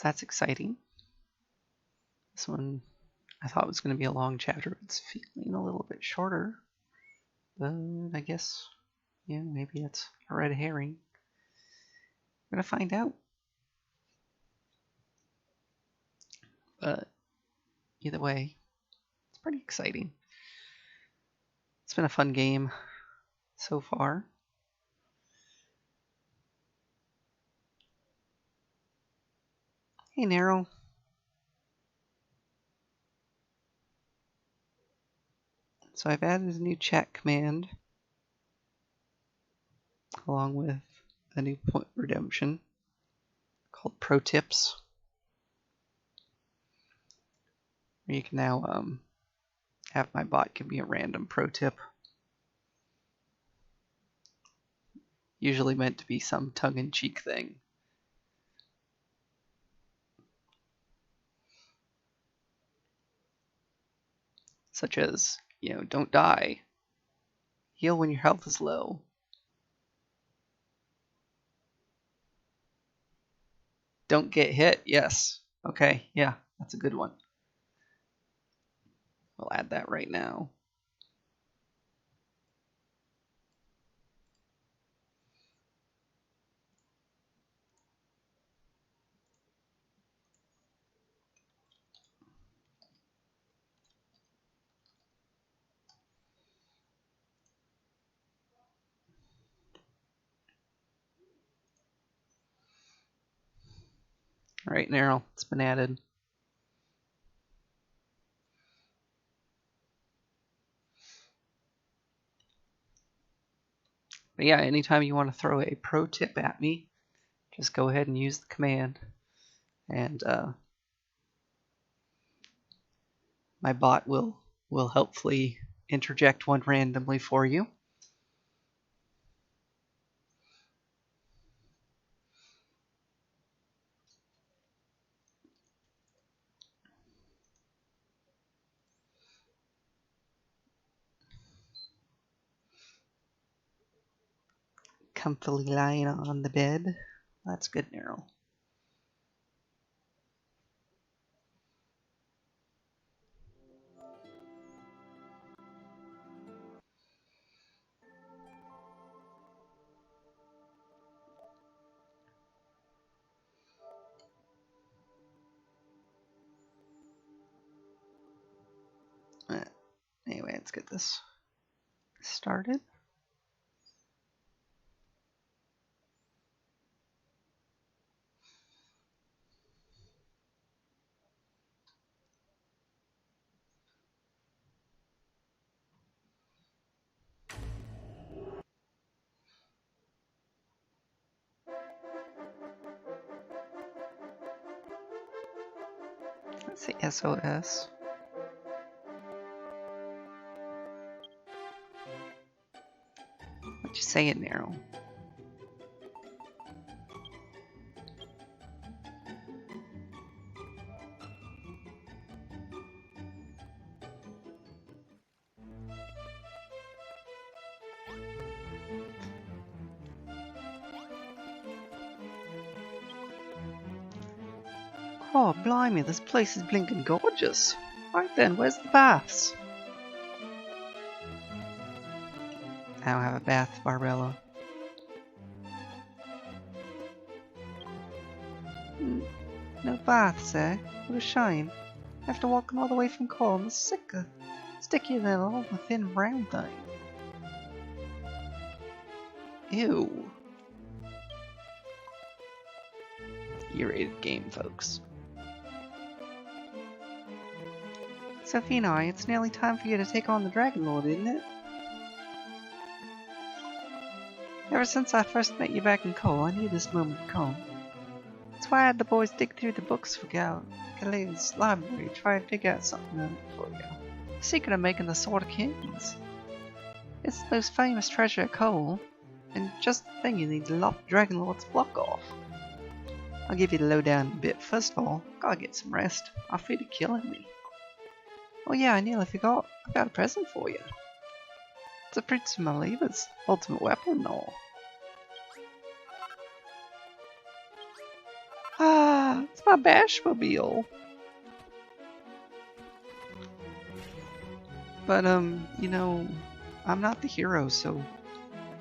that's exciting. This one I thought was going to be a long chapter. It's feeling a little bit shorter. But I guess, yeah, maybe it's a red herring. We're going to find out. But either way, it's pretty exciting. It's been a fun game so far. Hey, Nero. So I've added a new chat command along with a new point redemption called Pro Tips. Where you can now have my bot give me a random pro tip. Usually meant to be some tongue-in-cheek thing. Such as, don't die. Heal when your health is low. Don't get hit. Yes. Okay, yeah, that's a good one. We'll add that right now. All right, Nero, it's been added. But yeah, anytime you want to throw a pro tip at me, just go ahead and use the command. And my bot will helpfully interject one randomly for you. Comfortably lying on the bed. That's good, Nero. Anyway, let's get this started. Let's say SOS. What you saying, Nero? Oh, blimey, this place is blinking gorgeous. Right then, where's the baths? I don't have a bath, Barbella. No baths, eh? What a shame. After walking all the way from Colm, it's sicker. Sticky than a little thin brown thing. Ew. E-rated game, folks. Sophina, it's nearly time for you to take on the Dragon Lord, isn't it? Ever since I first met you back in Cole, I knew this moment would come. That's why I had the boys dig through the books for Galen's library to try and figure out something for you. The secret of making the Sword of Kings. It's the most famous treasure at Cole, and just the thing you need to lop the Dragon Lord's block off. I'll give you the lowdown in a bit. First of all, gotta get some rest. I feel it killing me. Oh yeah, I nearly forgot. I've got a present for you. It's a Prince of Maleva's ultimate weapon and all. Ah! It's my Bashmobile. But, you know, I'm not the hero, so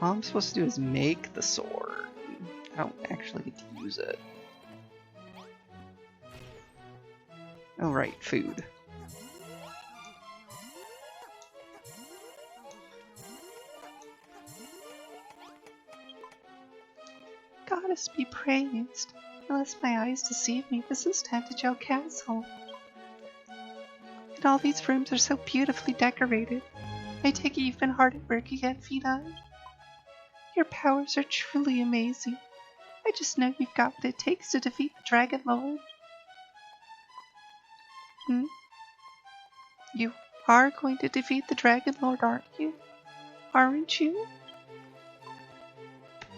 all I'm supposed to do is make the sword. I don't actually get to use it. Oh, right, food. Goddess be praised. Unless my eyes deceive me, this is Tentacle Castle. And all these rooms are so beautifully decorated. I take it you've been hard at work again, Fina. Your powers are truly amazing. I just know you've got what it takes to defeat the Dragon Lord. You are going to defeat the Dragon Lord, aren't you? Aren't you?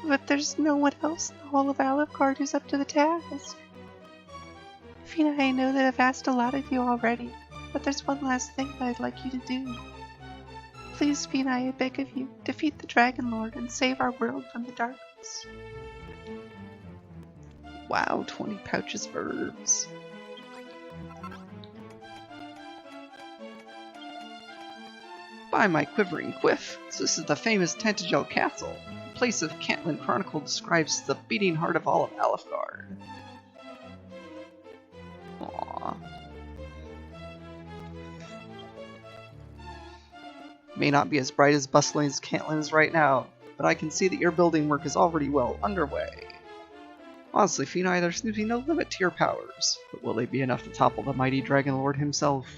But there's no one else in the whole of Alucard who's up to the task. Fina, I know that I've asked a lot of you already, but there's one last thing that I'd like you to do. Please, Fina, I beg of you, defeat the Dragon Lord and save our world from the darkness. Wow, 20 pouches of herbs. By my quivering quiff, this is the famous Tentacle Castle. The place of Cantlin Chronicle describes the beating heart of all of Alucard. Aww. May not be as bright as bustling as Cantlin is right now, but I can see that your building work is already well underway. Honestly, Fina, there seems to be no limit to your powers, but will they be enough to topple the mighty Dragon Lord himself?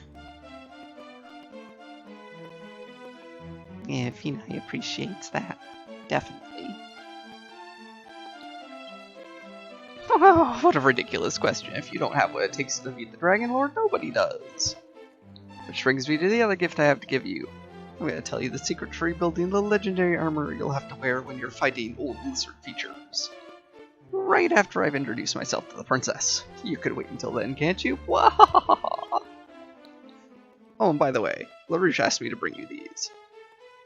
Yeah, Fina appreciates that. Definitely. Oh, what a ridiculous question. If you don't have what it takes to defeat the Dragon Lord, nobody does. Which brings me to the other gift I have to give you. I'm going to tell you the secret for rebuilding the legendary armor you'll have to wear when you're fighting old lizard features. Right after I've introduced myself to the princess. You could wait until then, can't you? Oh, and by the way, LaRouche asked me to bring you these.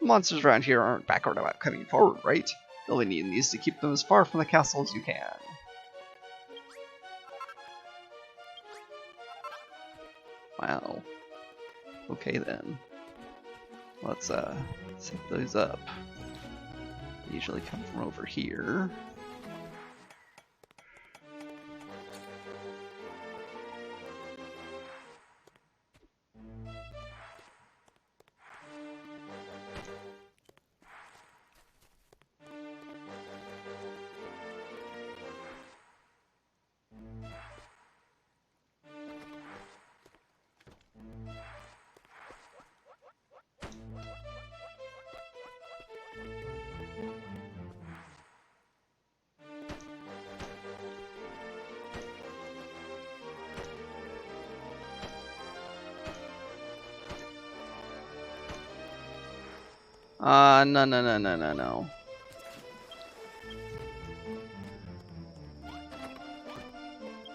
Monsters around here aren't backward about coming forward, right? You'll be needing these to keep them as far from the castle as you can. Wow. Okay then. Let's set those up. They usually come from over here. No.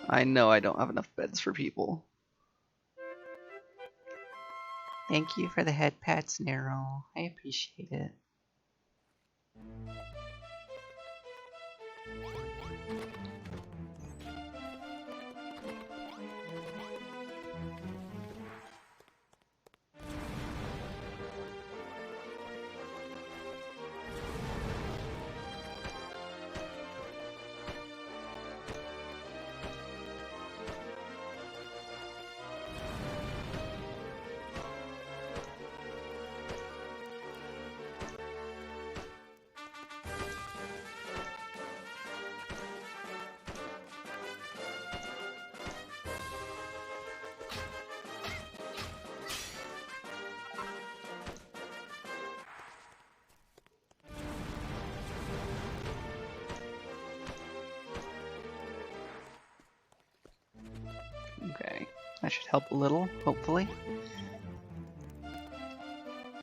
I know I don't have enough beds for people. Thank you for the head pats, Nero. I appreciate it. Okay, that should help a little, hopefully.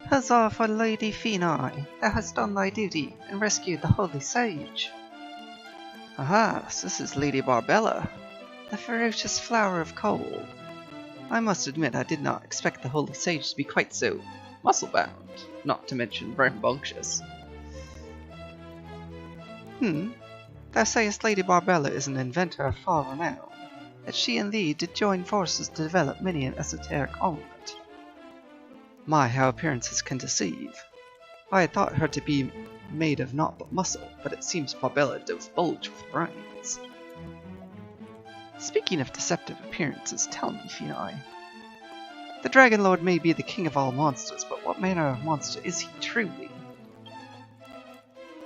Huzzah for Lady Fina! Thou hast done thy duty and rescued the Holy Sage. Aha, so this is Lady Barbella, the ferocious flower of coal. I must admit I did not expect the Holy Sage to be quite so muscle-bound, not to mention rambunctious. Thou sayest Lady Barbella is an inventor of far renown. that she and thee did join forces to develop many an esoteric armament. My, how appearances can deceive. I had thought her to be made of naught but muscle, but it seems Barbella does bulge with brains. Speaking of deceptive appearances, tell me, Finai. The Dragon Lord may be the king of all monsters, but what manner of monster is he truly?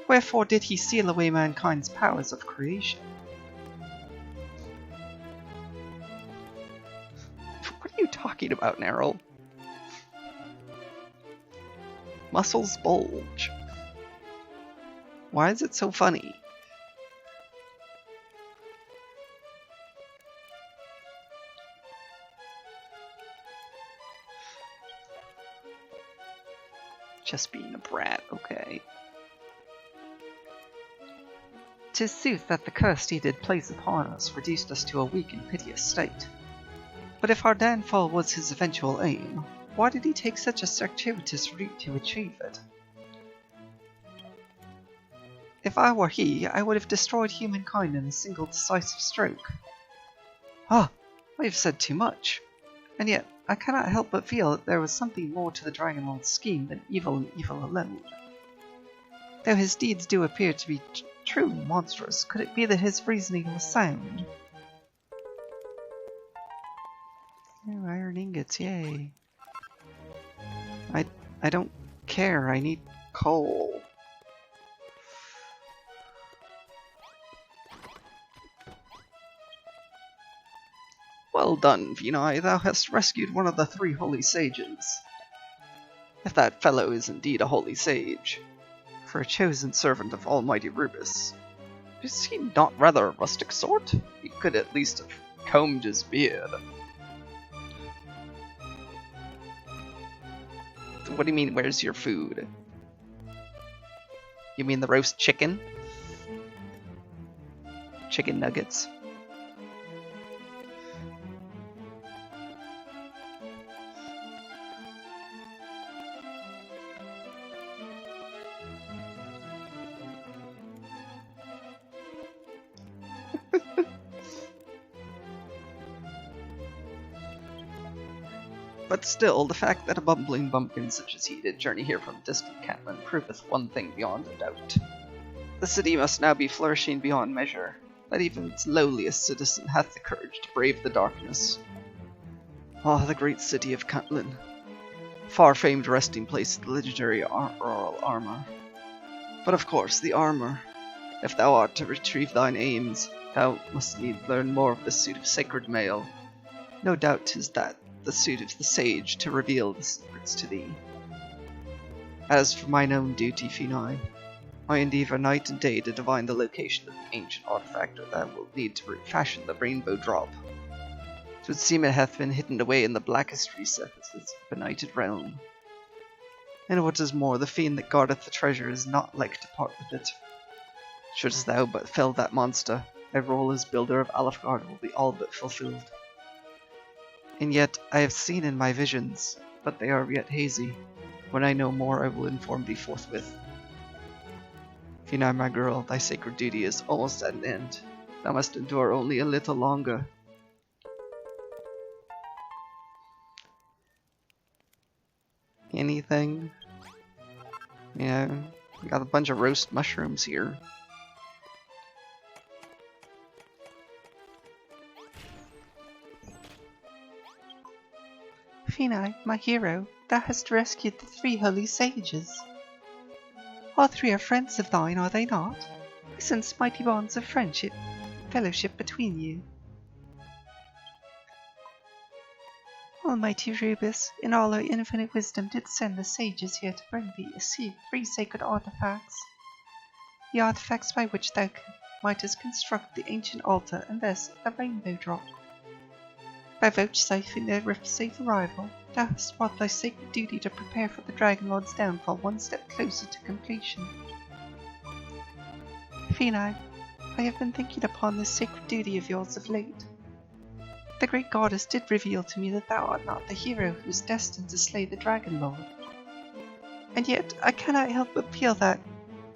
Wherefore did he seal away mankind's powers of creation? What are you talking about, Nerl? Muscles bulge. Why is it so funny? Just being a brat, okay. 'Tis sooth that the curse he did place upon us reduced us to a weak and piteous state. But if our downfall was his eventual aim, why did he take such a circuitous route to achieve it? If I were he, I would have destroyed humankind in a single decisive stroke. Ah, I have said too much. And yet, I cannot help but feel that there was something more to the Dragon Lord's scheme than evil and evil alone. Though his deeds do appear to be truly monstrous, could it be that his reasoning was sound? Oh, iron ingots, yay. I don't care, I need coal. Well done, Vinai, thou hast rescued one of the 3 holy sages. If that fellow is indeed a holy sage. For a chosen servant of Almighty Rubus. Is he not rather a rustic sort? He could at least have combed his beard. What do you mean, where's your food? You mean the roast chicken? Chicken nuggets? But still, the fact that a bumbling bumpkin such as he did journey here from distant Cantland proveth one thing beyond a doubt. The city must now be flourishing beyond measure, that even its lowliest citizen hath the courage to brave the darkness. Ah, the great city of Cantland, far-famed resting place of the legendary auroral armor. But of course, the armor. If thou art to retrieve thine aims, thou must need learn more of the suit of sacred mail. No doubt 'tis that the suit of the sage to reveal the secrets to thee. As for mine own duty, Finai, I endeavour night and day to divine the location of the ancient artifact that will need to refashion the rainbow drop. It would seem it hath been hidden away in the blackest recess of this benighted realm. And what is more, the fiend that guardeth the treasure is not like to part with it. Shouldst thou but fell that monster, thy role as builder of Alfgard will be all but fulfilled. And yet I have seen in my visions, but they are yet hazy. When I know more, I will inform thee forthwith. Finai, my girl, thy sacred duty is almost at an end. Thou must endure only a little longer. Anything? Yeah, we got a bunch of roast mushrooms here. Finai, my hero, thou hast rescued the 3 holy sages. All 3 are friends of thine, are they not? I sense mighty bonds of friendship, fellowship between you. Almighty Rubus, in all her infinite wisdom, did send the sages here to bring thee 3 sacred artifacts. The artifacts by which thou mightest construct the ancient altar and thus the rainbow drop. By vouchsafing their safe arrival, thou hast brought thy sacred duty to prepare for the Dragon Lord's downfall one step closer to completion. Finai, I have been thinking upon this sacred duty of yours of late. The great goddess did reveal to me that thou art not the hero who is destined to slay the Dragon Lord. And yet I cannot help but feel that,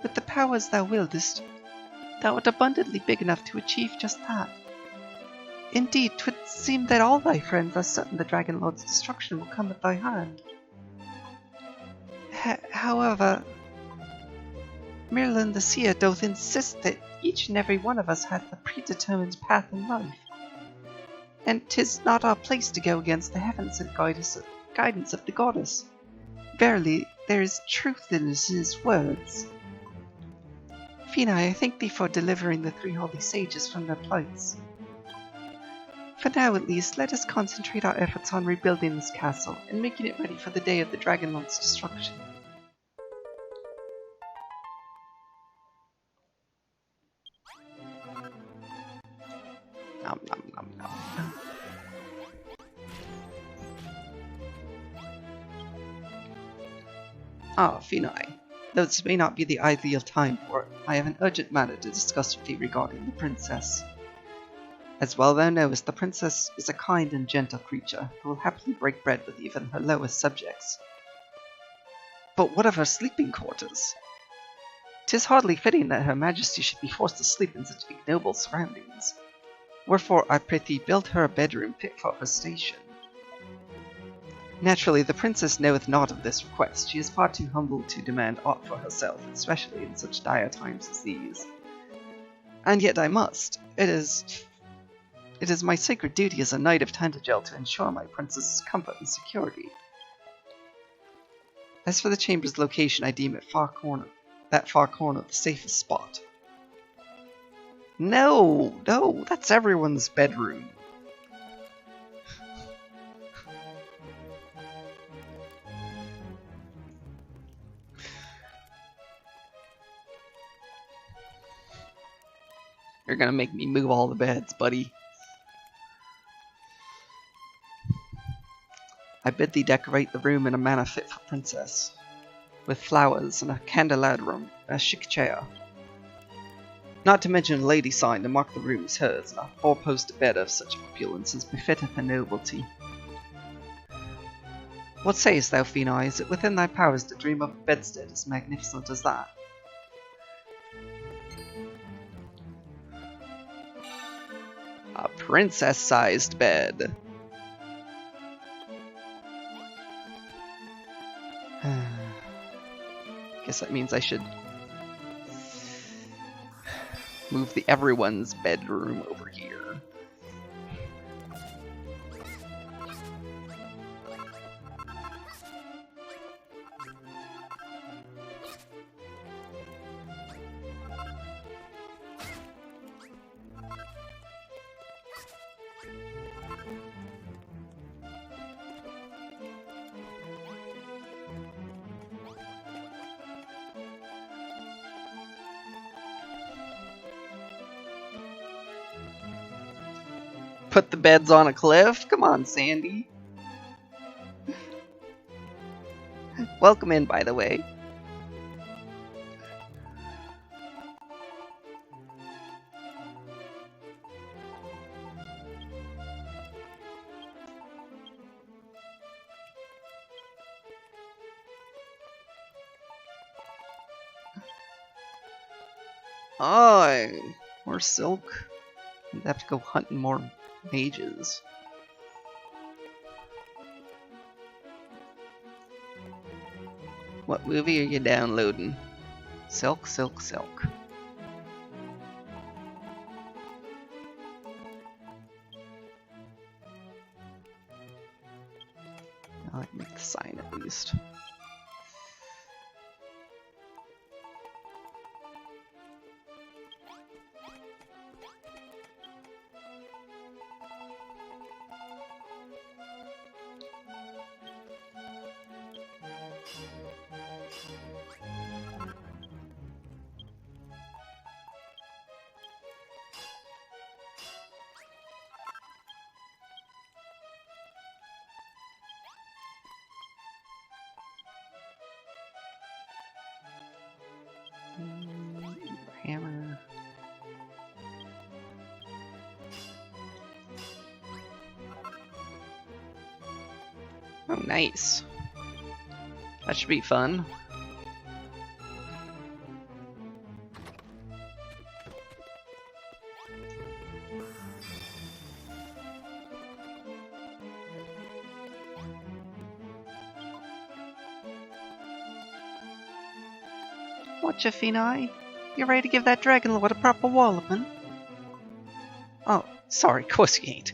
with the powers thou wieldest, thou art abundantly big enough to achieve just that. Indeed, 'twould seem that all thy friends are certain the Dragon Lord's destruction will come at thy hand. However, Merlin the Seer doth insist that each and every one of us hath a predetermined path in life, and 'tis not our place to go against the heavens and guidance of the goddess. Verily, there is truth in his words. Fina, I thank thee for delivering the three holy sages from their plights. For now at least, let us concentrate our efforts on rebuilding this castle and making it ready for the day of the Dragon Lord's destruction. Nom, nom, nom, nom, nom. Ah, Finai. Though this may not be the ideal time for it, I have an urgent matter to discuss with thee regarding the princess. As well thou knowest, the princess is a kind and gentle creature who will happily break bread with even her lowest subjects. But what of her sleeping quarters? 'Tis hardly fitting that her majesty should be forced to sleep in such ignoble surroundings. Wherefore, I prithee, build her a bedroom fit for her station. Naturally, the princess knoweth not of this request. She is far too humble to demand aught for herself, especially in such dire times as these. And yet I must. It is my sacred duty as a knight of Tantagel to ensure my princess's comfort and security. As for the chamber's location, I deem it that far corner the safest spot. No, that's everyone's bedroom. You're gonna make me move all the beds, buddy. I bid thee decorate the room in a manner fit for princess, with flowers and a candelabrum and a chic chair. Not to mention a lady sign to mark the room as hers, and a four-posted bed of such opulence as befitteth her nobility. What sayest thou, Finai? Is it within thy powers to dream of a bedstead as magnificent as that? A princess-sized bed. Guess that means I should move the everyone's bedroom over here. Put the beds on a cliff? Come on, Sandy. Welcome in, by the way. Oh, more silk. I'd have to go hunting more mages. What movie are you downloading? Silk, silk, silk. I like to make the sign at least. Hammer. Oh, nice. That should be fun. Watcha, Finai? You ready to give that Dragon Lord a proper walloping? Oh, sorry, of course you ain't.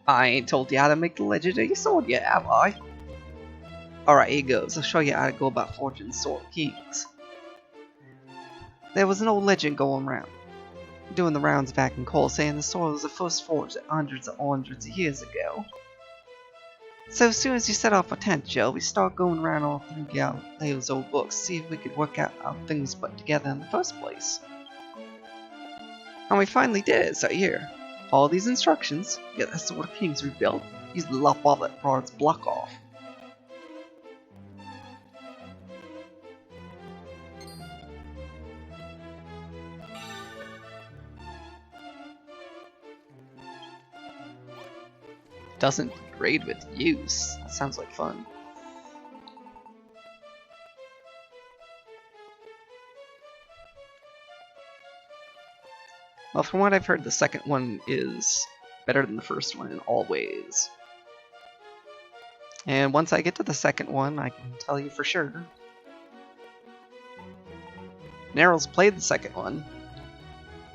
I ain't told you how to make the legendary sword yet, have I? Alright, here goes. I'll show you how to go about forging sword kings. There was an old legend going around, doing the rounds back in Cole, saying the sword was the first forged hundreds of years ago. So as soon as you set off potential, we start going around all through Galileo's old books to see if we could work out how things put together in the first place. And we finally did it, so here. All these instructions, get that sword of kings rebuilt, use the lop off that brought its block off. Doesn't degrade with use. That sounds like fun. Well, from what I've heard, the second one is better than the first one in all ways. And once I get to the second one, I can tell you for sure. Neryl's played the second one,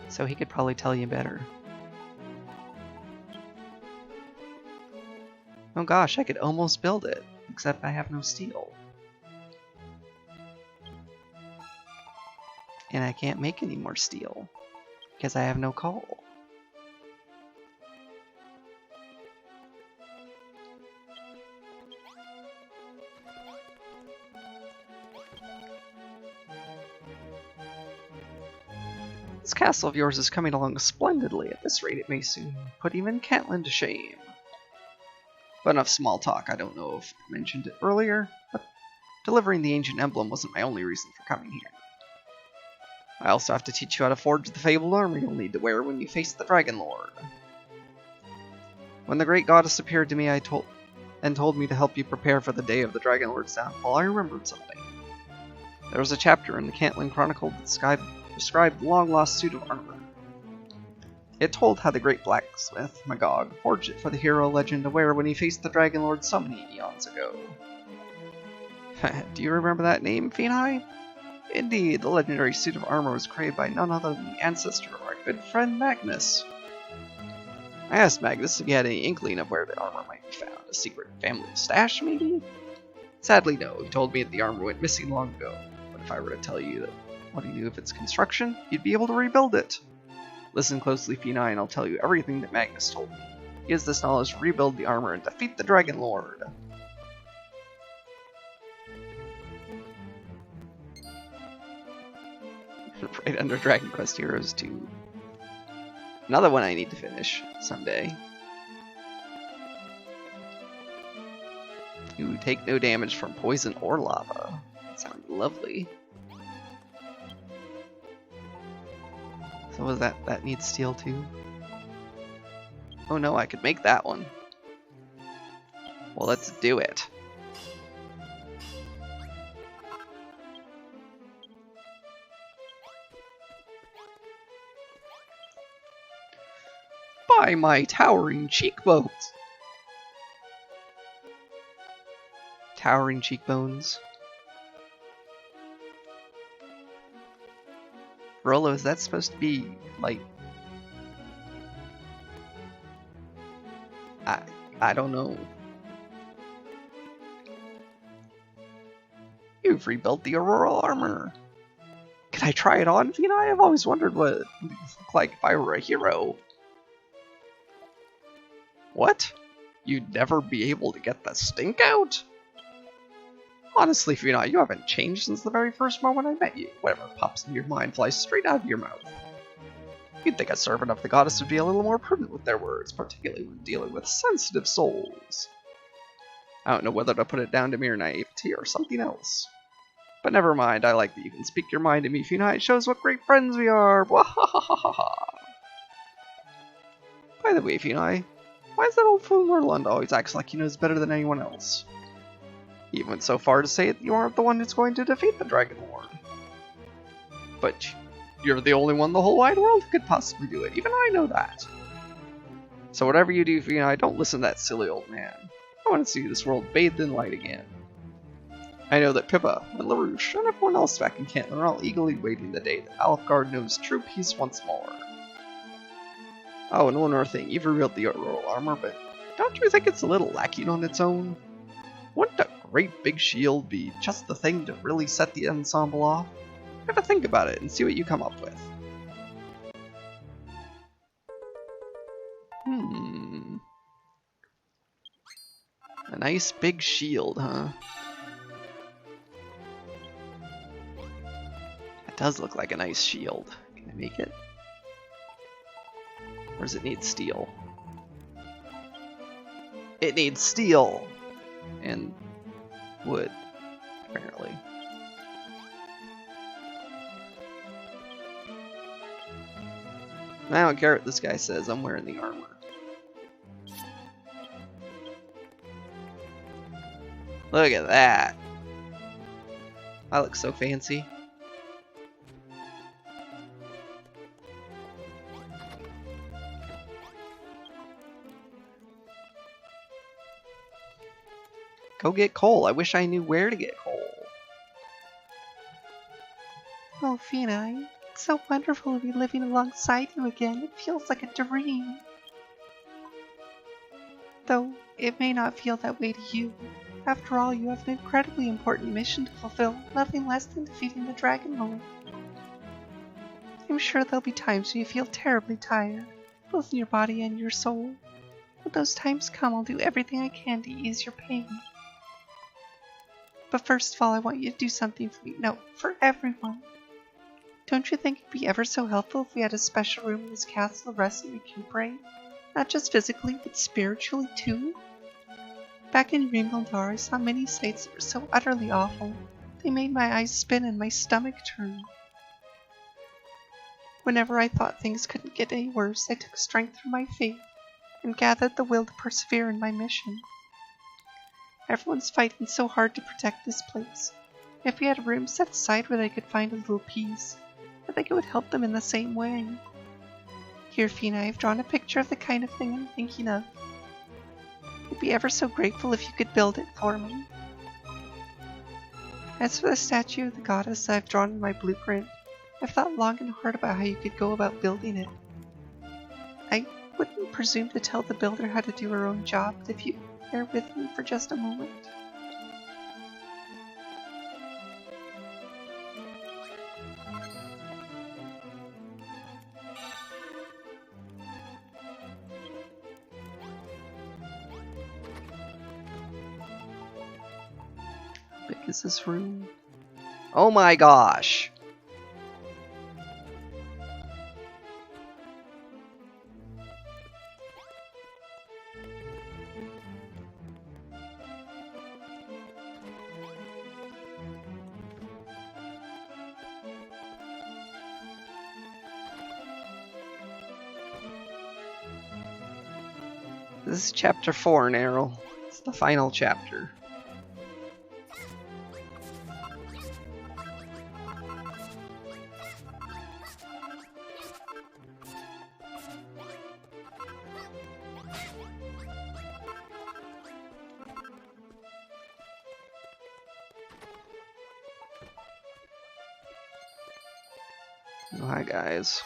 so he could probably tell you better. Oh gosh, I could almost build it, except I have no steel. And I can't make any more steel, because I have no coal. This castle of yours is coming along splendidly. At this rate, it may soon put even Catelyn to shame. But enough small talk. I don't know if I mentioned it earlier, but delivering the ancient emblem wasn't my only reason for coming here. I also have to teach you how to forge the fabled armor you'll need to wear when you face the Dragon Lord. When the great goddess appeared to me and told me to help you prepare for the day of the Dragon Lord's downfall, I remembered something. There was a chapter in the Catelyn Chronicle that described the long-lost suit of armor. It told how the great blacksmith, Magog, forged it for the hero legend to wear when he faced the Dragon Lord so many eons ago. Do you remember that name, Finai? Indeed, the legendary suit of armor was created by none other than the ancestor of our good friend Magnus. I asked Magnus if he had any inkling of where the armor might be found. A secret family stash, maybe? Sadly, no. He told me that the armor went missing long ago. But if I were to tell you what he knew of its construction, you'd be able to rebuild it. Listen closely, Finai, and I'll tell you everything that Magnus told me. He has this knowledge to rebuild the armor and defeat the Dragon Lord. Right under Dragon Quest Heroes 2. Another one I need to finish someday. You take no damage from poison or lava. That sounds lovely. So was that needs steel too? Oh no, I could make that one. Well, let's do it. By my towering cheekbones. Towering cheekbones. Rolo, is that supposed to be, like... I don't know. You've rebuilt the Aurora armor. Can I try it on, Finai? I've always wondered what it would look like if I were a hero. What? You'd never be able to get the stink out? Honestly, Finai, you haven't changed since the very first moment I met you. Whatever pops into your mind flies straight out of your mouth. You'd think a servant of the goddess would be a little more prudent with their words, particularly when dealing with sensitive souls. I don't know whether to put it down to mere naivety or something else. But never mind, I like that you can speak your mind to me, Finai. It shows what great friends we are. Wahahaha. By the way, Finai, why is that old fool Merlund always acts like he knows better than anyone else? He even went so far to say that you aren't the one who's going to defeat the Dragon Lord. But you're the only one in the whole wide world who could possibly do it. Even I know that. So whatever you do, Finai, don't listen to that silly old man. I want to see this world bathed in light again. I know that Pippa and LaRouche and everyone else back in Canton are all eagerly waiting the day that Alfgard knows true peace once more. Oh, and one more thing. You've revealed the royal armor, but don't you think it's a little lacking on its own? Wouldn't a great big shield be just the thing to really set the ensemble off? Have a think about it and see what you come up with. A nice big shield, huh? That does look like a nice shield. Can I make it? Or does it need steel? It needs steel! And wood, apparently. I don't care what this guy says, I'm wearing the armor. Look at that! I look so fancy. Go get coal. I wish I knew where to get coal. Oh, Fina, it's so wonderful to be living alongside you again. It feels like a dream. Though it may not feel that way to you. After all, you have an incredibly important mission to fulfill, nothing less than defeating the Dragon Lord. I'm sure there'll be times when you feel terribly tired, both in your body and your soul. When those times come, I'll do everything I can to ease your pain. But first of all, I want you to do something for me. No, for everyone. Don't you think it'd be ever so helpful if we had a special room in this castle to rest and recuperate? Not just physically, but spiritually too? Back in Ringaldar, I saw many sights that were so utterly awful. They made my eyes spin and my stomach turn. Whenever I thought things couldn't get any worse, I took strength from my faith and gathered the will to persevere in my mission. Everyone's fighting so hard to protect this place. If we had a room set aside where they could find a little peace, I think it would help them in the same way. Here, Fina, I've drawn a picture of the kind of thing I'm thinking of. I'd be ever so grateful if you could build it for me. As for the statue of the goddess I've drawn in my blueprint, I've thought long and hard about how you could go about building it. I wouldn't presume to tell the builder how to do her own job, but if you bear with me for just a moment. How big is this room? Oh my gosh! This is chapter 4, Narrow. It's the final chapter. Oh, hi guys.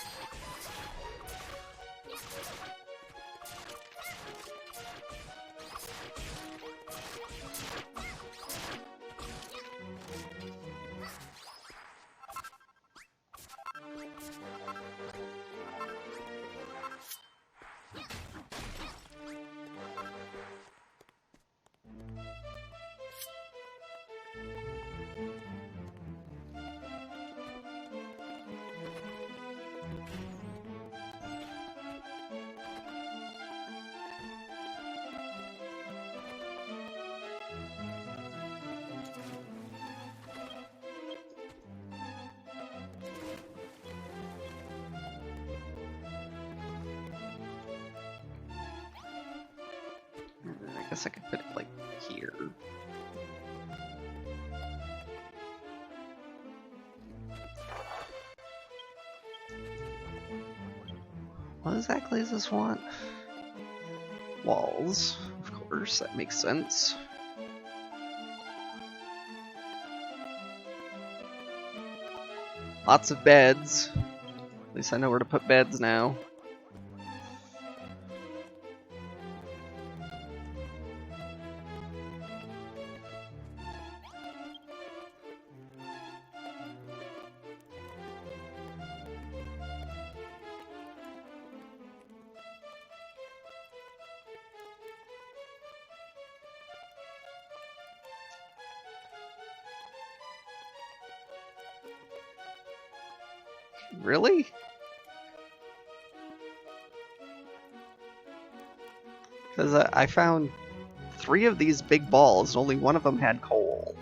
I guess I could put it like here. What exactly does this want? Walls, of course, that makes sense. Lots of beds. At least I know where to put beds now. Really? Because I found 3 of these big balls, and only one of them had coal.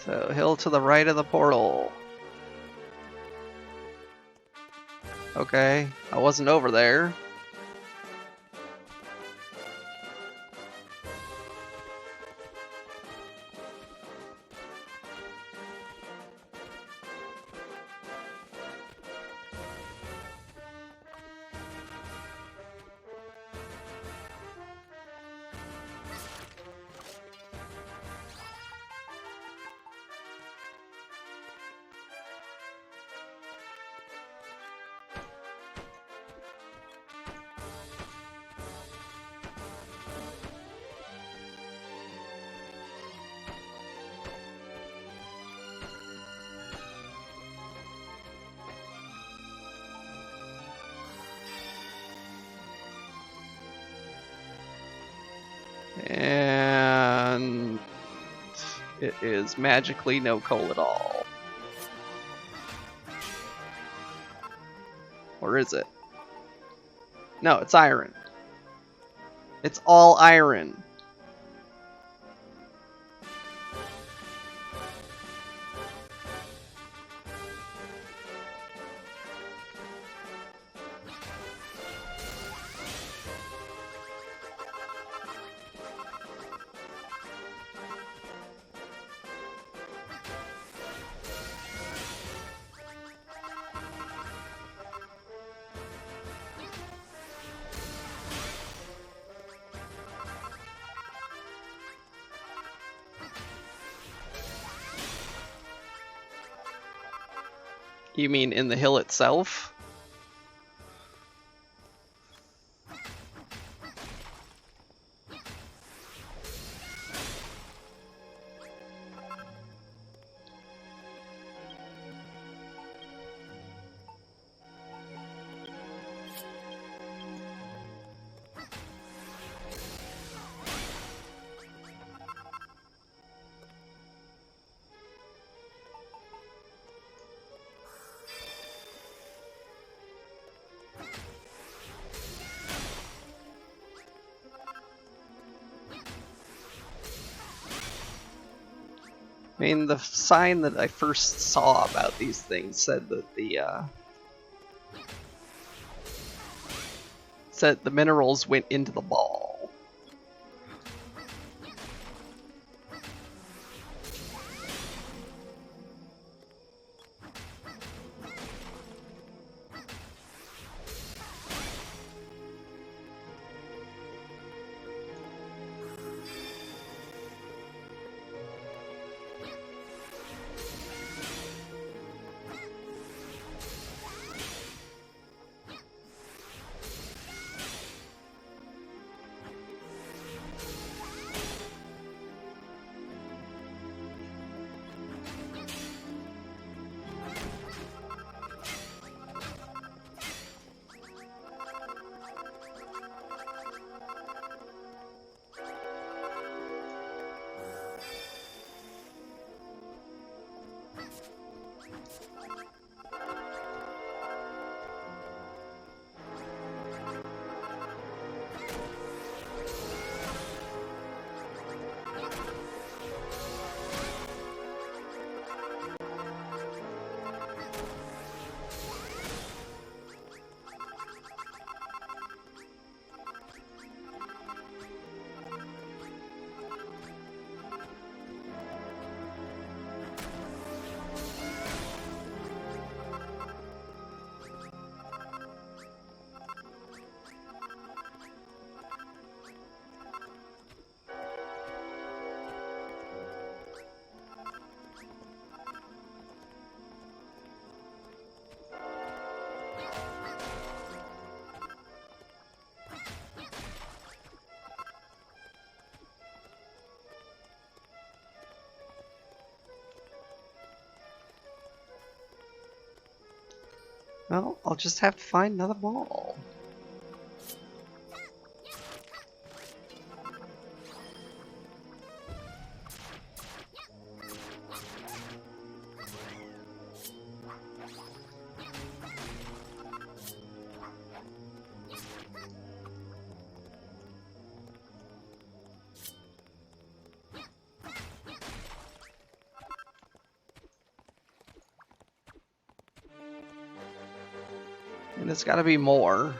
So, hill to the right of the portal. Okay, I wasn't over there. And it is magically no coal at all. Or is it? No, it's iron. It's all iron. You mean in the hill itself? I mean, the sign that I first saw about these things said that the minerals went into the ball. Well, I'll just have to find another ball. And it's gotta be more.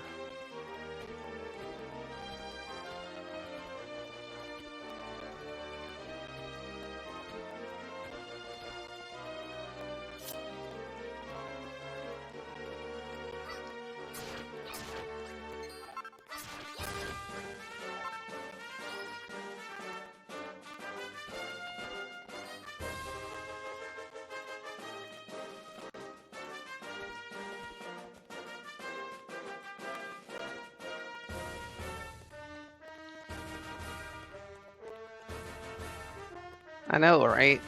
I know, right?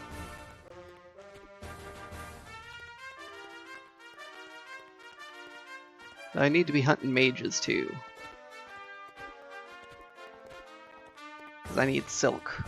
I need to be hunting mages too. Because I need silk.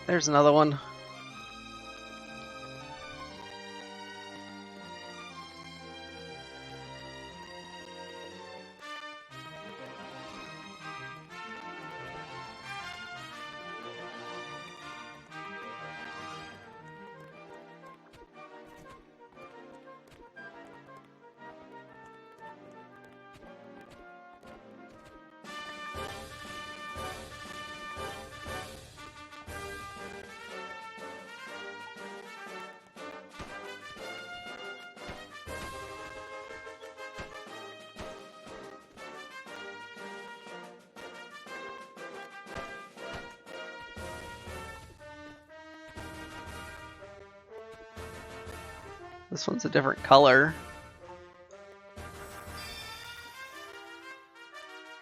There's another one. This one's a different color.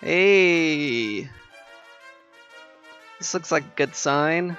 Hey! This looks like a good sign.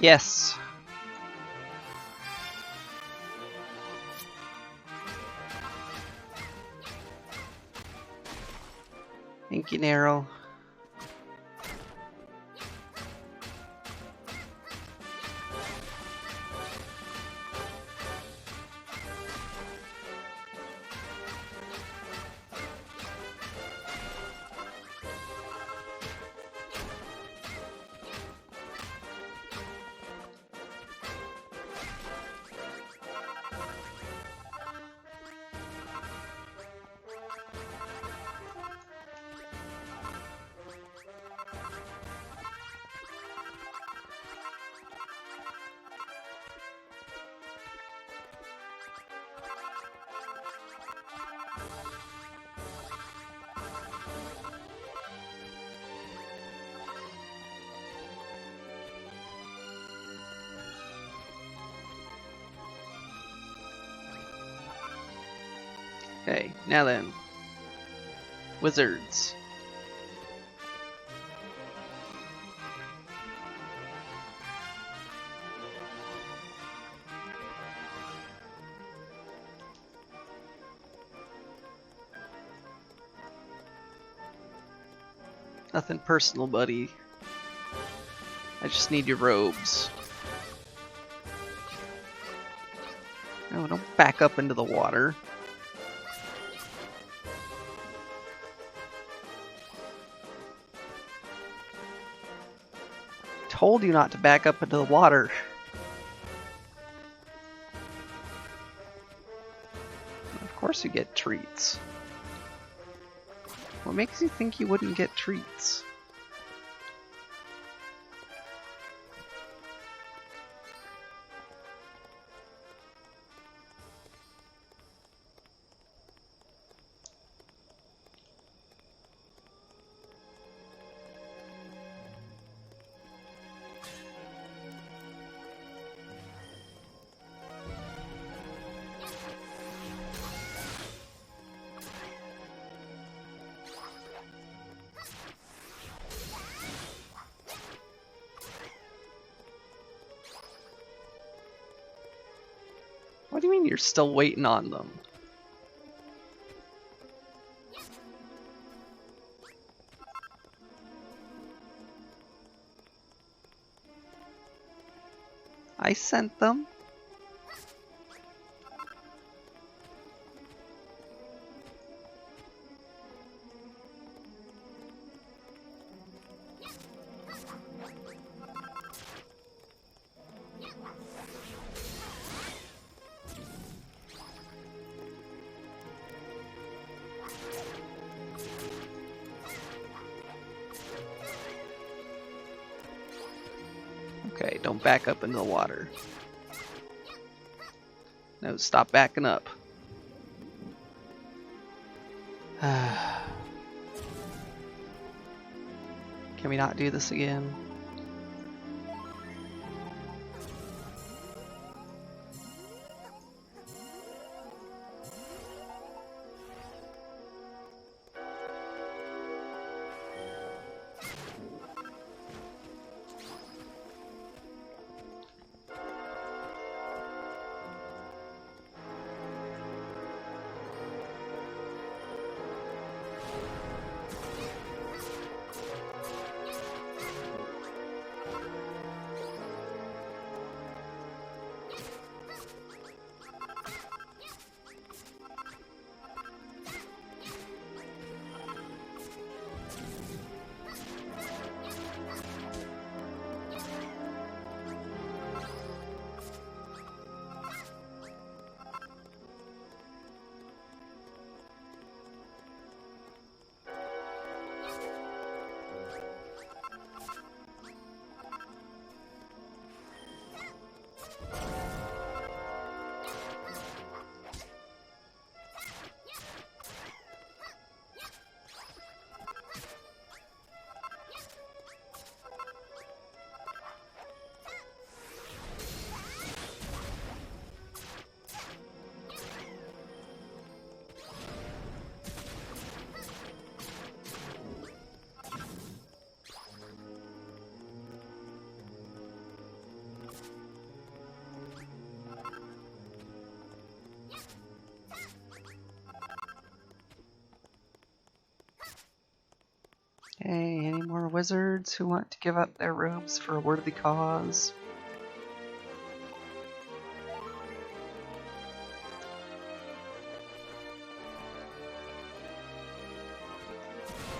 Yes. Thank you, Nero. Okay, now then. Wizards. Nothing personal, buddy. I just need your robes. No, don't back up into the water. Told you not to back up into the water. Of course you get treats. What makes you think you wouldn't get treats? What do you mean you're still waiting on them? I sent them. Okay, don't back up into the water. No, stop backing up. Can we not do this again? Hey, any more wizards who want to give up their robes for a worthy cause?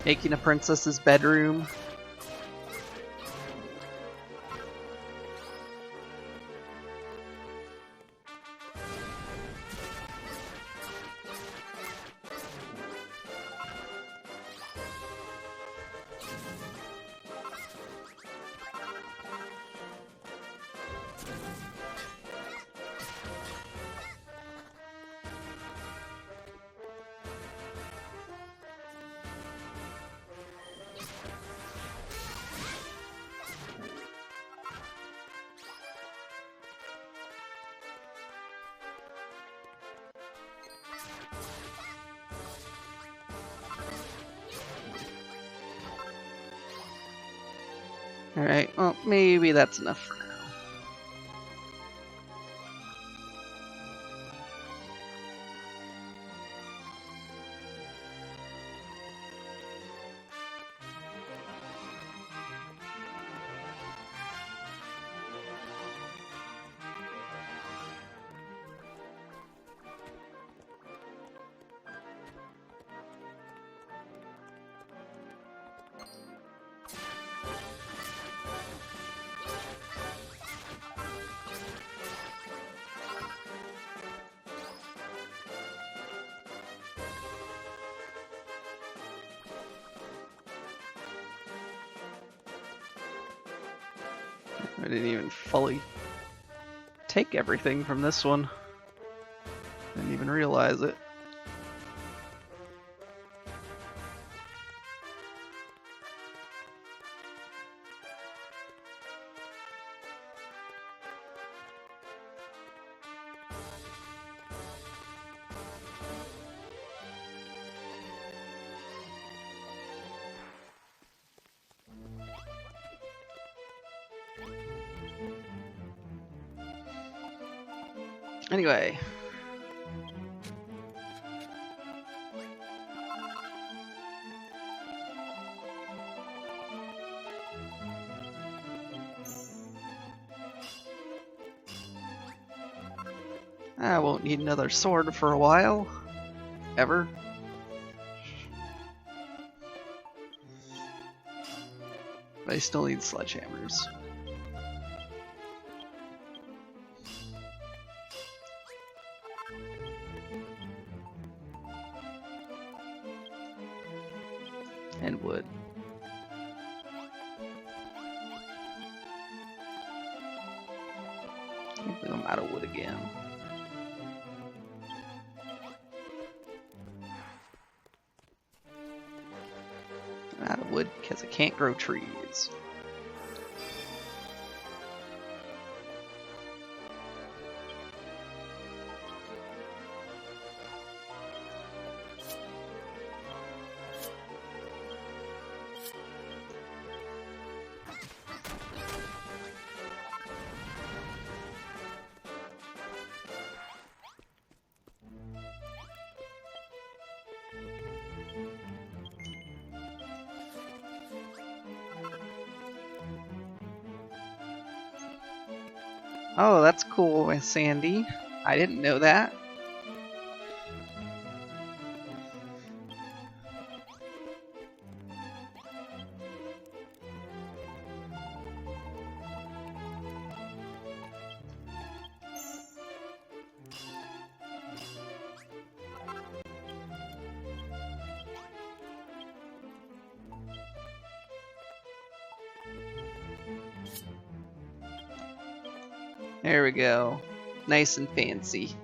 Making a princess's bedroom. Alright, well, maybe that's enough for now. I didn't even fully take everything from this one. Didn't even realize it. Anyway. I won't need another sword for a while. Ever. But I still need sledgehammers. And wood. Can't believe I'm out of wood again. I'm out of wood because I can't grow trees. Oh, that's cool, Sandy. I didn't know that. There we go. Nice and fancy.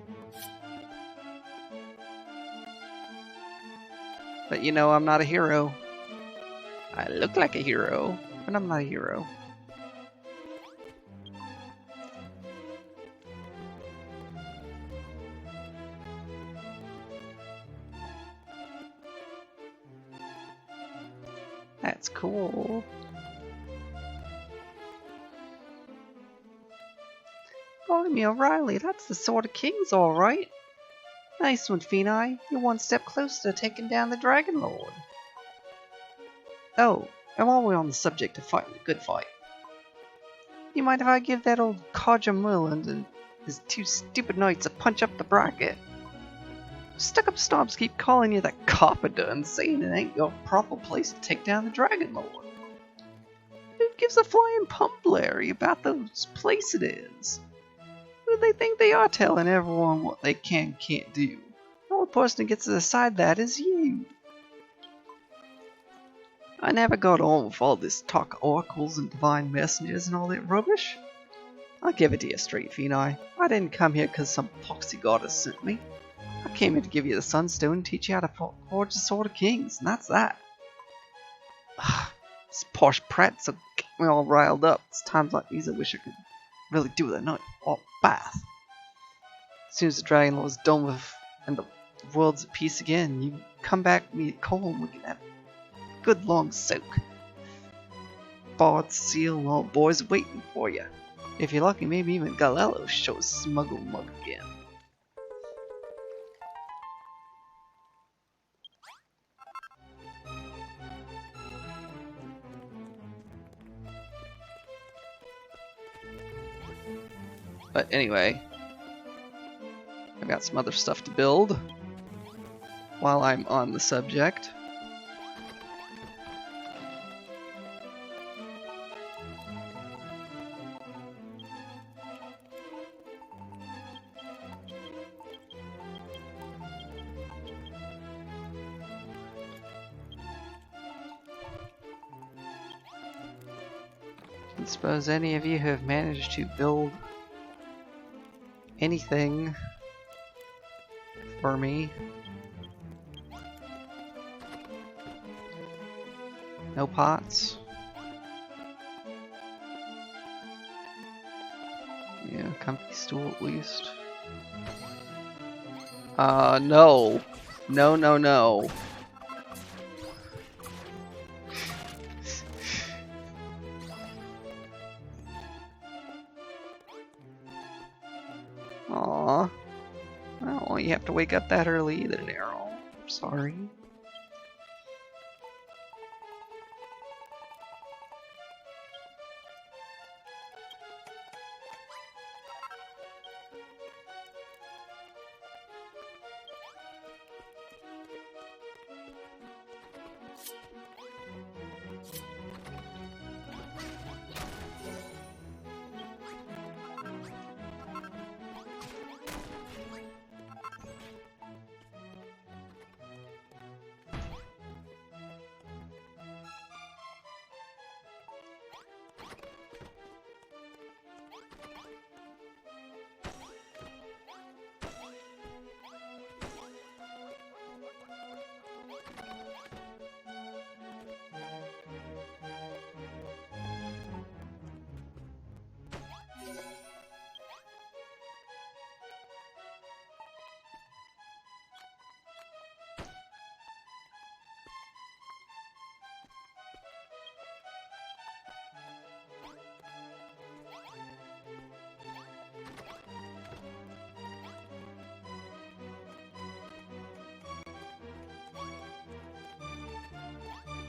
But you know, I'm not a hero. I look like a hero, but I'm not a hero. That's cool. Blimey, O'Reilly, that's the Sword of Kings, alright. Nice one, Phenai. You're one step closer to taking down the Dragon Lord. Oh, and while we're on the subject of fighting a good fight, you mind if I give that old codger Merlin and his two stupid knights a punch up the bracket? Stuck-up snobs keep calling you the carpenter and saying it ain't your proper place to take down the Dragon Lord. Who gives a flying pump, Larry, about those place it is? Who do they think they are telling everyone what they can't do? The only person who gets to decide that is you. I never got on with all this talk of oracles and divine messengers and all that rubbish. I'll give it to you straight, Phenai. I didn't come here because some poxy goddess sent me. I came here to give you the Sunstone and teach you how to forge the Sword of Kings, and that's that. This posh prat's so get me all riled up. It's times like these I wish I could really do with a night or bath. As soon as the Dragon Lord's done with and the world's at peace again, you come back me at Cole and we can have a good long soak. Bard, Seal, and all the boys are waiting for you. If you're lucky, maybe even Galello shows smuggle mug again. But anyway, I've got some other stuff to build while I'm on the subject. I suppose any of you who have managed to build anything for me. No pots. Yeah, comfy stool at least. No. No, no, no. Aw. I don't want you to have to wake up that early either, Daryl. I'm sorry.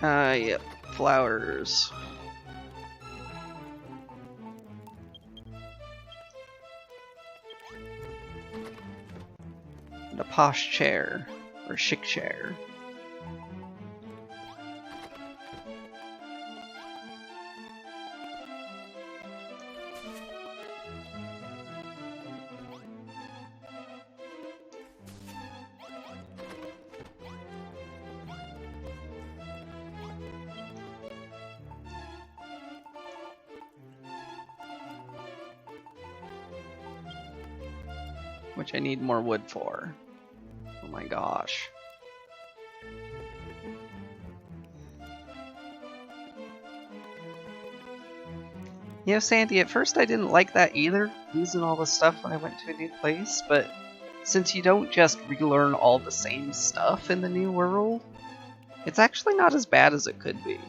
Yep, flowers. And a posh chair, or chic chair. Which I need more wood for. Oh my gosh. You know, Sandy, at first I didn't like that either, losing all the stuff when I went to a new place, but since you don't just relearn all the same stuff in the new world, it's actually not as bad as it could be.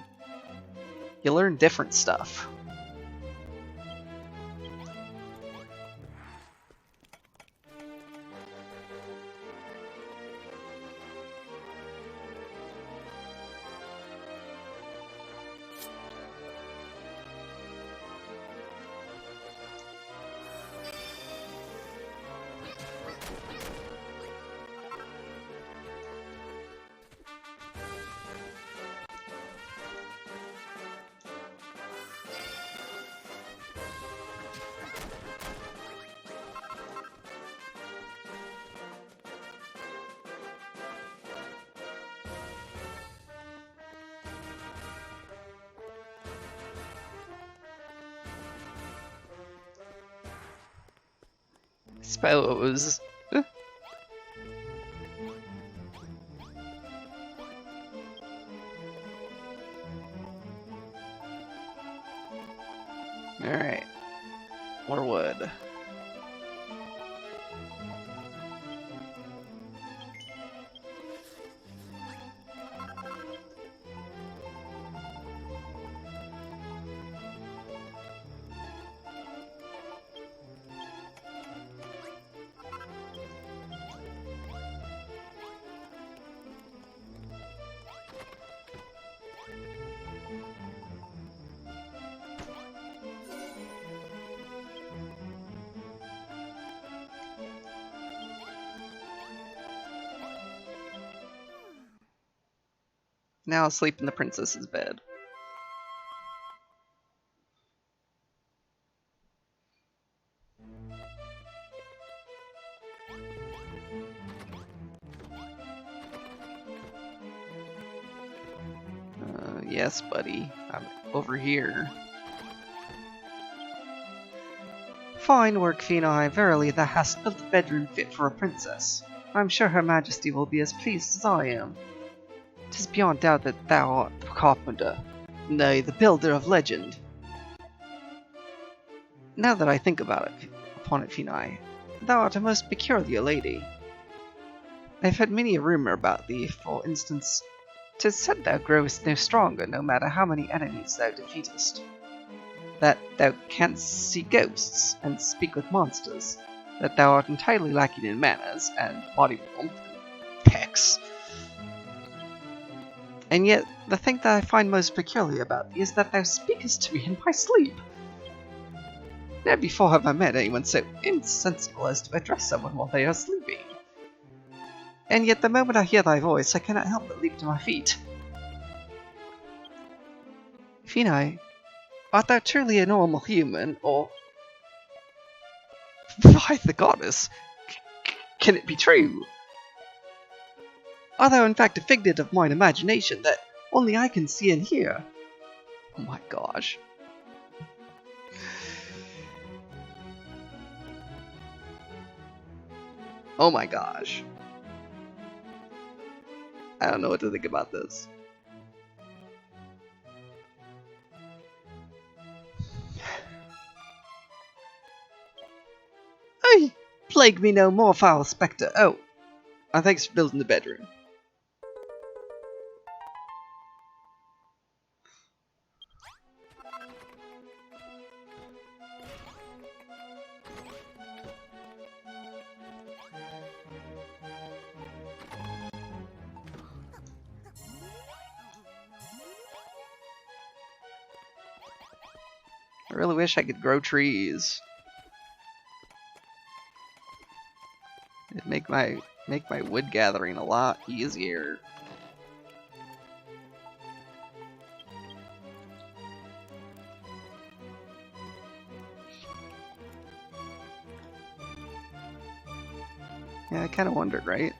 You learn different stuff. suppose. Alright. More wood. Now I'll sleep in the princess's bed. Yes, buddy. I'm over here. Fine work, Finai. Verily, thou hast built a bedroom fit for a princess. I'm sure her majesty will be as pleased as I am. 'Tis beyond doubt that thou art the carpenter, nay, the builder of legend. Now that I think upon it, Finai, thou art a most peculiar lady. I have heard many a rumour about thee. For instance, 'tis said thou growest no stronger, no matter how many enemies thou defeatest. That thou canst see ghosts and speak with monsters. That thou art entirely lacking in manners and body warmth and pecs. And yet, the thing that I find most peculiar about thee is that thou speakest to me in my sleep. Never before have I met anyone so insensible as to address someone while they are sleeping. And yet the moment I hear thy voice, I cannot help but leap to my feet. Finai, art thou truly a normal human, or... By the goddess! Can it be true? Art thou in fact a figment of mine imagination that only I can see and hear? Oh my gosh. Oh my gosh. I don't know what to think about this. Ay, plague me no more, foul spectre. Oh, thanks for building the bedroom. I really wish I could grow trees. It'd make my wood gathering a lot easier. Yeah, I kind of wondered, right?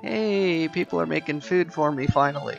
Hey, people are making food for me finally.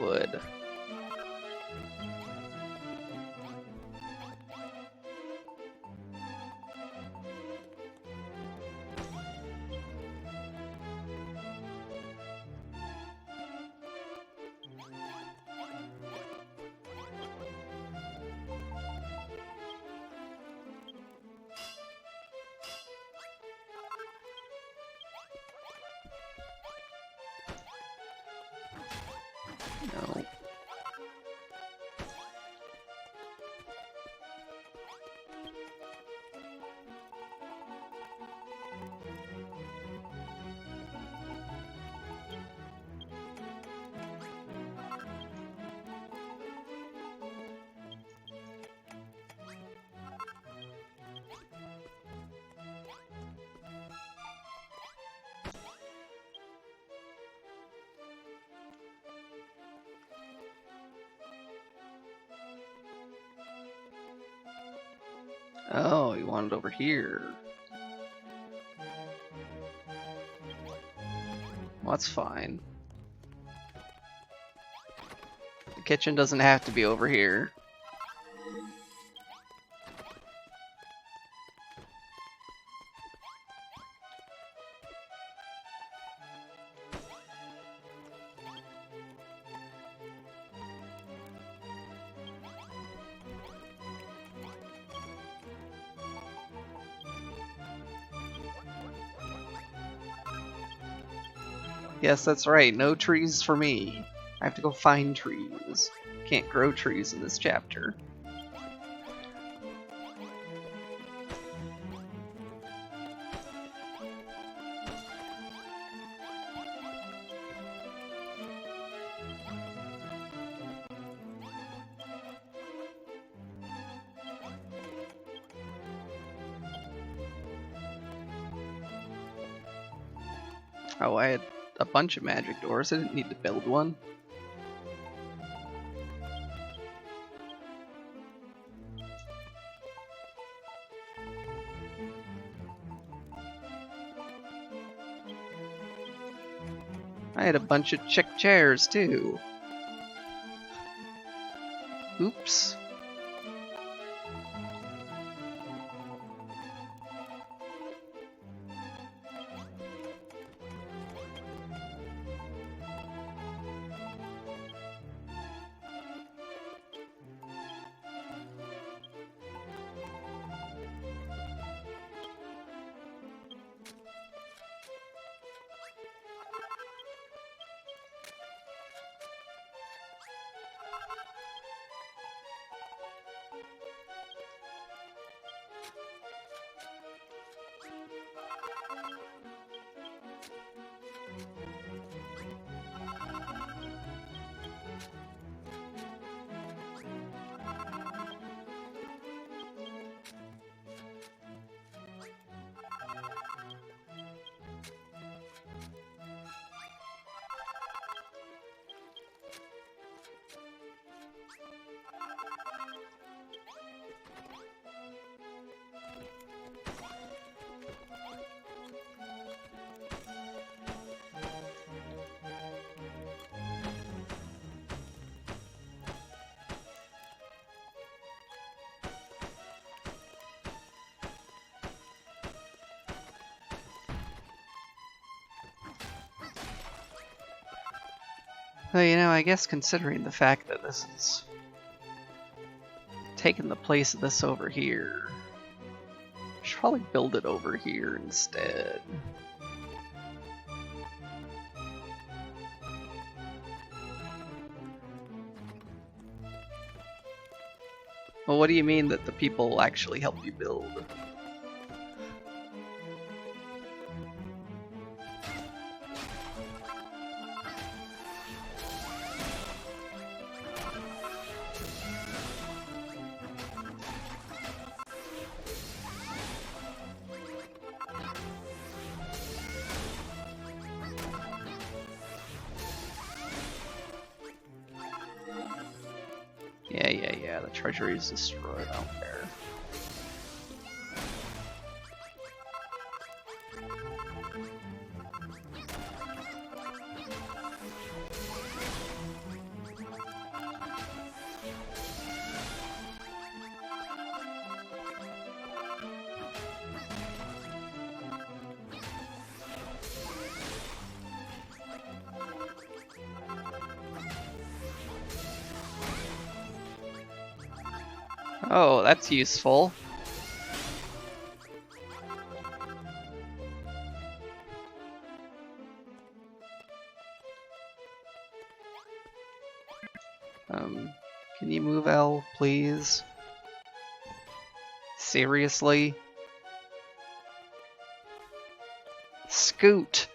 Wood. No. Oh, you want it over here. Well, that's fine. The kitchen doesn't have to be over here. Yes, that's right. No trees for me. I have to go find trees. Can't grow trees in this chapter. Oh, I had a bunch of magic doors. I didn't need to build one. I had a bunch of chick chairs too. Oops. Well, you know, I guess considering the fact that this is taking the place of this over here, I should probably build it over here instead. Well, what do you mean that the people will actually help you build? Yeah, the treasury is destroyed out there. Oh, that's useful. Can you move L, please? Seriously? Scoot!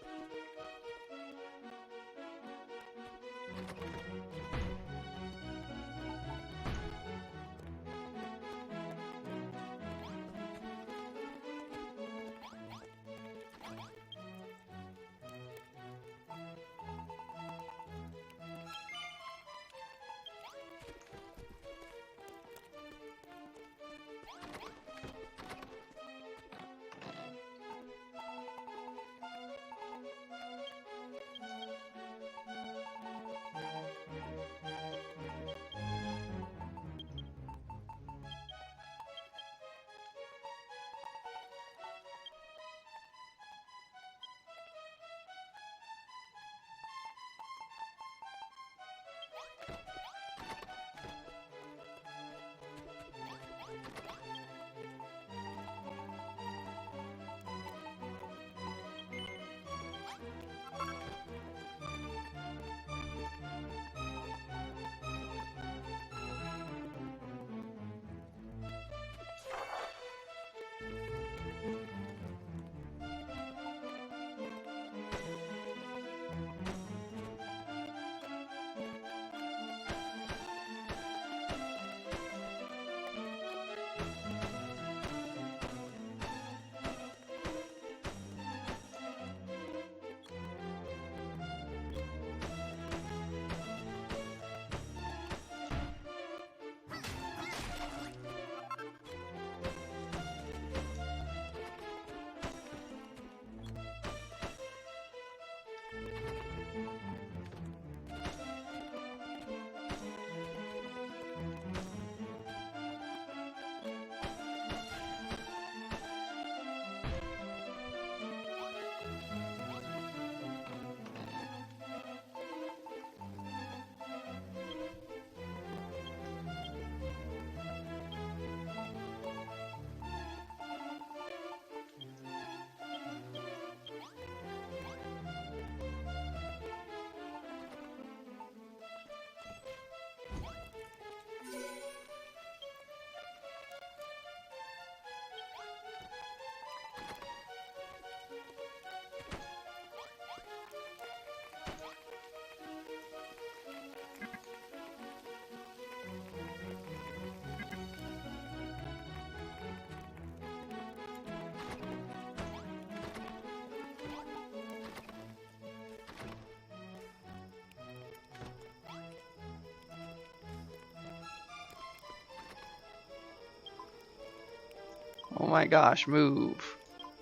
my gosh, move.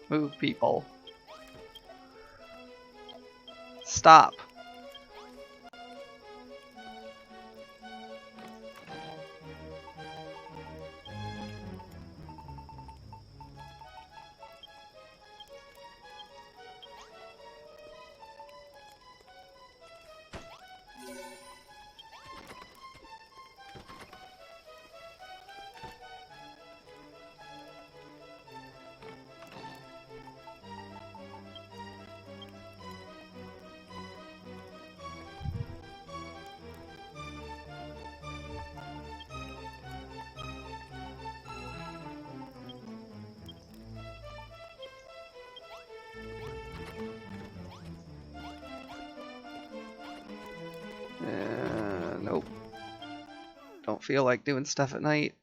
Move, people. Stop. Nope. Don't feel like doing stuff at night.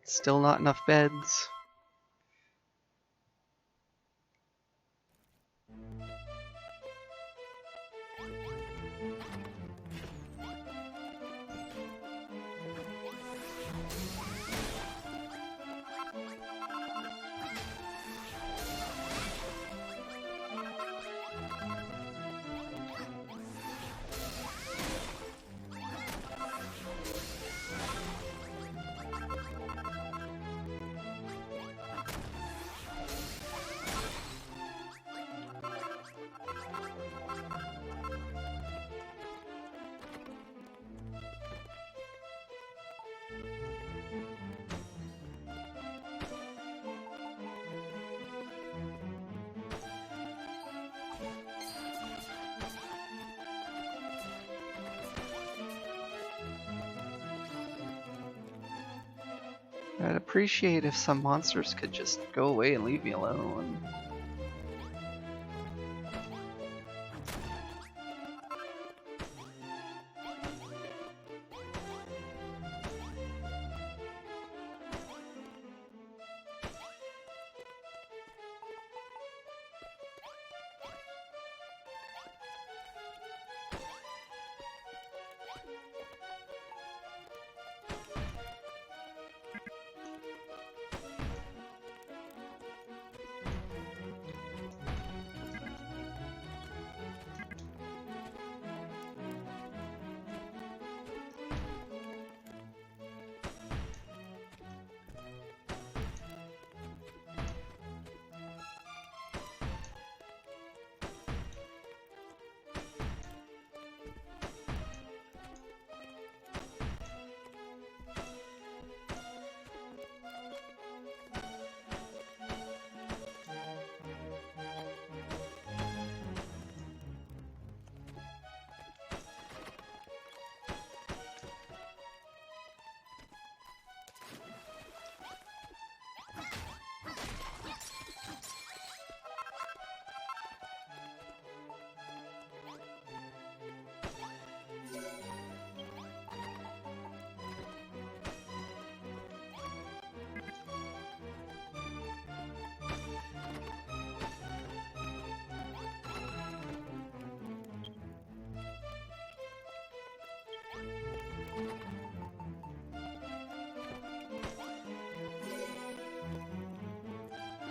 Still not enough beds. I'd appreciate if some monsters could just go away and leave me alone.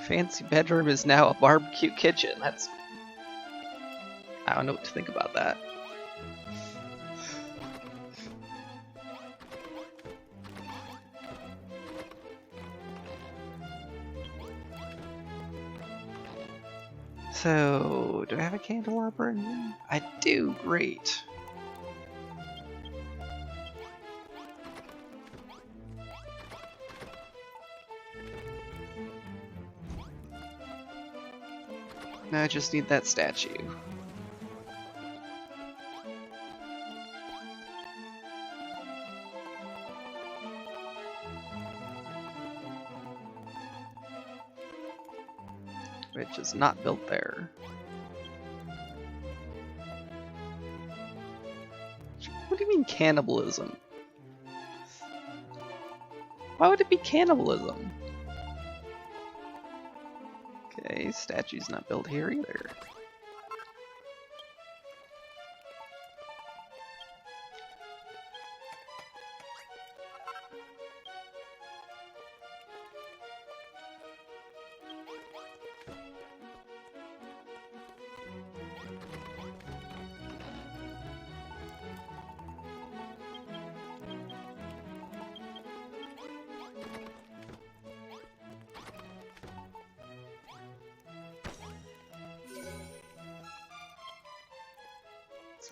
Fancy bedroom is now a barbecue kitchen. That's... I don't know what to think about that. So, do I have a candelabra in here? I do, great. Now I just need that statue. Which is not built there. What do you mean cannibalism? Why would it be cannibalism? Okay, statue's not built here either.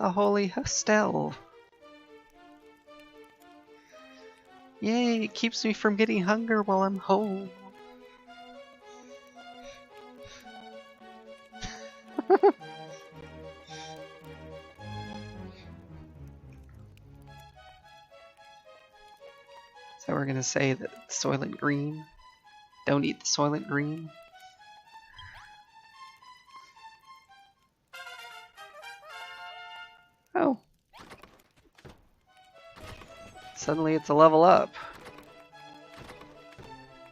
The holy hostel. Yay, it keeps me from getting hunger while I'm home. So we're gonna say that Soylent Green. Don't eat the Soylent Green. Oh. Suddenly it's a level up.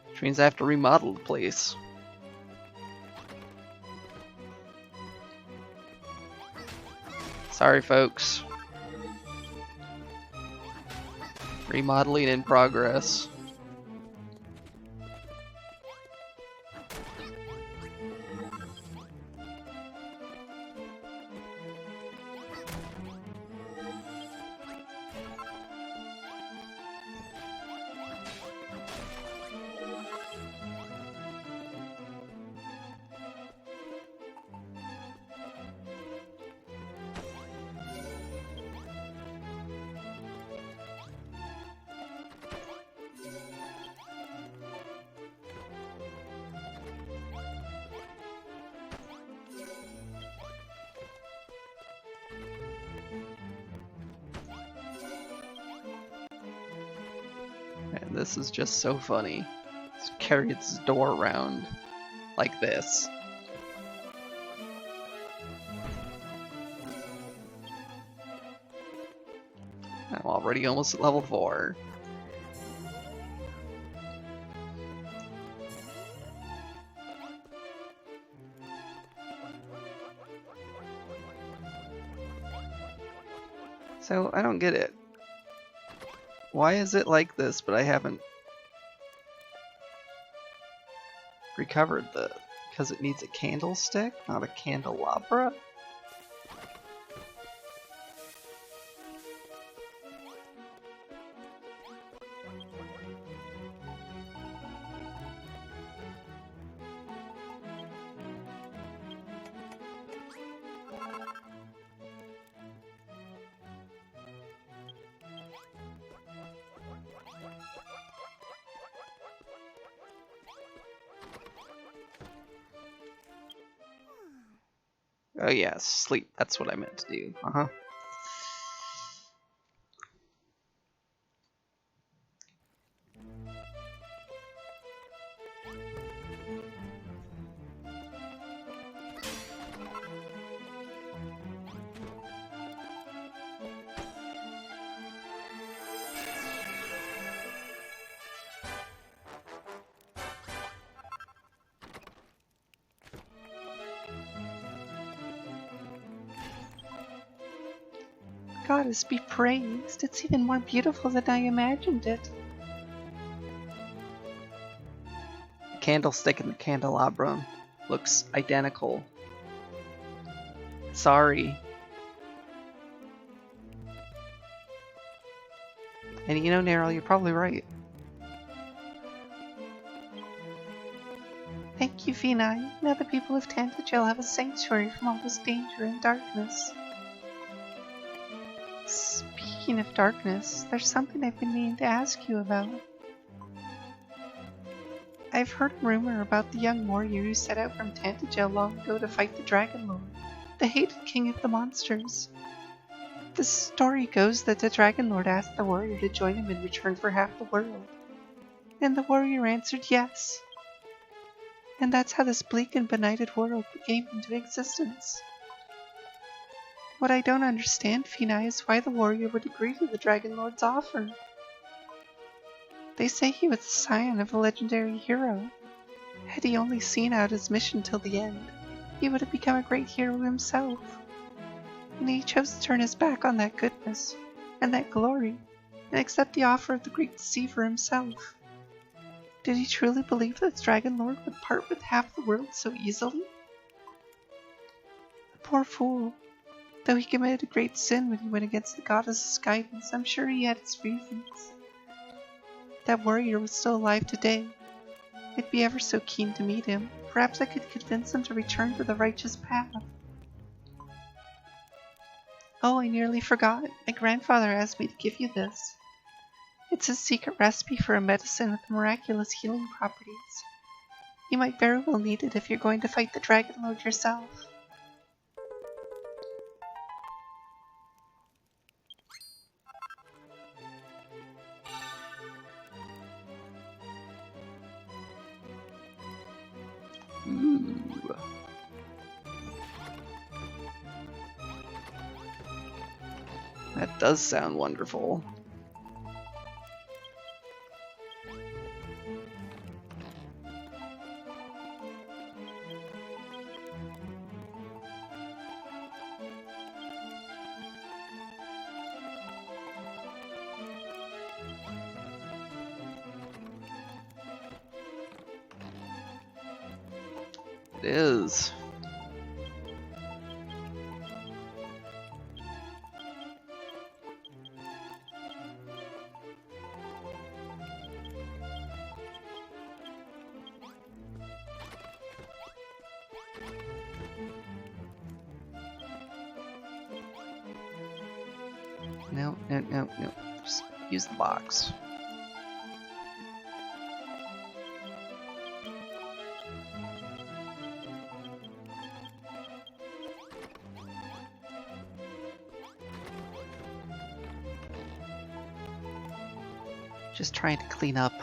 Which means I have to remodel the place. Sorry, folks. Remodeling in progress. And this is just so funny. Just carry its door around like this. I'm already almost at level 4. So, I don't get it. Why is it like this, but I haven't recovered the... Because it needs a candlestick, not a candelabra? Oh yeah, sleep. That's what I meant to do. Uh-huh. Goddess be praised. It's even more beautiful than I imagined it. The candlestick and the candelabra looks identical. Sorry. And you know, Neryl, you're probably right. Thank you, Vinai. Now the people of Tantagel have a sanctuary from all this danger and darkness. Speaking of darkness, there's something I've been meaning to ask you about. I've heard a rumor about the young warrior who set out from Tantagel long ago to fight the Dragon Lord, the hated king of the monsters. The story goes that the Dragon Lord asked the warrior to join him in return for half the world, and the warrior answered yes. And that's how this bleak and benighted world came into existence. What I don't understand, Finai, is why the warrior would agree to the Dragon Lord's offer. They say he was the scion of a legendary hero. Had he only seen out his mission till the end, he would have become a great hero himself. And he chose to turn his back on that goodness and that glory and accept the offer of the great deceiver himself. Did he truly believe that the Dragon Lord would part with half the world so easily? The poor fool. Though he committed a great sin when he went against the goddess's guidance, I'm sure he had his reasons. If that warrior was still alive today, I'd be ever so keen to meet him. Perhaps I could convince him to return to the righteous path. Oh, I nearly forgot. My grandfather asked me to give you this. It's a secret recipe for a medicine with miraculous healing properties. You might very well need it if you're going to fight the Dragon Lord yourself. Ooh. That does sound wonderful. It is. No. Just use the box. Just trying to clean up.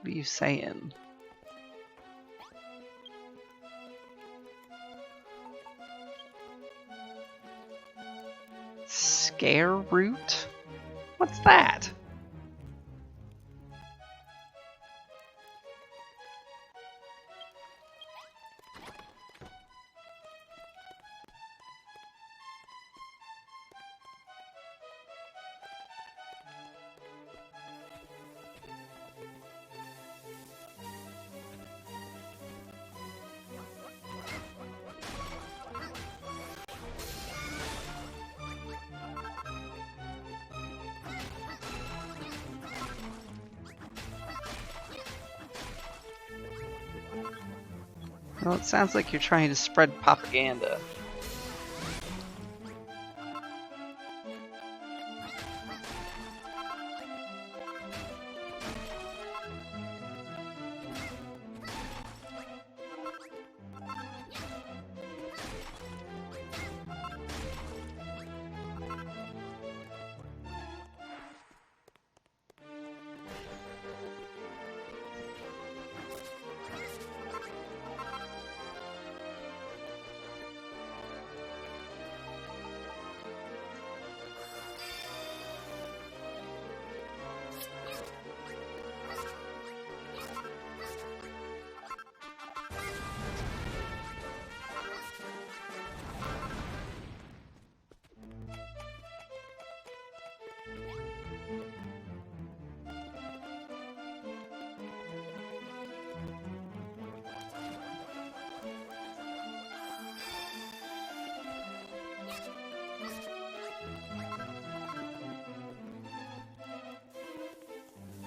What are you saying? Scare root? What's that? Well, it sounds like you're trying to spread propaganda.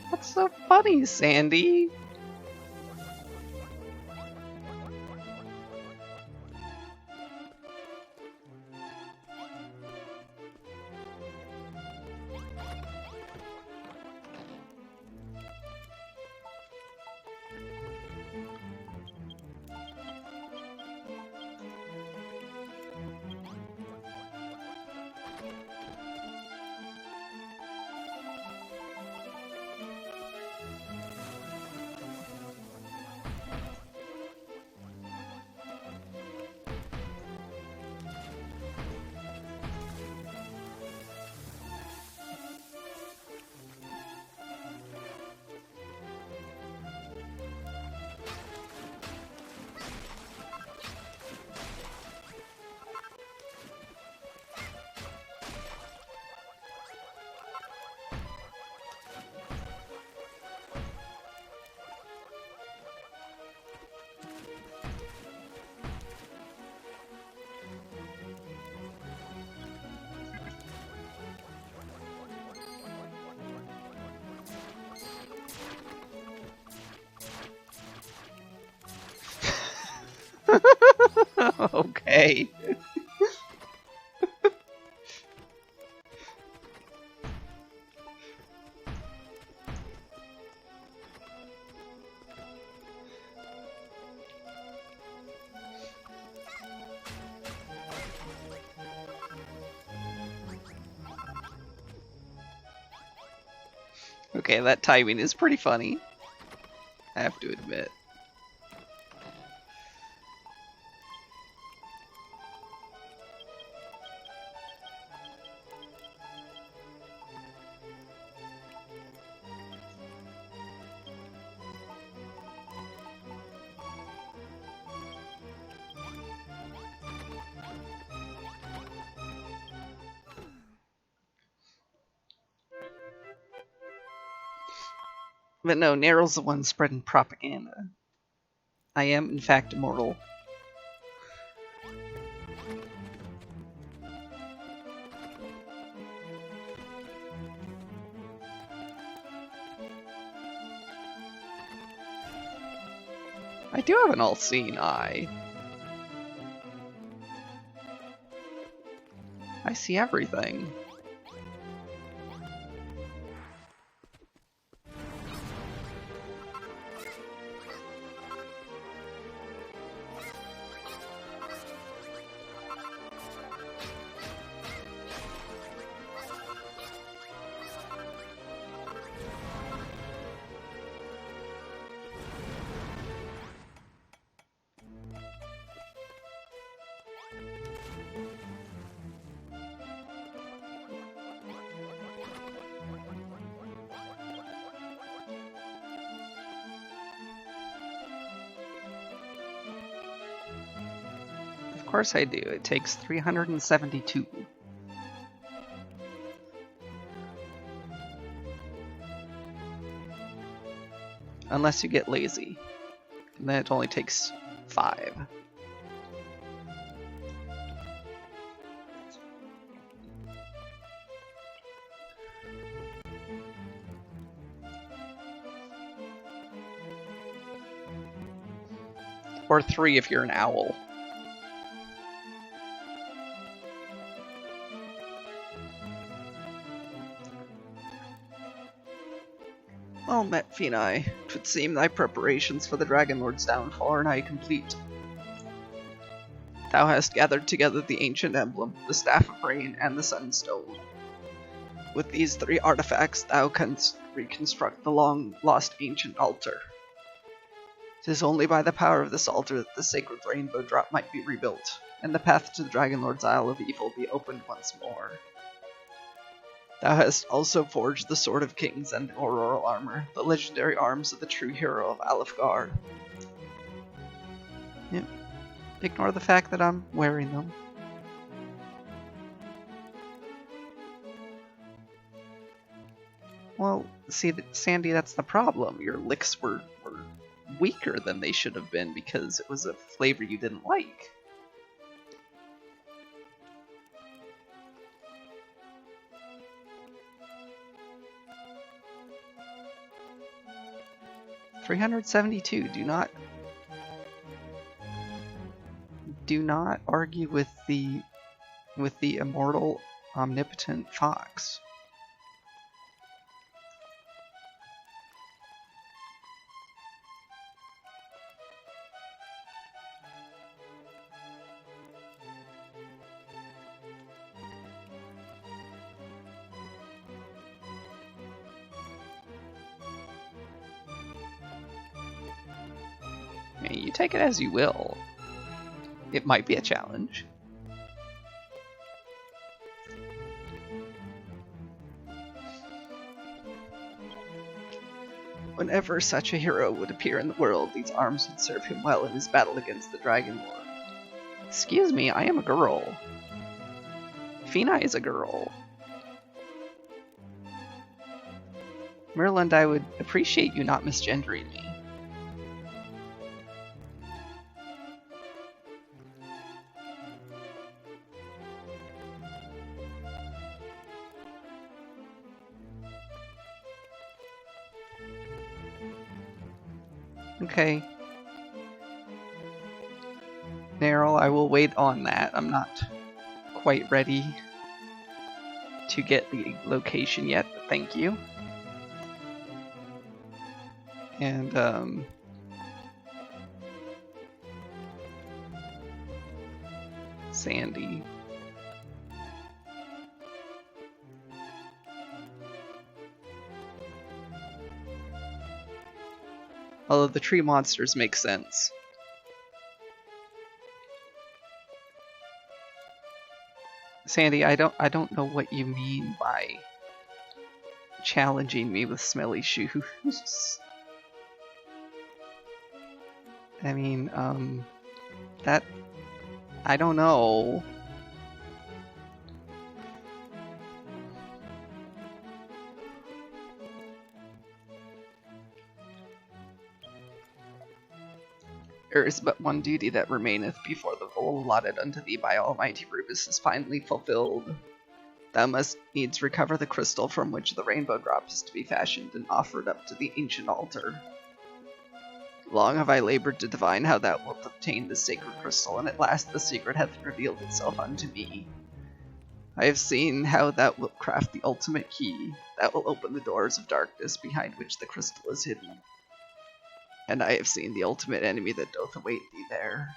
What's so funny, Sandy? Okay. Okay, that timing is pretty funny, I have to admit. But no, Neryl's the one spreading propaganda. I am, in fact, immortal. I do have an all-seeing eye. I see everything. Of course I do. It takes 372. Unless you get lazy. And then it only takes 5. Or 3 if you're an owl. Well met, Phenai. 'Twould seem thy preparations for the Dragon Lord's downfall are nigh complete. Thou hast gathered together the ancient emblem, the Staff of Rain, and the Sunstone. With these 3 artifacts, thou canst reconstruct the long-lost ancient altar. 'Tis only by the power of this altar that the sacred rainbow drop might be rebuilt, and the path to the Dragon Lord's Isle of Evil be opened once more. Thou hast also forged the Sword of Kings and the Auroral Armor, the legendary arms of the true hero of Alfgard. Yep. Ignore the fact that I'm wearing them. Well, see, Sandy, that's the problem. Your licks were weaker than they should have been because it was a flavor you didn't like. $372. Do not argue with the immortal, omnipotent fox. You take it as you will. It might be a challenge. Whenever such a hero would appear in the world, these arms would serve him well in his battle against the Dragon Lord. Excuse me, I am a girl. Phenai is a girl. Merland, I would appreciate you not misgendering me. Okay. Neryl, I will wait on that. I'm not quite ready to get the location yet, but thank you. And, Sandy. Although the tree monsters make sense. Sandy, I don't know what you mean by challenging me with smelly shoes. I mean, that... I don't know. There is but one duty that remaineth before the role allotted unto thee by Almighty Rubus is finally fulfilled. Thou must needs recover the crystal from which the rainbow drop is to be fashioned and offered up to the ancient altar. Long have I labored to divine how thou wilt obtain this sacred crystal, and at last the secret hath revealed itself unto me. I have seen how thou wilt craft the ultimate key that will open the doors of darkness behind which the crystal is hidden. And I have seen the ultimate enemy that doth await thee there.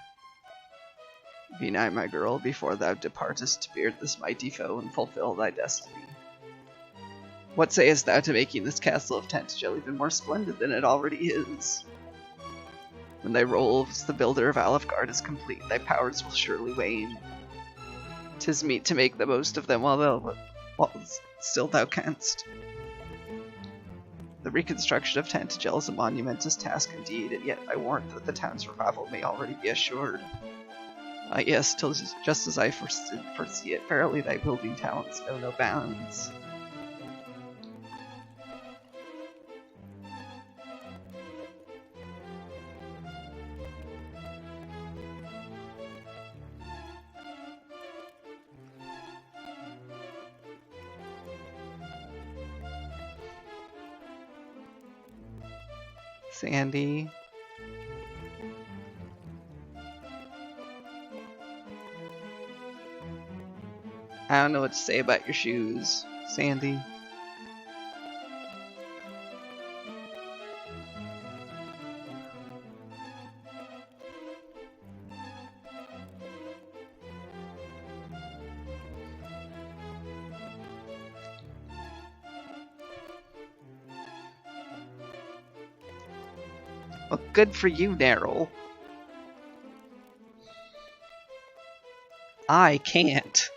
Be nigh, my girl, before thou departest to beard this mighty foe and fulfill thy destiny. What sayest thou to making this castle of Tentagel even more splendid than it already is? When thy role as the builder of Alfgard is complete, thy powers will surely wane. 'Tis meet to make the most of them while still thou canst. The reconstruction of Tentagel is a monumentous task indeed, and yet I warrant that the town's revival may already be assured. Yes, just as I foresee it, verily thy building talents know no bounds. Sandy. I don't know what to say about your shoes, Sandy. Well, good for you, Daryl. I can't.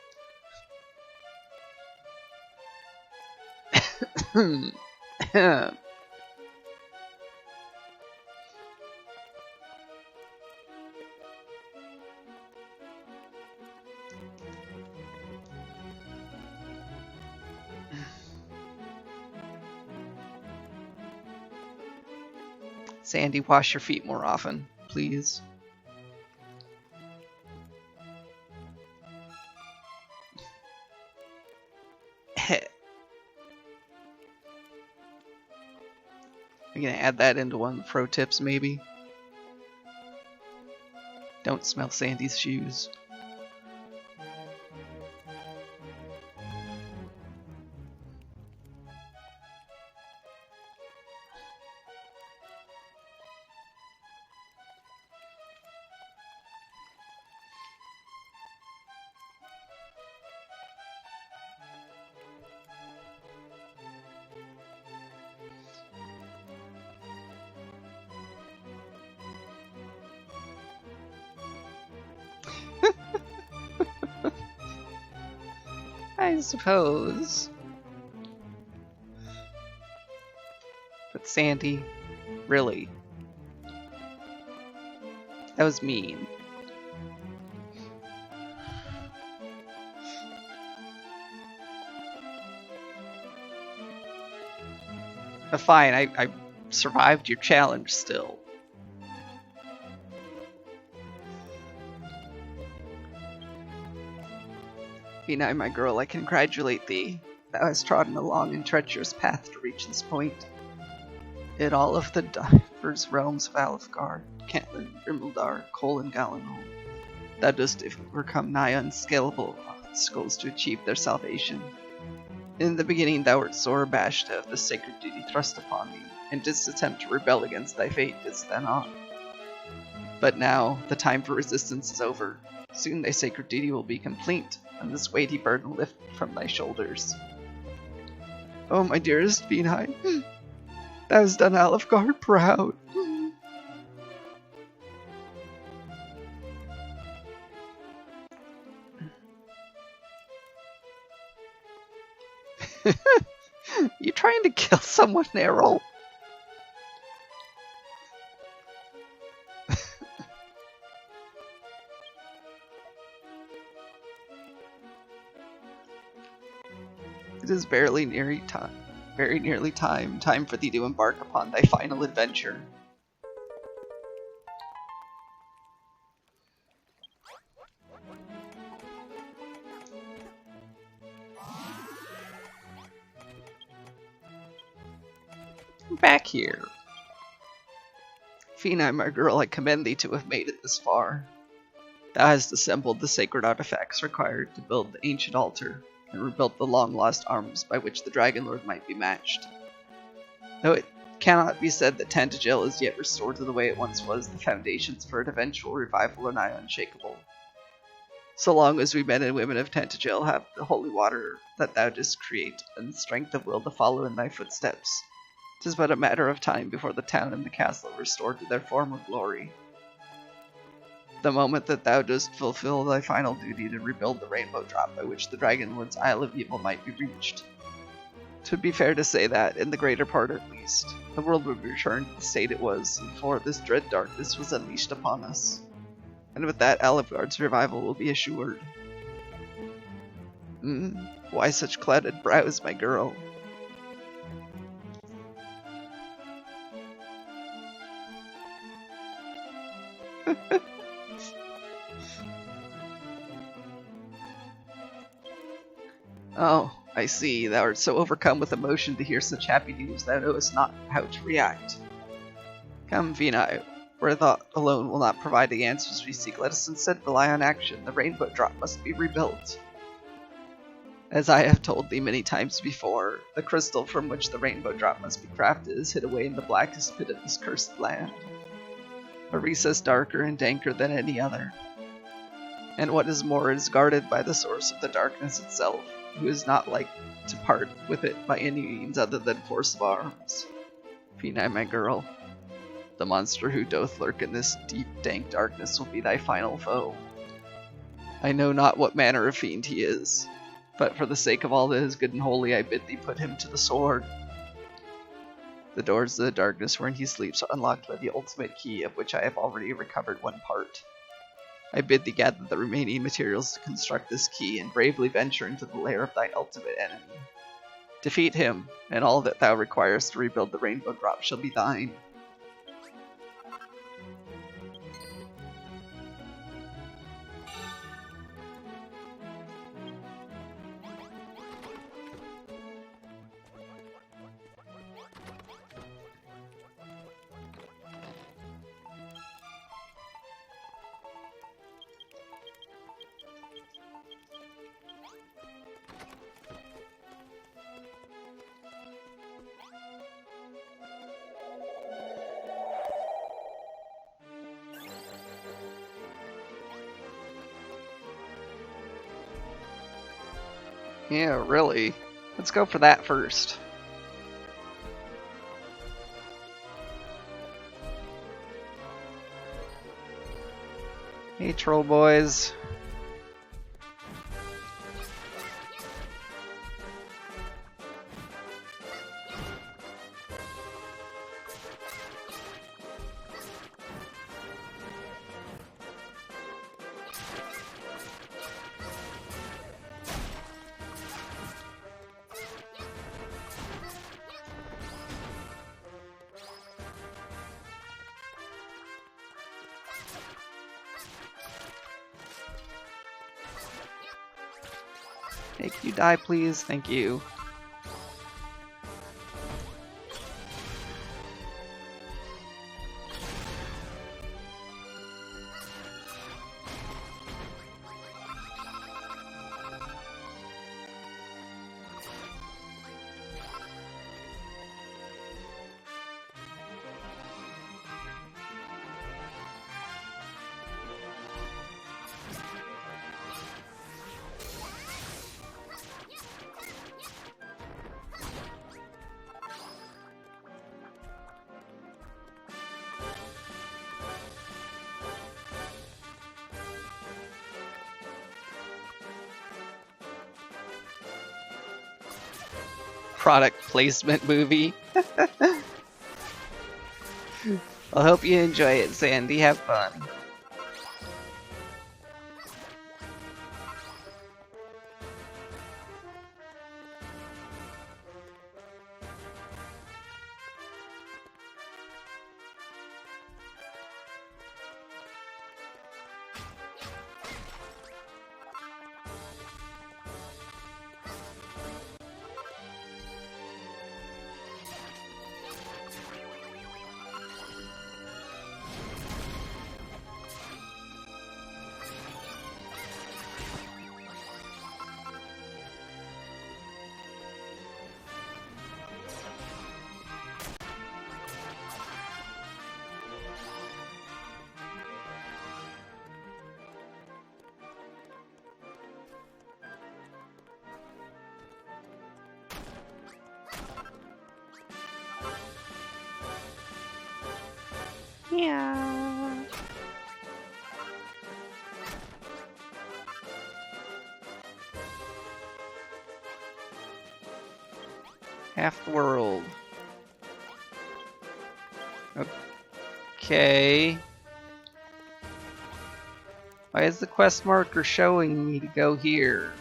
Sandy, wash your feet more often, please. I'm gonna add that into one of the pro tips, maybe. Don't smell Sandy's shoes. I suppose. But Sandy, really? That was mean. But fine, I survived your challenge still. Be my girl, I congratulate thee. Thou hast trodden a long and treacherous path to reach this point. In all of the diverse realms of Alfgard, Cantland, Grimildar, Cole, and Galanol, thou dost overcome nigh unscalable obstacles to achieve their salvation. In the beginning thou wert sore abashed to have the sacred duty thrust upon thee, and didst attempt to rebel against thy fate, didst thou not? But now, the time for resistance is over. Soon thy sacred duty will be complete, and this weighty burden lifted from thy shoulders. Oh, my dearest Venai, thou hast done Alfgard proud. You trying to kill someone, Errol? It is very nearly time for thee to embark upon thy final adventure. Back here. Fina, my girl, I commend thee to have made it this far. Thou hast assembled the sacred artifacts required to build the ancient altar, and rebuilt the long-lost arms by which the Dragon Lord might be matched. Though it cannot be said that Tantagel is yet restored to the way it once was, the foundations for an eventual revival are nigh unshakable. So long as we men and women of Tantagel have the holy water that thou didst create, and the strength of will to follow in thy footsteps, 'tis but a matter of time before the town and the castle are restored to their former glory. The moment that thou dost fulfill thy final duty to rebuild the rainbow drop by which the Dragon Lord's Isle of Evil might be reached, 'twould be fair to say that, in the greater part at least, the world would return to the state it was before this dread darkness was unleashed upon us. And with that, Alfgard's revival will be assured. Why such clouded brows, my girl? Oh, I see. Thou art so overcome with emotion to hear such happy news thou knowest not how to react. Come, Venai, where thought alone will not provide the answers we seek, let us instead rely on action. The rainbow drop must be rebuilt. As I have told thee many times before, the crystal from which the rainbow drop must be crafted is hid away in the blackest pit of this cursed land. A recess darker and danker than any other. And what is more, it is guarded by the source of the darkness itself, who is not like to part with it by any means other than force of arms. Peni, my girl, the monster who doth lurk in this deep, dank darkness will be thy final foe. I know not what manner of fiend he is, but for the sake of all that is good and holy, I bid thee put him to the sword. The doors of the darkness wherein he sleeps are unlocked by the ultimate key, of which I have already recovered one part. I bid thee gather the remaining materials to construct this key, and bravely venture into the lair of thine ultimate enemy. Defeat him, and all that thou requirest to rebuild the rainbow drop shall be thine. Yeah, really. Let's go for that first. Hey, troll boys. Hey, can you die, please? Thank you. Product placement movie. I hope you enjoy it, Sandy. Have fun. Yeah. Half the world. Okay. Why is the quest marker showing me to go here?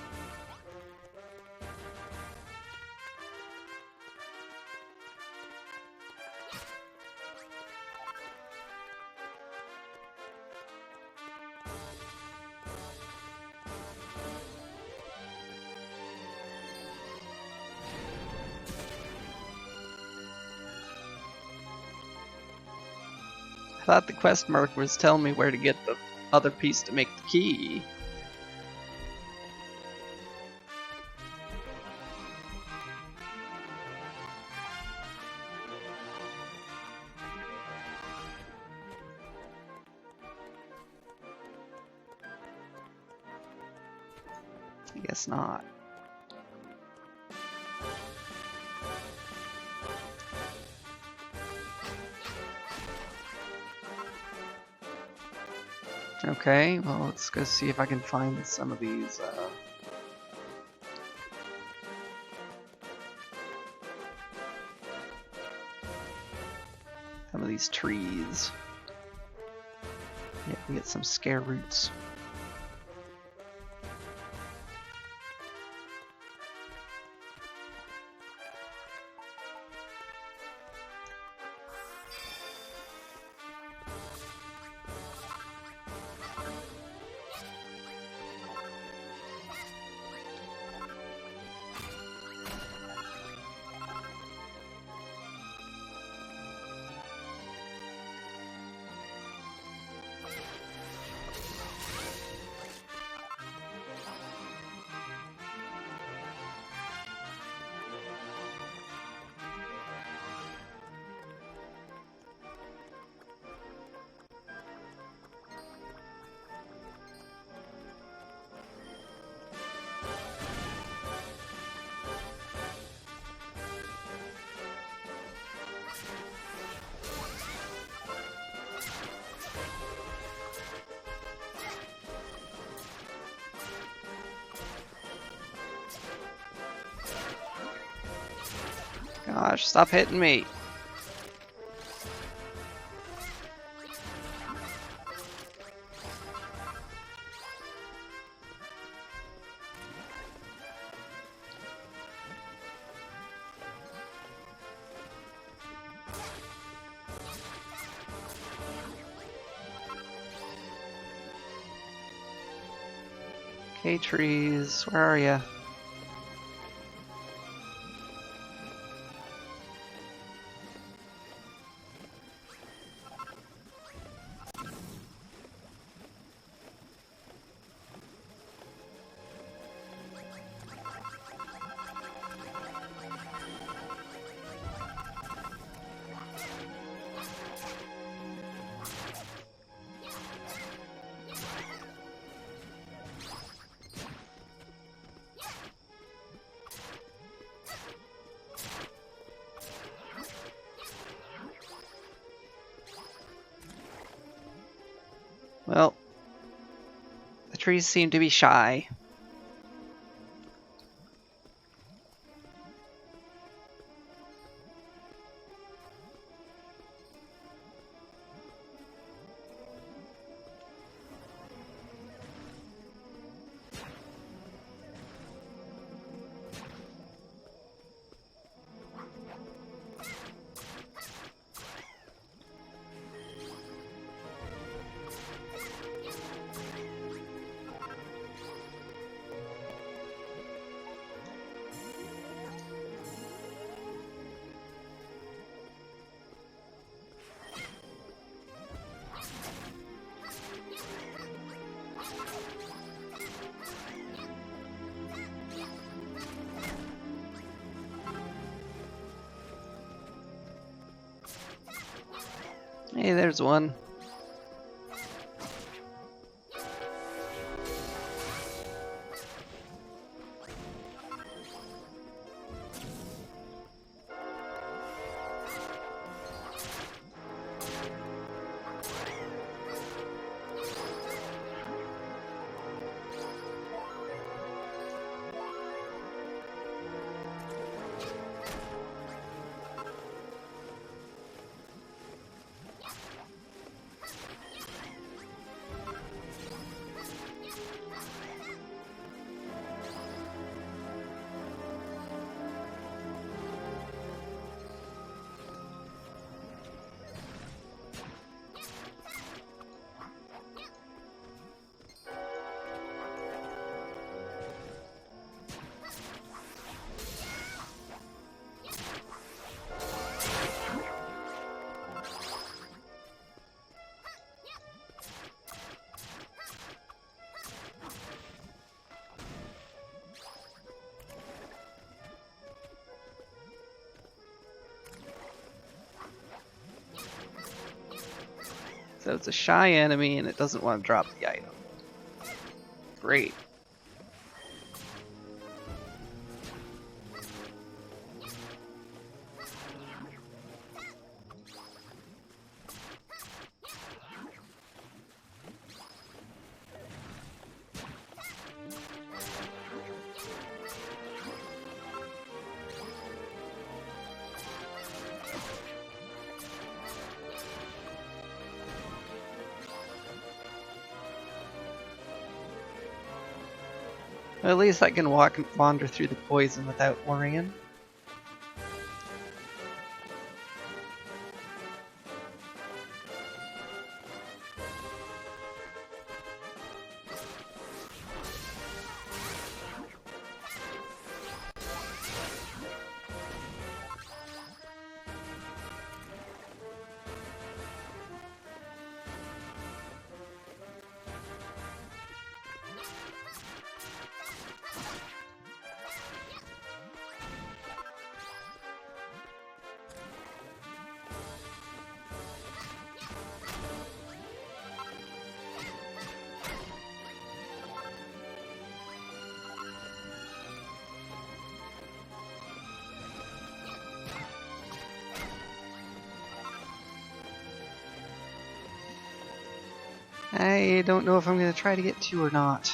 I thought the quest marker was telling me where to get the other piece to make the key. I guess not. Okay, well, let's go see if I can find some of these, trees. Yeah, we get some scare roots. Gosh, stop hitting me. Okay, trees, where are ya? Well, the trees seem to be shy. Hey, there's one. So it's a shy enemy and it doesn't want to drop the item. Great. At least I can wander through the poison without worrying. I don't know if I'm going to try to get 2 or not.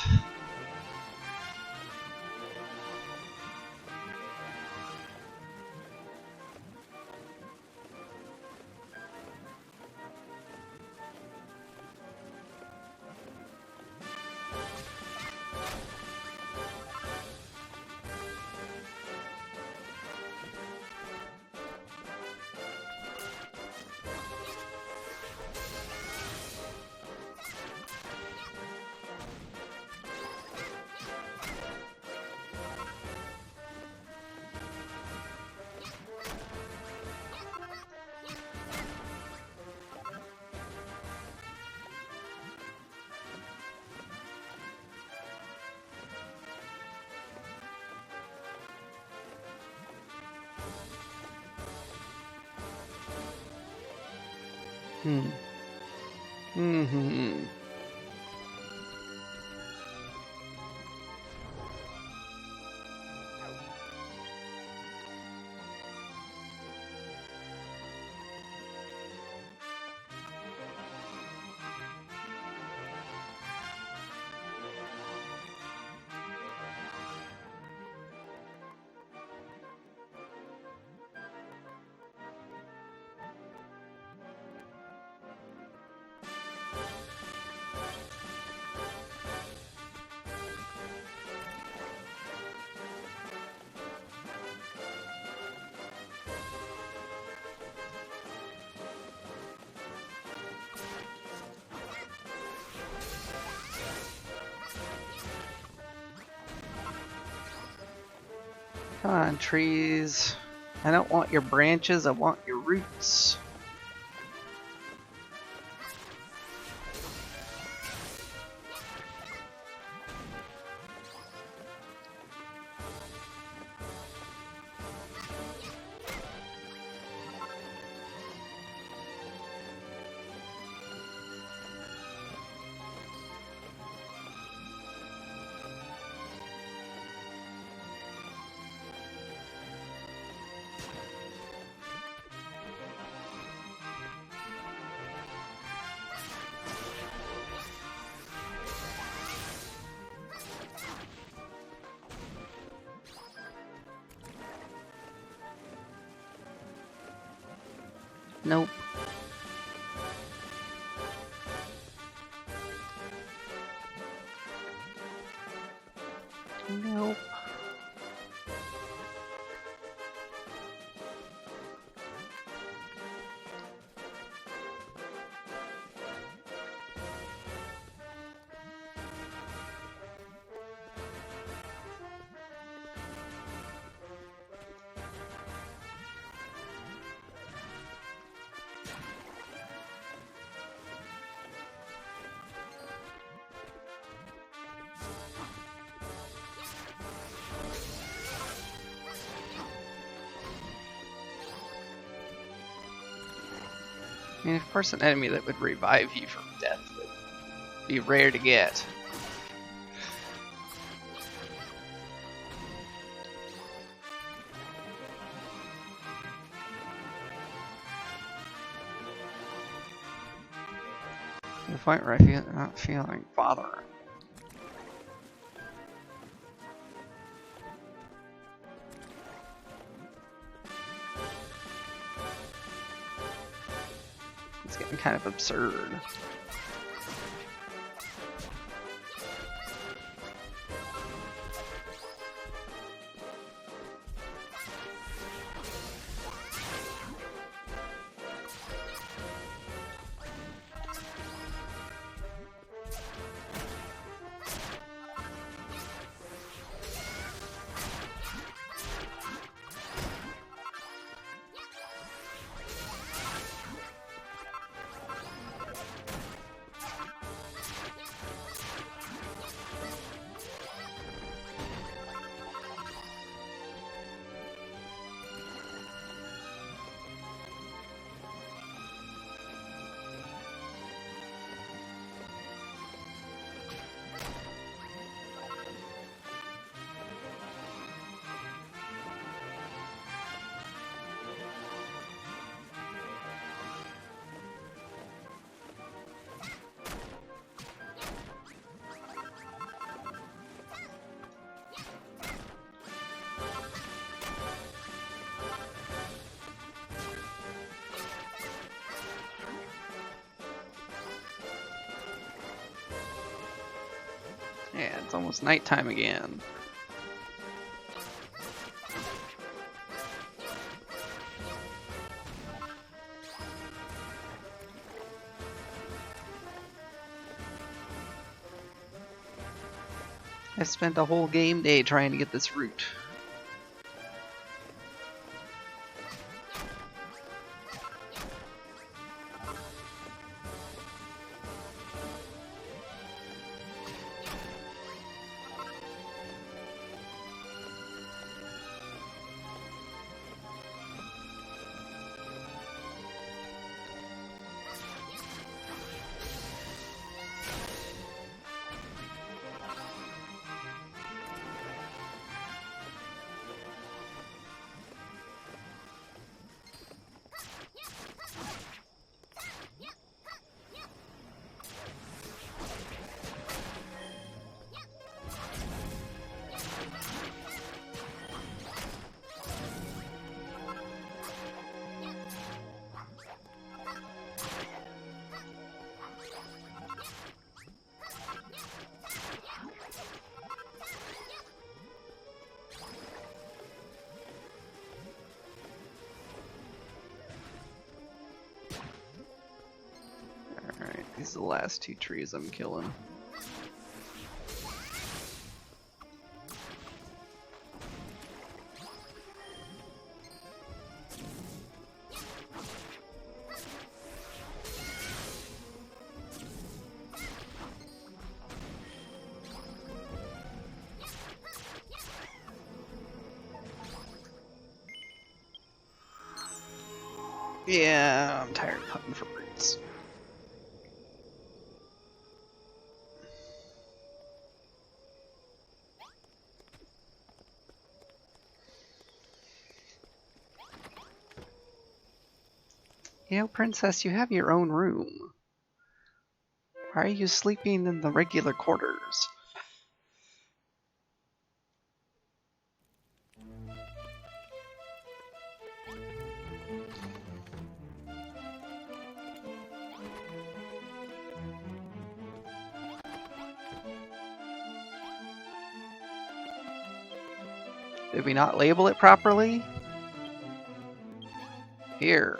Come on, trees. I don't want your branches, I want your roots. Nope. Nope. I mean, of course, an enemy that would revive you from death would be rare to get. To the point where I feel not feeling bothering. It's getting kind of absurd. Yeah, it's almost nighttime again. I spent a whole game day trying to get this route. Alright, these are the last two trees I'm killing. Yeah, I'm tired of hunting for birds. You know, Princess, you have your own room. Why are you sleeping in the regular quarters? Did we not label it properly? Here.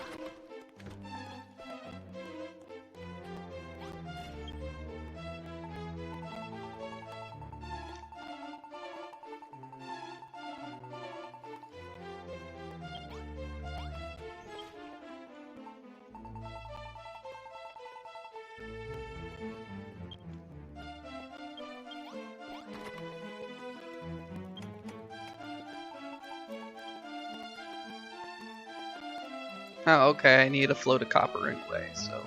Oh, okay, I need a float of copper anyway, so...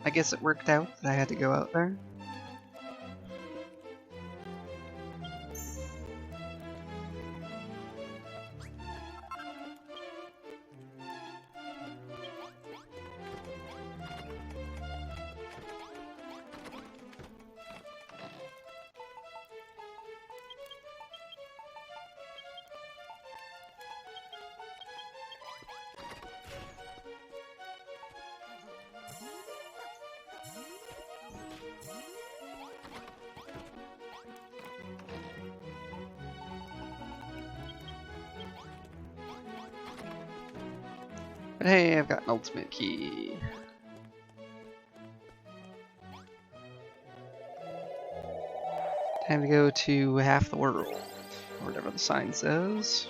I guess it worked out that I had to go out there. But hey, I've got an ultimate key. Time to go to half the world, or whatever the sign says.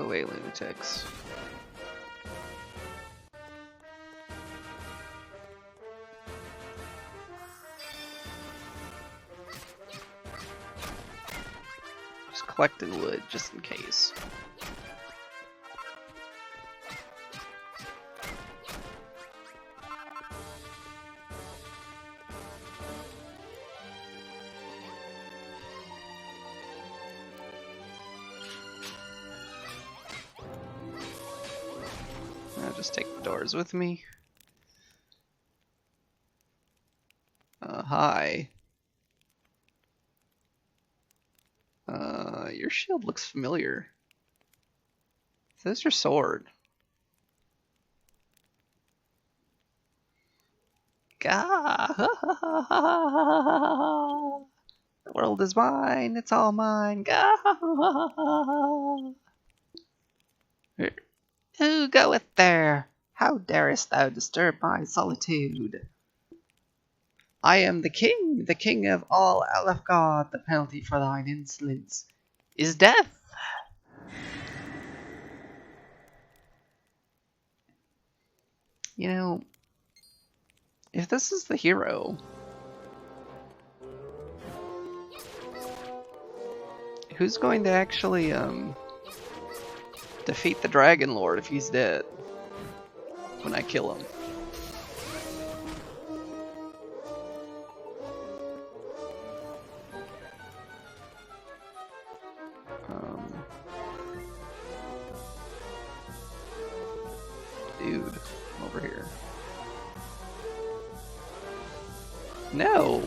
Go away, lunatics. Just collecting wood, just in case. I'll just take the doors with me. Hi. Your shield looks familiar. Is this your sword? Gah! The world is mine, it's all mine. Gah! Who goeth there? How darest thou disturb my solitude? I am the king of all Alefgard. The penalty for thine insolence is death. You know, if this is the hero, who's going to actually defeat the Dragon Lord if he's dead when I kill him? Dude, over here. No!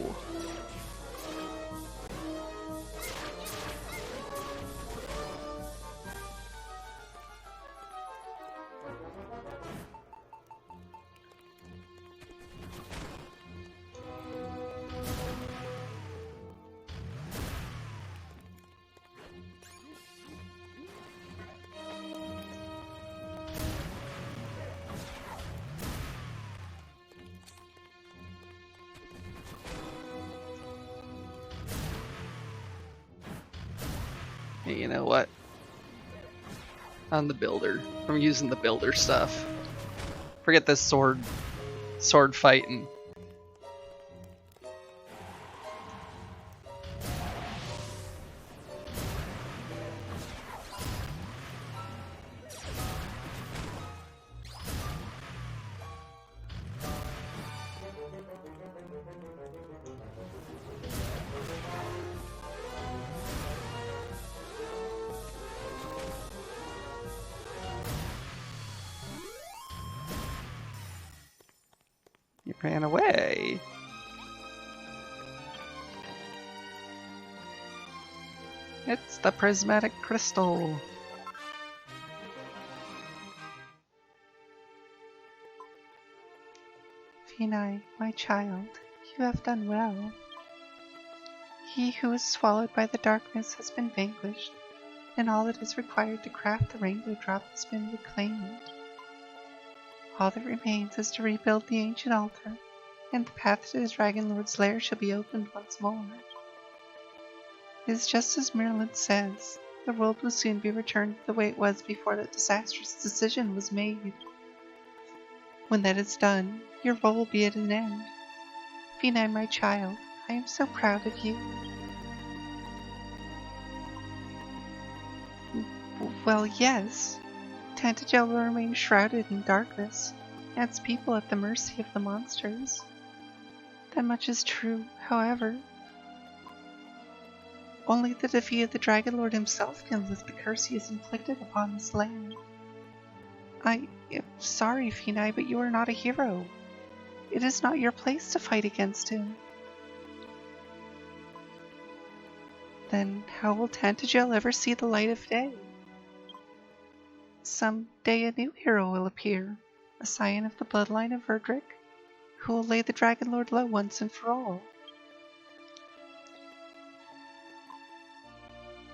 Hey, you know what? On the builder. I'm using the builder stuff. Forget this sword fighting. You ran away. It's the prismatic crystal. Finai, my child, you have done well. He who was swallowed by the darkness has been vanquished, and all that is required to craft the rainbow drop has been reclaimed. All that remains is to rebuild the ancient altar, and the path to the Dragon Lord's lair shall be opened once more. It is just as Merlin says, the world will soon be returned the way it was before that disastrous decision was made. When that is done, your role will be at an end. Finai, my child, I am so proud of you. Well, yes. Tantagel will remain shrouded in darkness, and its people at the mercy of the monsters. That much is true, however. Only the defeat of the Dragon Lord himself can lift the curse he has inflicted upon this land. I am sorry, Finai, but you are not a hero. It is not your place to fight against him. Then how will Tantagel ever see the light of day? Some day a new hero will appear, a scion of the bloodline of Verdrick, who will lay the Dragon Lord low once and for all.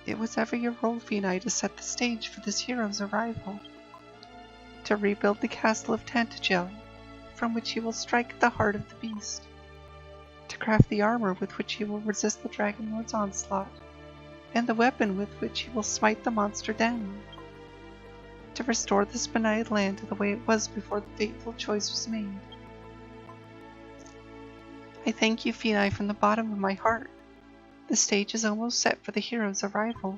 It was ever your role, Finai, to set the stage for this hero's arrival. To rebuild the castle of Tantagel, from which he will strike the heart of the beast. To craft the armor with which he will resist the Dragon Lord's onslaught, and the weapon with which he will smite the monster down. to restore this benighted land to the way it was before the fateful choice was made. I thank you, Phenai, from the bottom of my heart. The stage is almost set for the hero's arrival.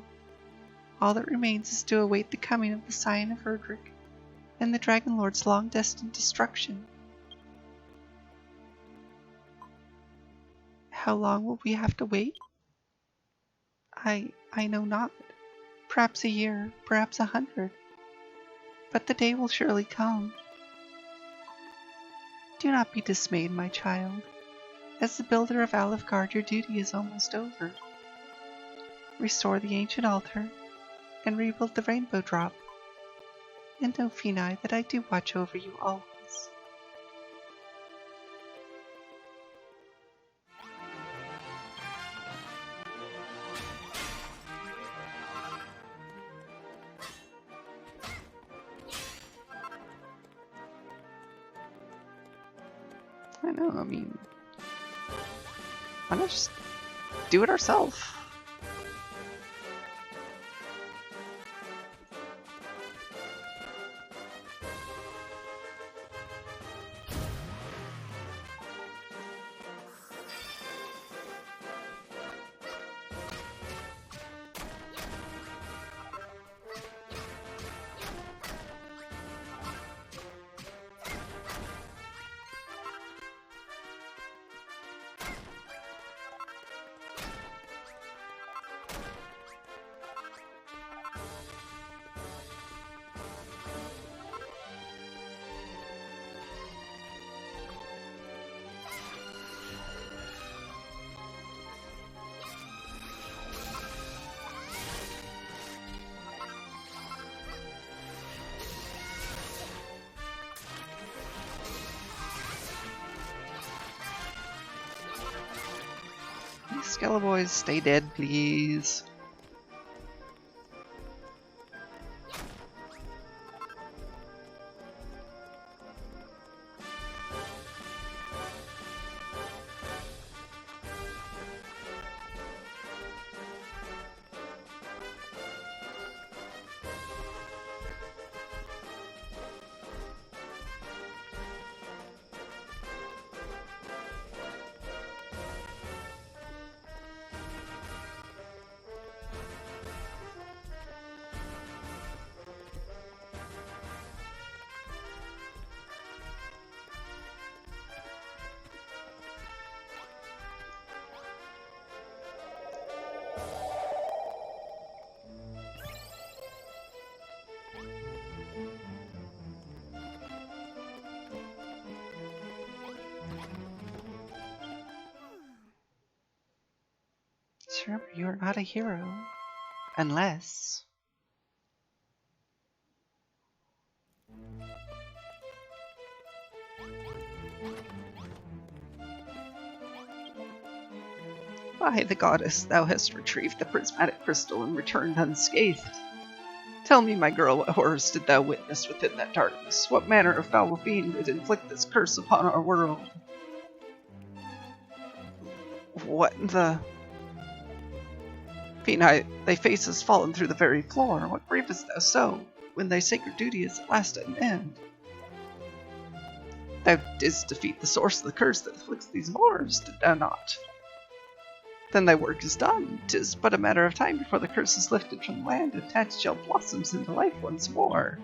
All that remains is to await the coming of the Scion of Erdrick and the Dragon Lord's long-destined destruction. How long will we have to wait? I know not. Perhaps a year, perhaps 100. But the day will surely come. Do not be dismayed, my child. As the builder of Alefgard, your duty is almost over. Restore the ancient altar and rebuild the rainbow drop. And know, Phenai, that I do watch over you always. I know, I mean, why not just do it ourselves? Skelevoys, stay dead, please. Remember, you are not a hero. Unless... By the goddess, thou hast retrieved the prismatic crystal and returned unscathed. Tell me, my girl, what horrors did thou witness within that darkness? What manner of foul fiend did inflict this curse upon our world? What the... Phenai, thy face has fallen through the very floor. What grievest thou so, when thy sacred duty is at last at an end? Thou didst defeat the source of the curse that afflicts these moors, did thou not? Then thy work is done. 'Tis but a matter of time before the curse is lifted from the land and Tatchel blossoms into life once more.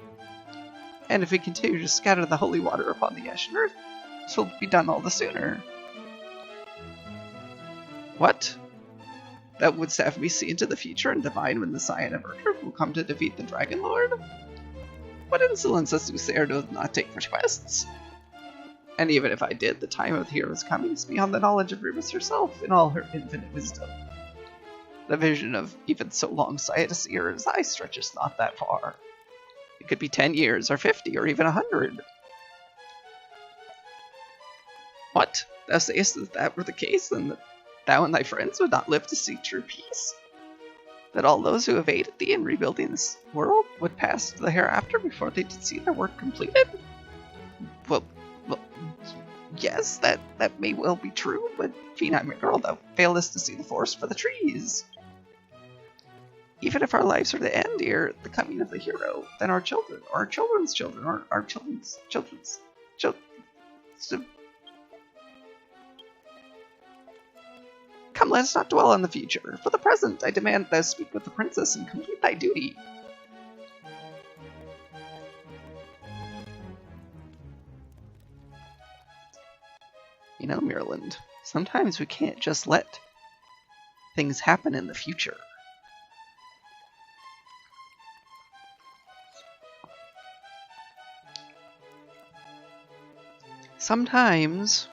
And if we continue to scatter the holy water upon the ashen earth, this will be done all the sooner. What? Thou wouldst have me see into the future and divine when the Scion of Erdrick will come to defeat the Dragon Lord? What insolence, as Soothsayer doth not take requests? And even if I did, the time of the hero's coming is beyond the knowledge of Rubus herself in all her infinite wisdom. The vision of even so long-sighted a seer as I stretches not that far. It could be 10 years, or 50, or even 100. What? Thou sayest that that were the case, then that thou and thy friends would not live to see true peace? That all those who have aided thee in rebuilding this world would pass to the hereafter before they did see their work completed? Well, yes, that may well be true, but Phenai, my girl, thou failest to see the forest for the trees. Even if our lives are to end here, the coming of the hero, then our children, or our children's children, or our children's children. Come, let us not dwell on the future. For the present, I demand thou speak with the princess and complete thy duty. You know, Mirland, sometimes we can't just let things happen in the future. Sometimes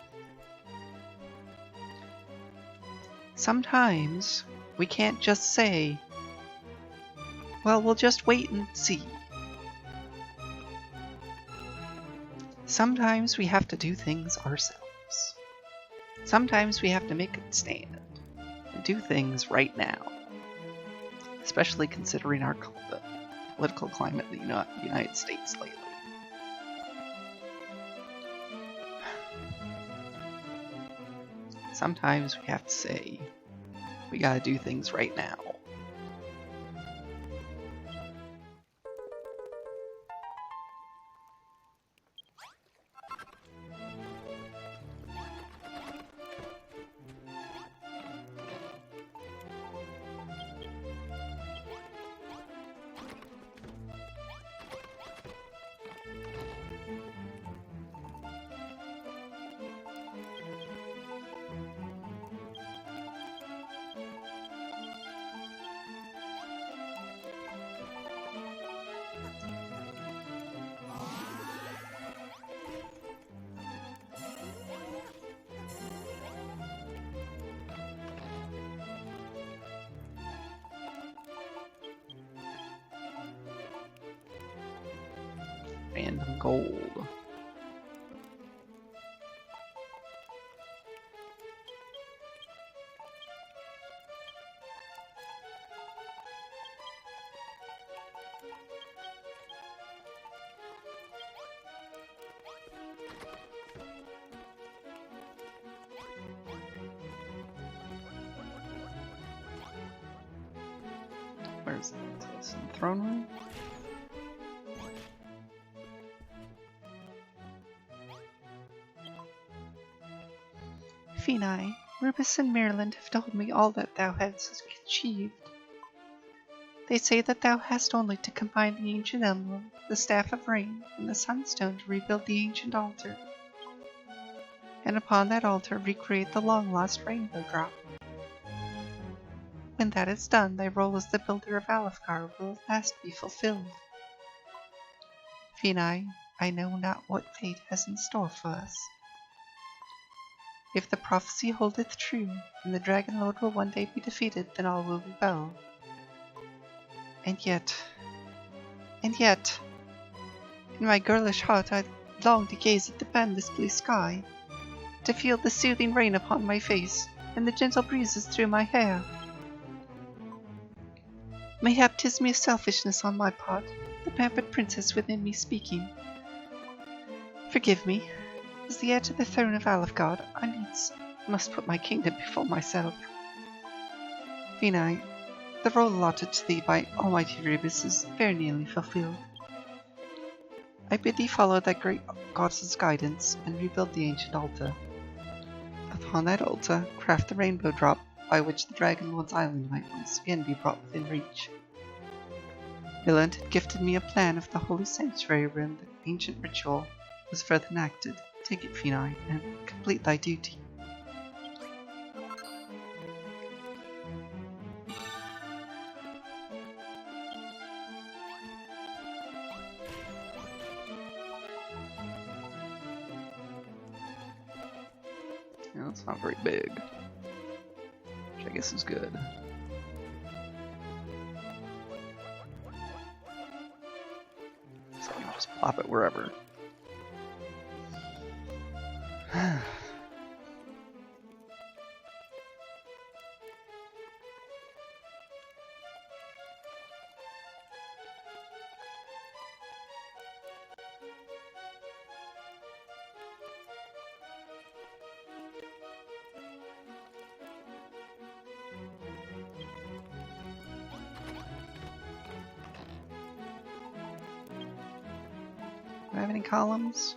we can't just say, well, we'll just wait and see. Sometimes we have to do things ourselves. Sometimes we have to make a stand and do things right now, especially considering our political climate in the United States lately. Sometimes we have to say, we gotta do things right now. Random gold. Where's this in the throne room? Phenai, Rubus and Mirland have told me all that thou hast achieved. They say that thou hast only to combine the ancient emblem, the Staff of Rain, and the Sunstone to rebuild the ancient altar, and upon that altar recreate the long-lost rainbow drop. When that is done, thy role as the builder of Alfgar will at last be fulfilled. Phenai, I know not what fate has in store for us. If the prophecy holdeth true, and the Dragon Lord will one day be defeated, then all will be well. And yet, in my girlish heart I long to gaze at the boundless blue sky, to feel the soothing rain upon my face, and the gentle breezes through my hair. Mayhap 'tis mere selfishness on my part, the pampered princess within me speaking. Forgive me. As the heir to the throne of Alfgar, I needs must put my kingdom before myself. Phenai, the role allotted to thee by Almighty Rubus is very nearly fulfilled. I bid thee follow that great goddess's guidance and rebuild the ancient altar. Upon that altar, craft the rainbow drop by which the Dragon Lord's island might once again be brought within reach. Mirland had gifted me a plan of the holy sanctuary wherein the ancient ritual was further enacted. Take it, Phenai, and complete thy duty. Yeah, that's not very big, which I guess is good. So I can just plop it wherever. Do I have any columns?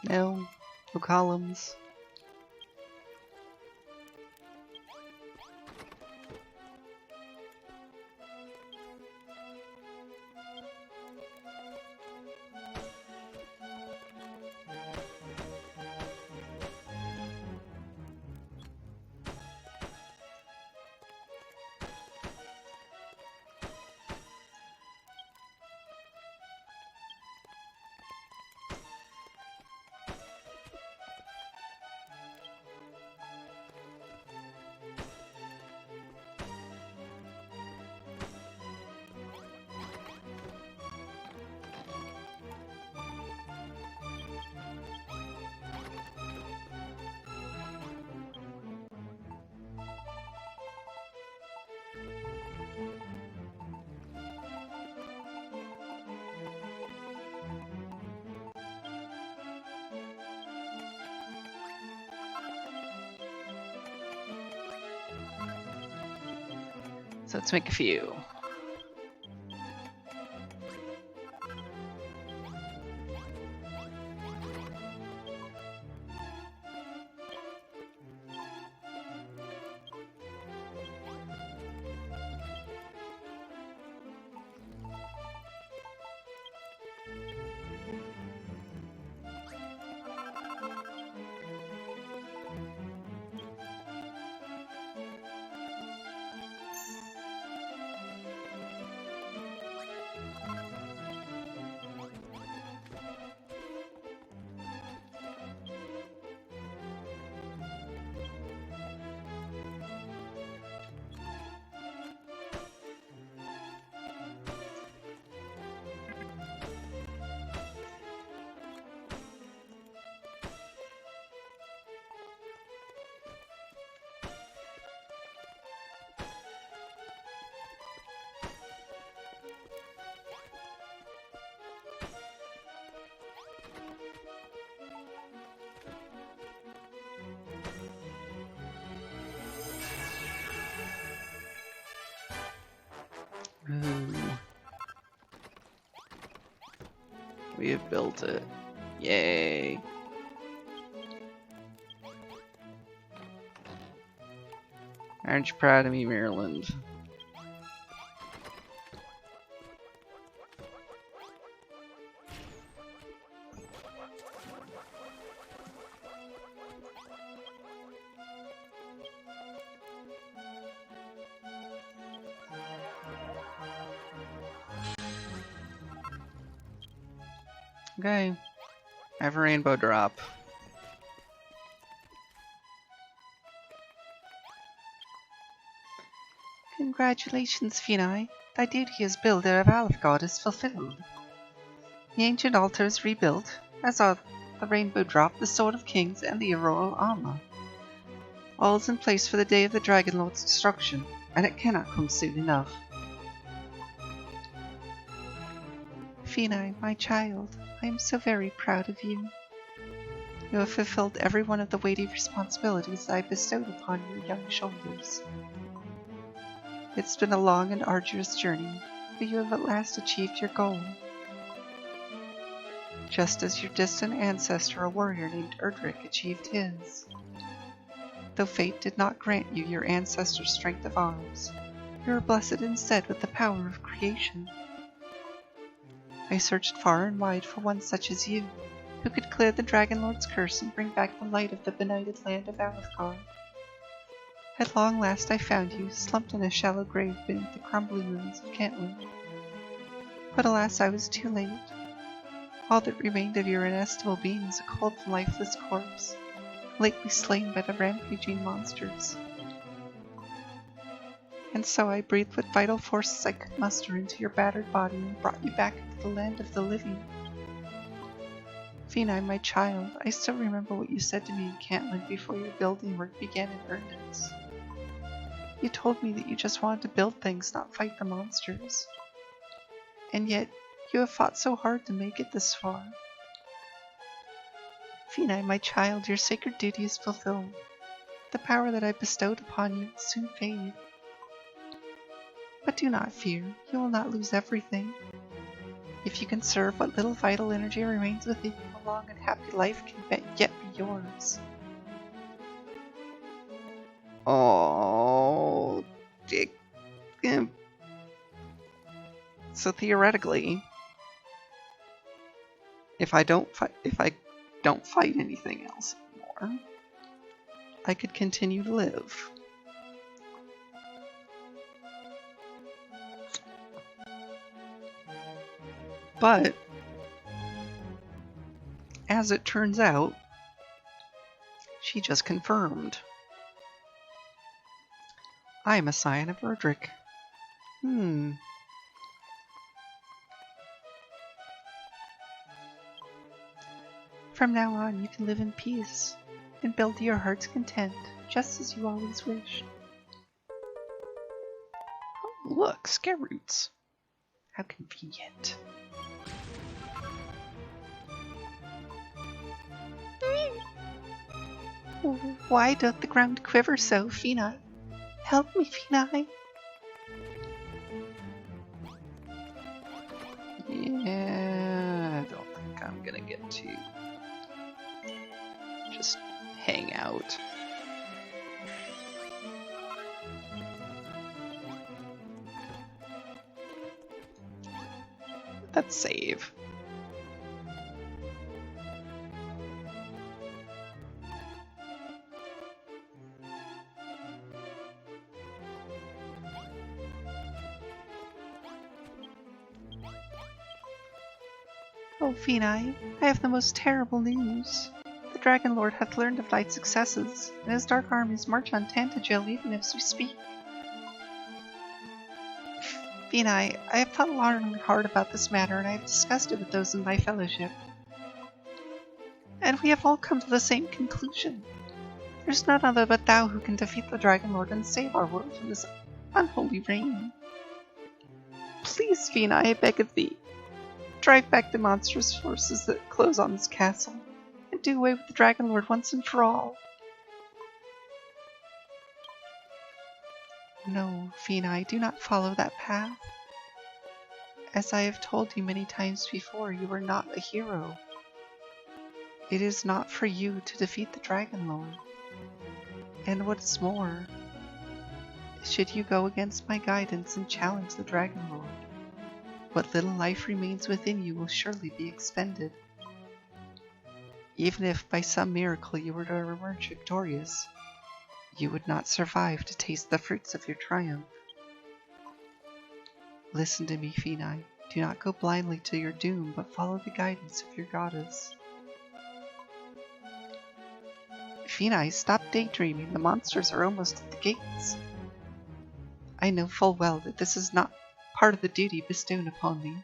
No. No columns. So let's make a few. Ooh. We have built it. Yay. Aren't you proud of me, Maryland? Okay. I have a rainbow drop. Congratulations, Finai. Thy duty as builder of Alfgard is fulfilled. The ancient altar is rebuilt, as are the rainbow drop, the sword of kings, and the auroral armor. All is in place for the day of the Dragon Lord's destruction, and it cannot come soon enough. Finai, my child, I am so very proud of you. You have fulfilled every one of the weighty responsibilities I bestowed upon your young shoulders. It's been a long and arduous journey, but you have at last achieved your goal. Just as your distant ancestor, a warrior named Erdrick, achieved his. Though fate did not grant you your ancestor's strength of arms, you were blessed instead with the power of creation. I searched far and wide for one such as you, who could clear the Dragon Lord's curse and bring back the light of the benighted land of Alfgard. At long last I found you, slumped in a shallow grave beneath the crumbling ruins of Cantland. But alas, I was too late. All that remained of your inestimable being is a cold and lifeless corpse, lately slain by the rampaging monsters. And so I breathed what vital forces I could muster into your battered body and brought you back into the land of the living. Finai, my child, I still remember what you said to me in Cantland before your building work began in earnest. You told me that you just wanted to build things, not fight the monsters. And yet, you have fought so hard to make it this far. Finai, my child, your sacred duty is fulfilled. The power that I bestowed upon you will soon fade. But do not fear, you will not lose everything. If you conserve what little vital energy remains within you, a long and happy life can yet be yours. Oh, Dick. So theoretically, if I don't fight anything else anymore, I could continue to live. But as it turns out, she just confirmed. I am a scion of Erdrick. From now on, you can live in peace and build to your heart's content, just as you always wished. Oh, look, scare roots. How convenient. Why doth the ground quiver so, Phenai? Help me, Phenai. Yeah, I don't think I'm gonna get to just hang out. Let's save. Oh, Phenai, I have the most terrible news. The Dragon Lord hath learned of thy successes, and his dark armies march on Tantagel even as we speak. Phenai, I have thought long and hard about this matter, and I have discussed it with those in thy fellowship. And we have all come to the same conclusion. There's none other but thou who can defeat the Dragon Lord and save our world from this unholy reign. Please, Phenai, I beg of thee, drive back the monstrous forces that close on this castle, and do away with the Dragon Lord once and for all. No, Phenai, do not follow that path. As I have told you many times before, you are not a hero. It is not for you to defeat the Dragon Lord. And what is more, should you go against my guidance and challenge the Dragon Lord, what little life remains within you will surely be expended. Even if by some miracle you were to emerge victorious, you would not survive to taste the fruits of your triumph. Listen to me, Phenai. Do not go blindly to your doom, but follow the guidance of your goddess. Phenai, stop daydreaming. The monsters are almost at the gates. I know full well that this is not part of the duty bestowed upon me,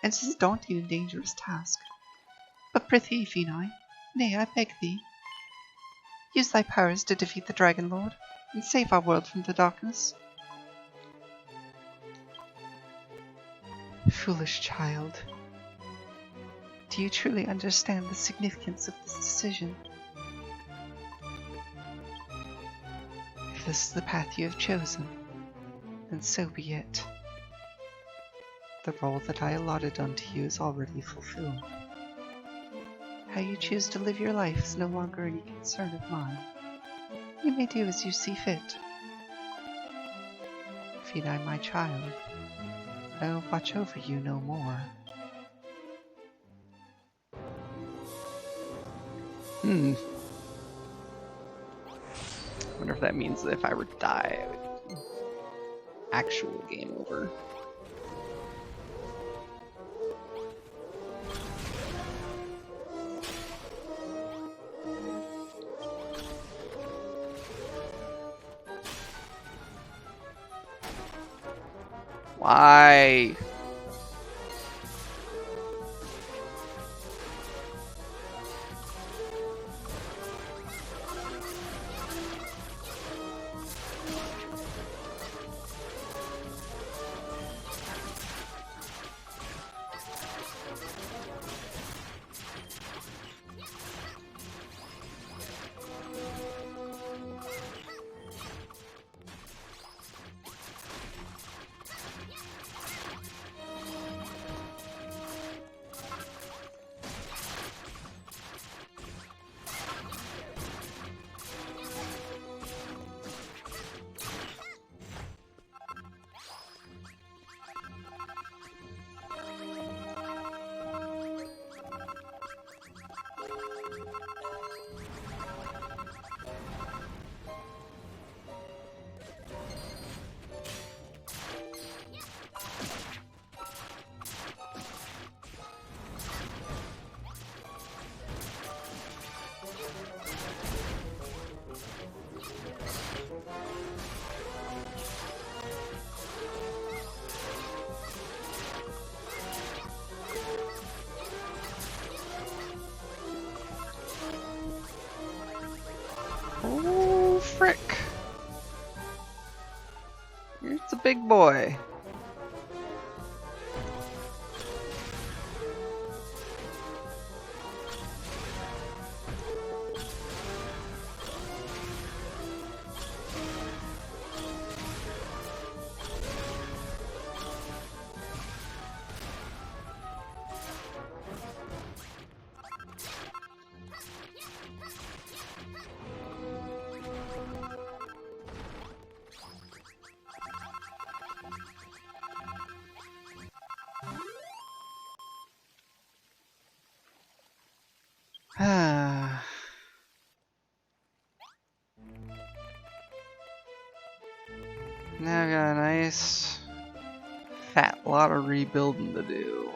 and 'tis a daunting and dangerous task. But prithee, Phenai, nay, I beg thee, use thy powers to defeat the Dragon Lord, and save our world from the darkness. Foolish child, do you truly understand the significance of this decision? If this is the path you have chosen, then so be it. The role that I allotted unto you is already fulfilled. How you choose to live your life is no longer any concern of mine. You may do as you see fit. Phenai, my child, I will watch over you no more. I wonder if that means that if I were to die, it would be actual game over. Why? It's a big boy. Now I got a nice fat lot of rebuilding to do.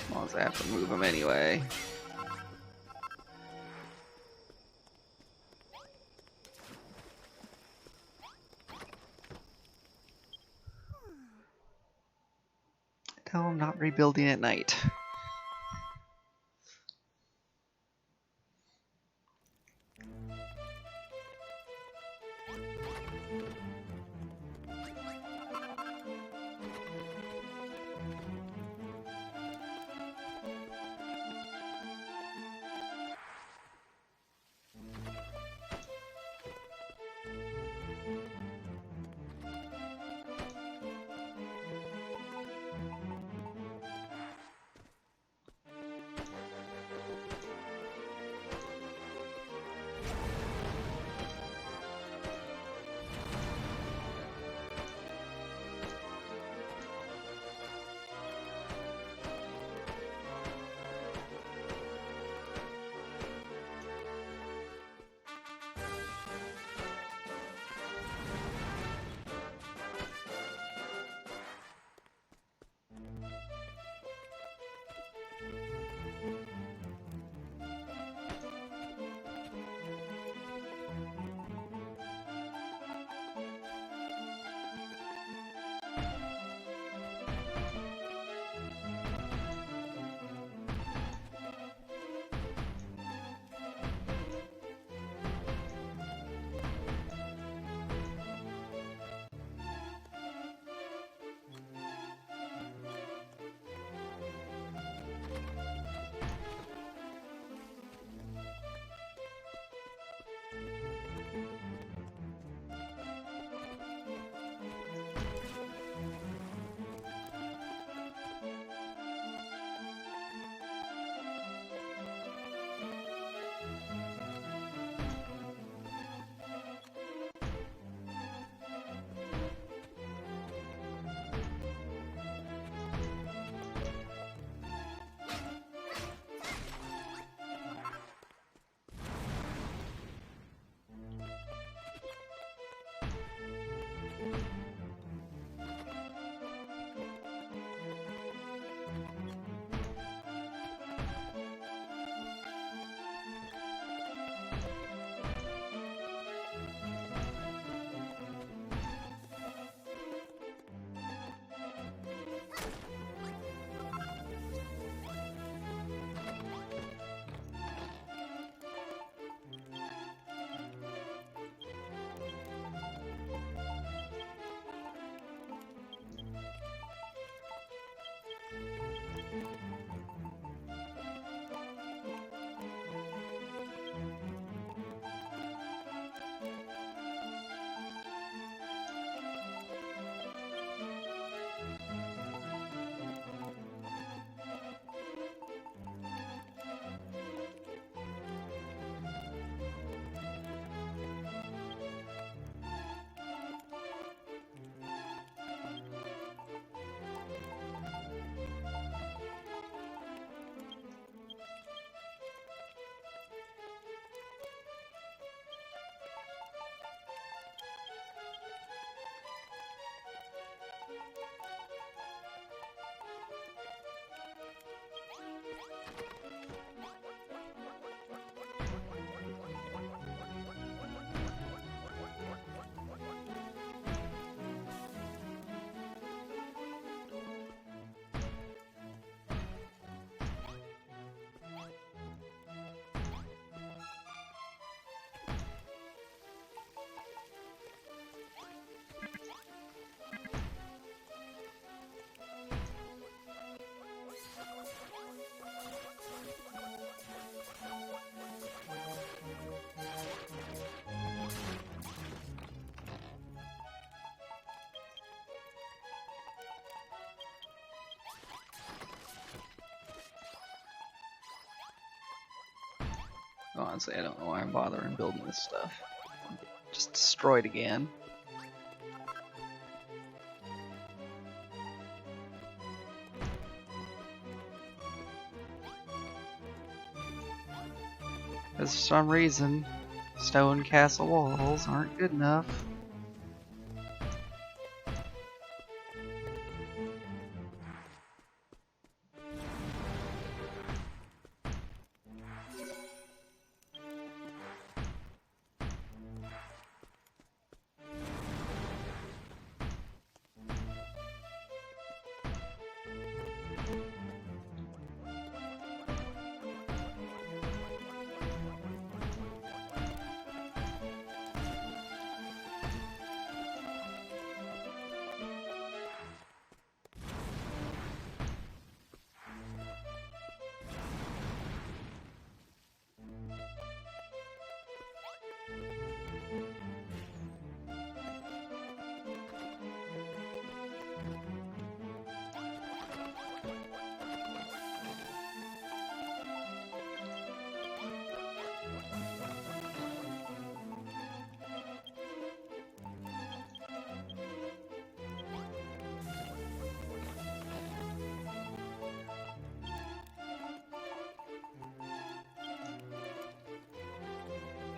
As long as I have to move him anyway. No, I'm not rebuilding at night. Honestly, I don't know why I'm bothering building this stuff. Just destroyed again. Because for some reason, stone castle walls aren't good enough.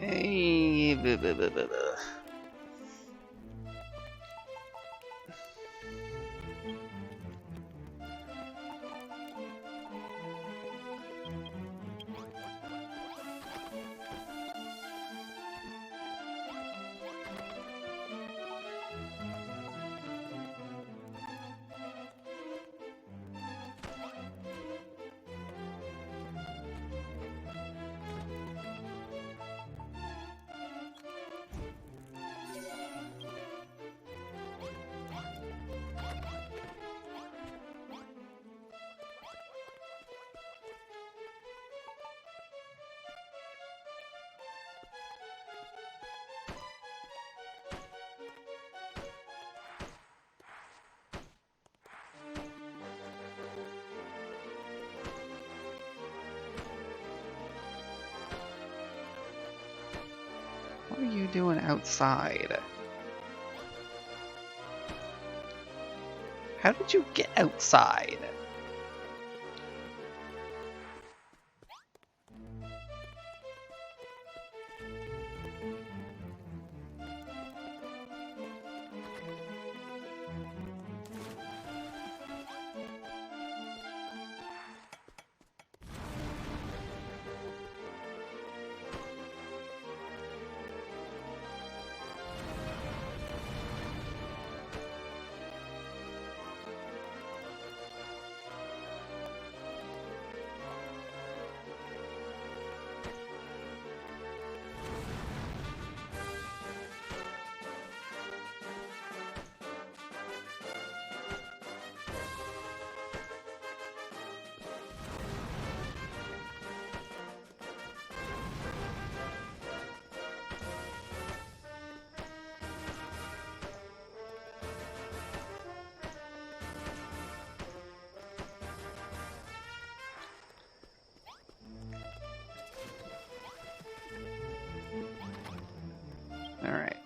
Hey, blah, blah, blah, blah, blah. What are you doing outside? How did you get outside?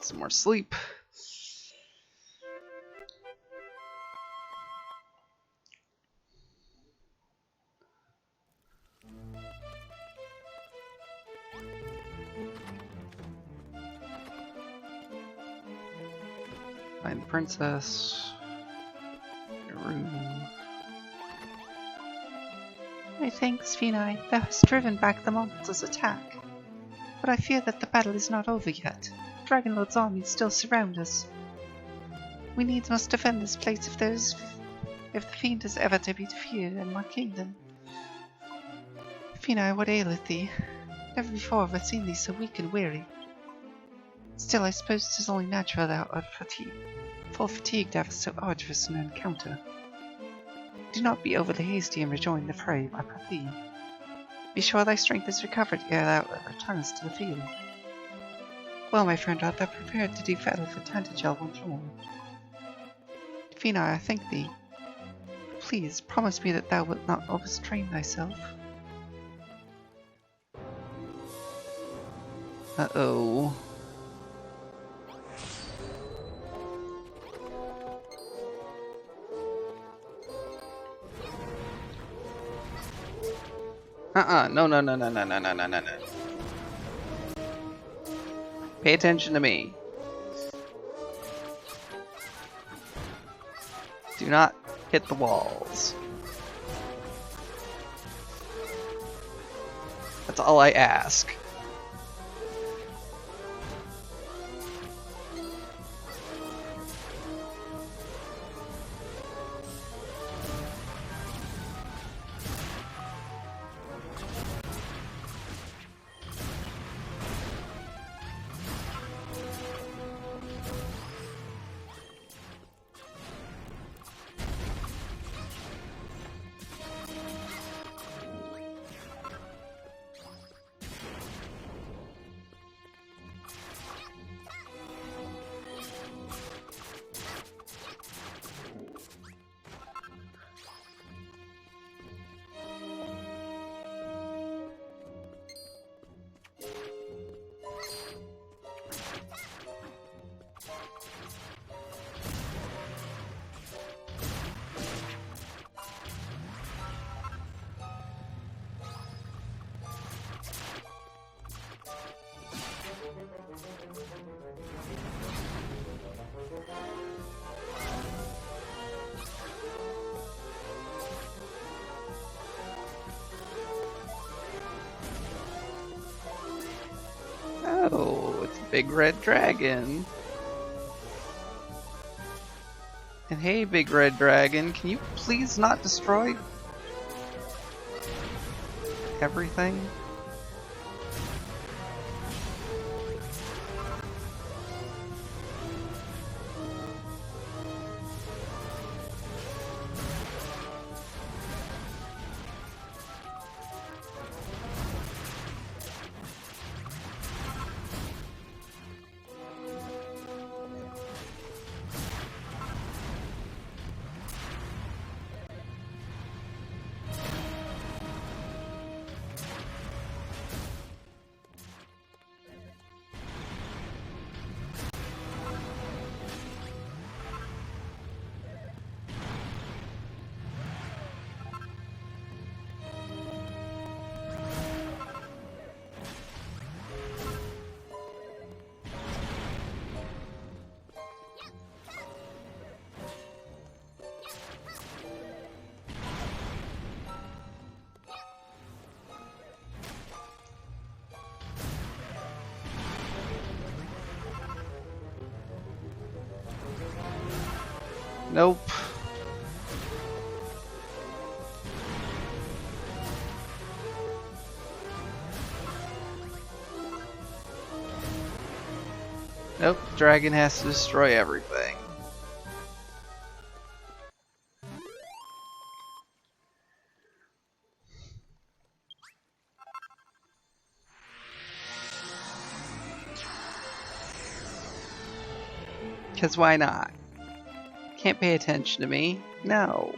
some more sleep. Find the princess. Your room. My thanks, Vinay. Thou hast driven back the monster's attack. But I fear that the battle is not over yet. Dragonlord's armies still surround us. We needs must defend this place if the fiend is ever to be defeated in my kingdom. Vinay, what aileth thee? Never before have I seen thee so weak and weary. Still, I suppose 'tis only natural thou art full fatigued after so arduous an encounter. Do not be overly hasty in rejoining the fray, I prithee. Be sure thy strength is recovered ere thou returnest to the field. Well, my friend, art thou prepared to do battle for Tantagel once more? Vinay, I thank thee. Please, promise me that thou wilt not overstrain thyself. Uh-oh. No, no, no, no, no, no, no, no, no, no. Pay attention to me. Do not hit the walls. That's all I ask. Oh, it's a big red dragon. And hey, big red dragon, can you please not destroy everything? Nope. Nope, dragon has to destroy everything. Because why not? Can't pay attention to me? No.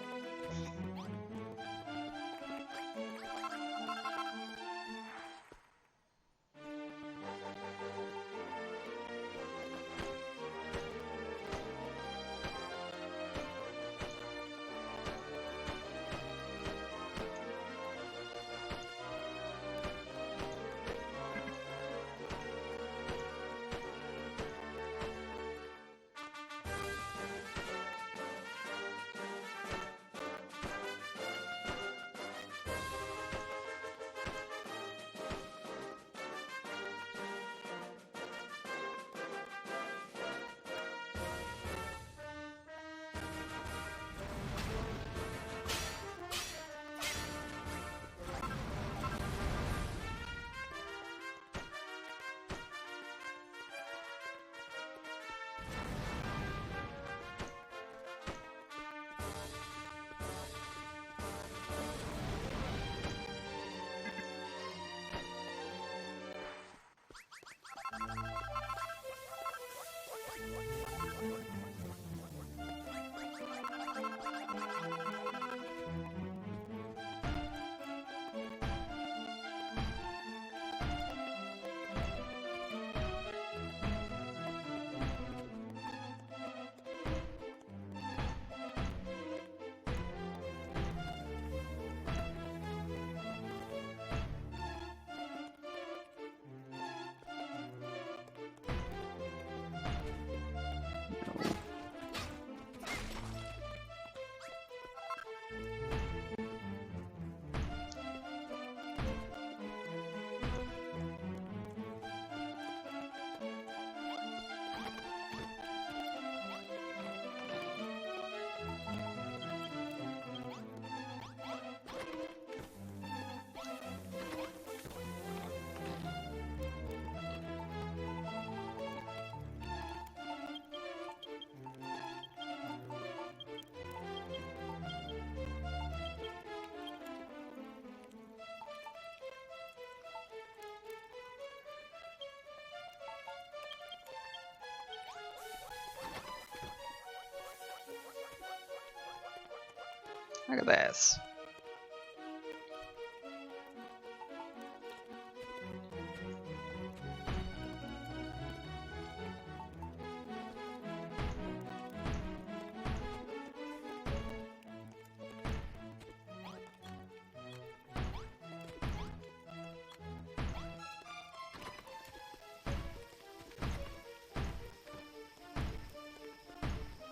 Look at this.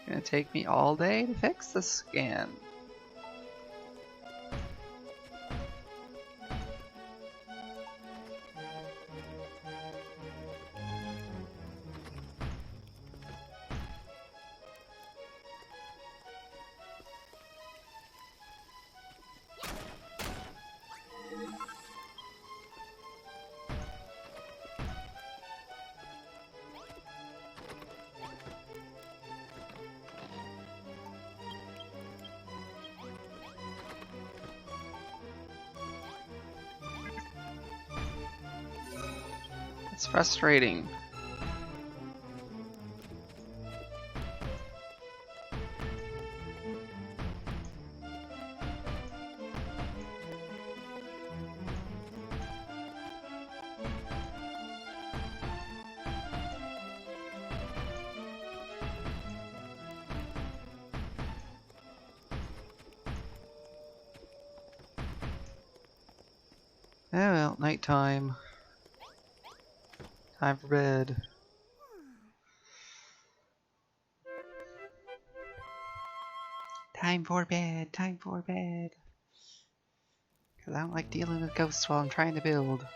Gonna take me all day to fix this again. It's frustrating. Oh well, nighttime. Time for bed. Time for bed, time for bed. Because I don't like dealing with ghosts while I'm trying to build.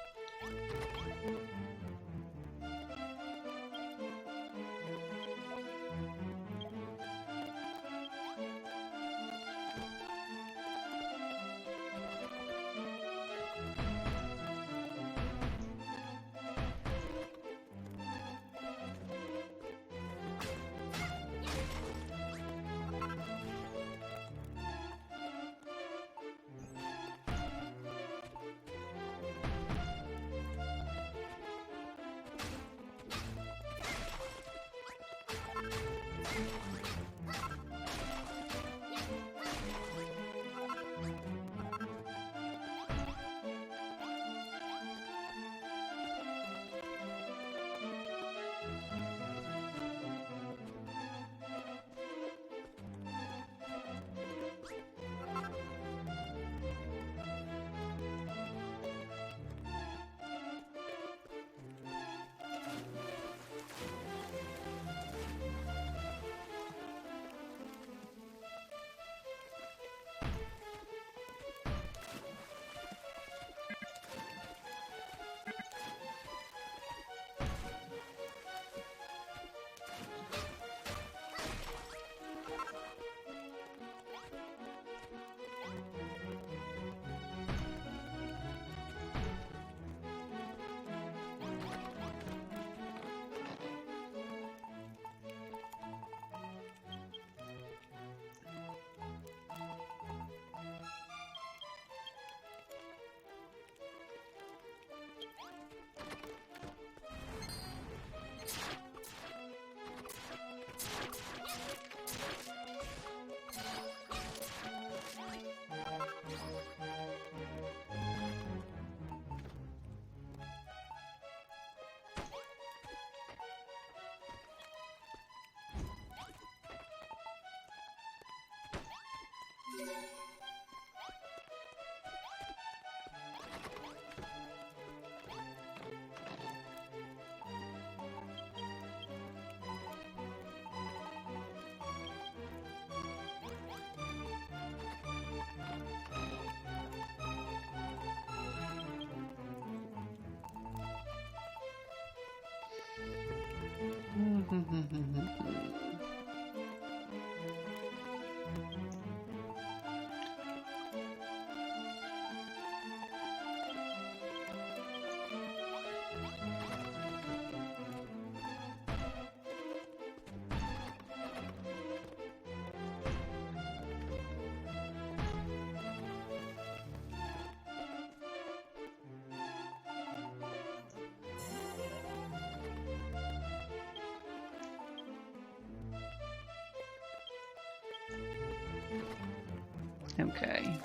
Okay.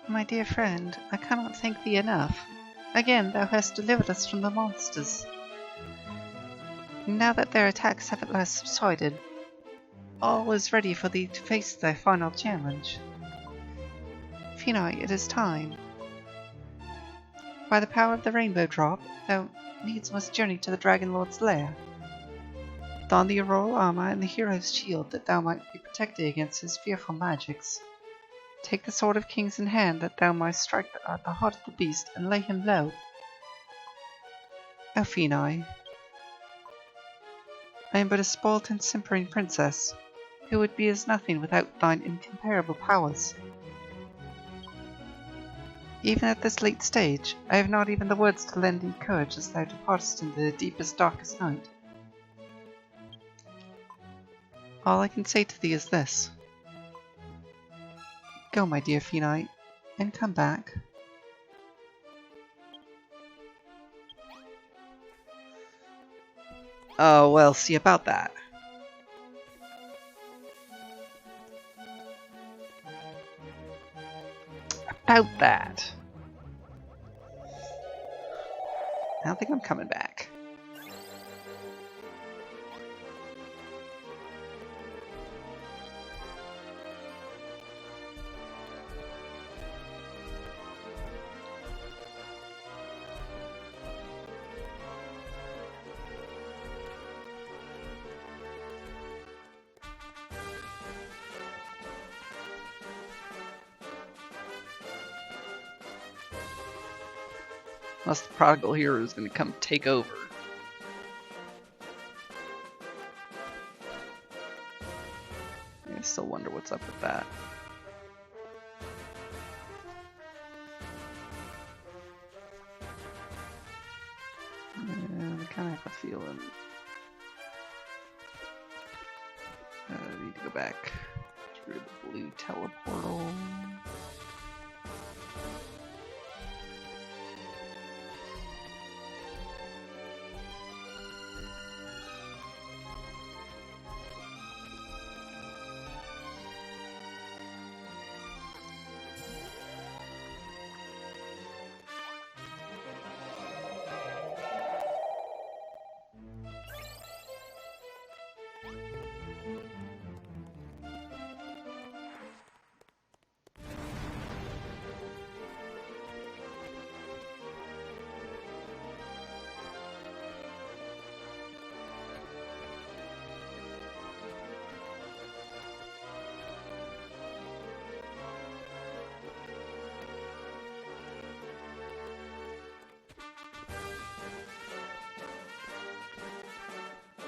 My dear friend, I cannot thank thee enough. Again, thou hast delivered us from the monsters. Now that their attacks have at last subsided, all is ready for thee to face thy final challenge. Finite, it is time. By the power of the Rainbow Drop, thou needs must journey to the Dragon Lord's lair. Don the auroral armor and the hero's shield that thou might be protected against his fearful magics. Take the sword of kings in hand that thou mightst strike at the heart of the beast and lay him low. O Finite, I am but a spoilt and simpering princess, who would be as nothing without thine incomparable powers. Even at this late stage, I have not even the words to lend thee courage as thou departest into the deepest, darkest night. All I can say to thee is this. Go, my dear Finite, and come back. Oh, well, see about that. About that. I don't think I'm coming back. Unless the prodigal hero is going to come take over. I still wonder what's up with that. I kind of have a feeling I need to go back through the blue teleportal.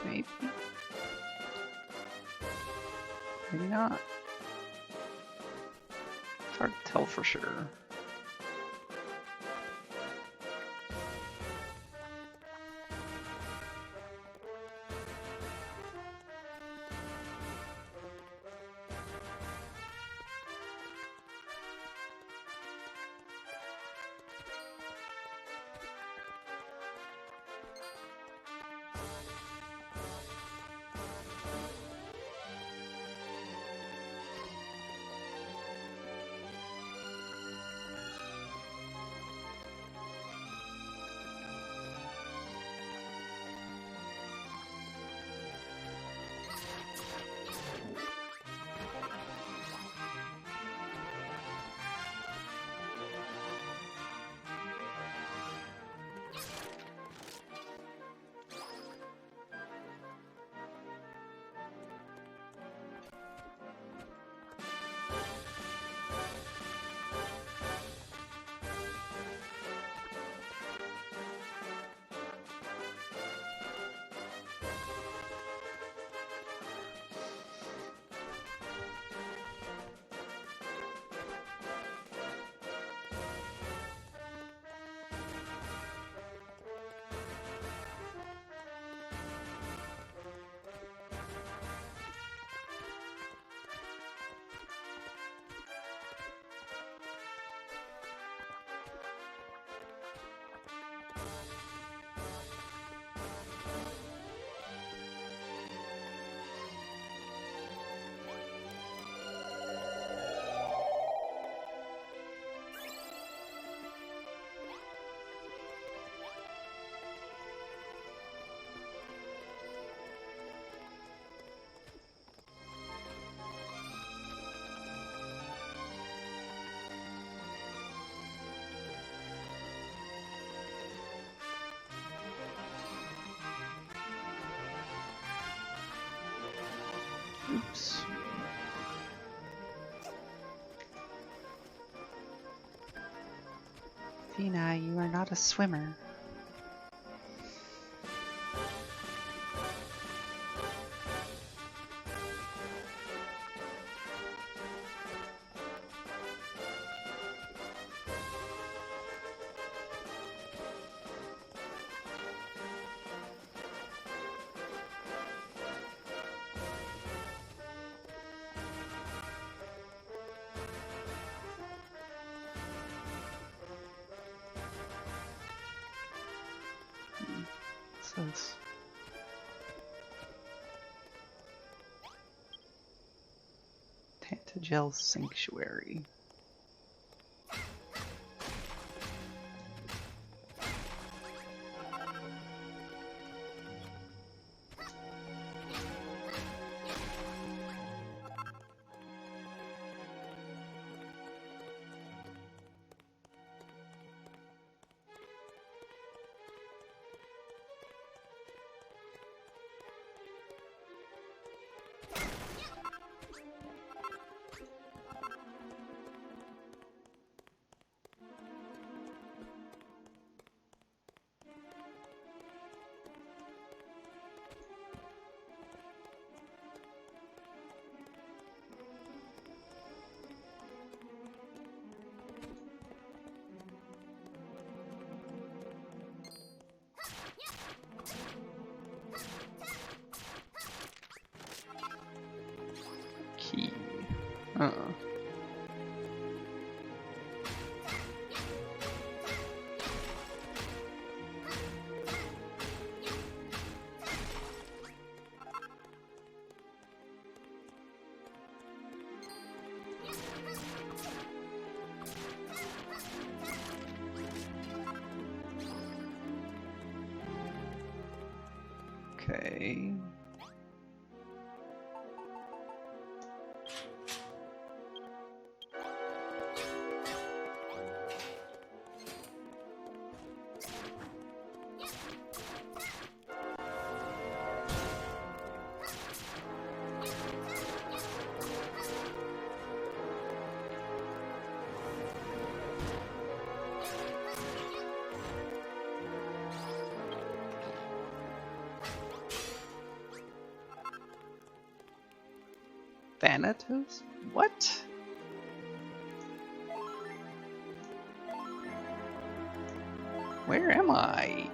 Maybe. Maybe not. It's hard to tell for sure. Tina, you are not a swimmer. This. Tantagel Sanctuary. Key. Okay. Thanatos? What? Where am I?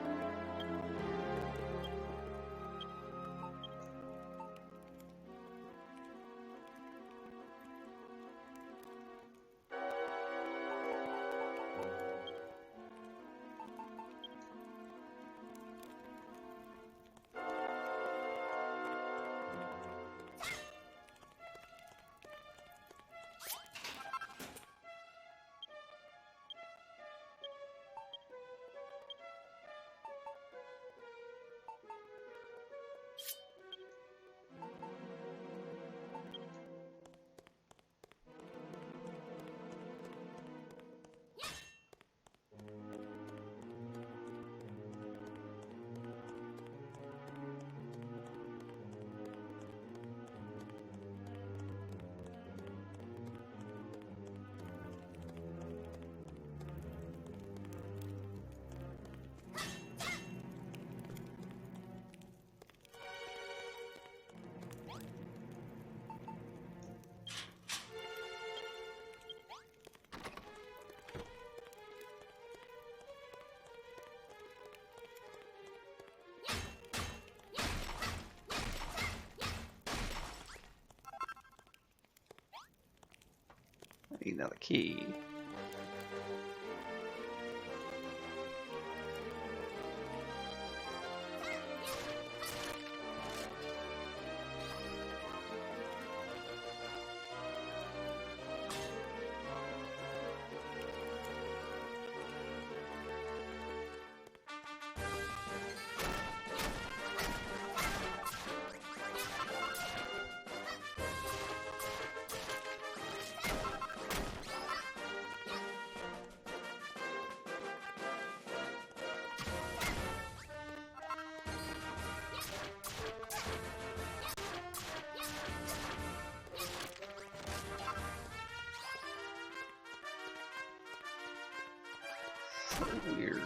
I need another key. So weird.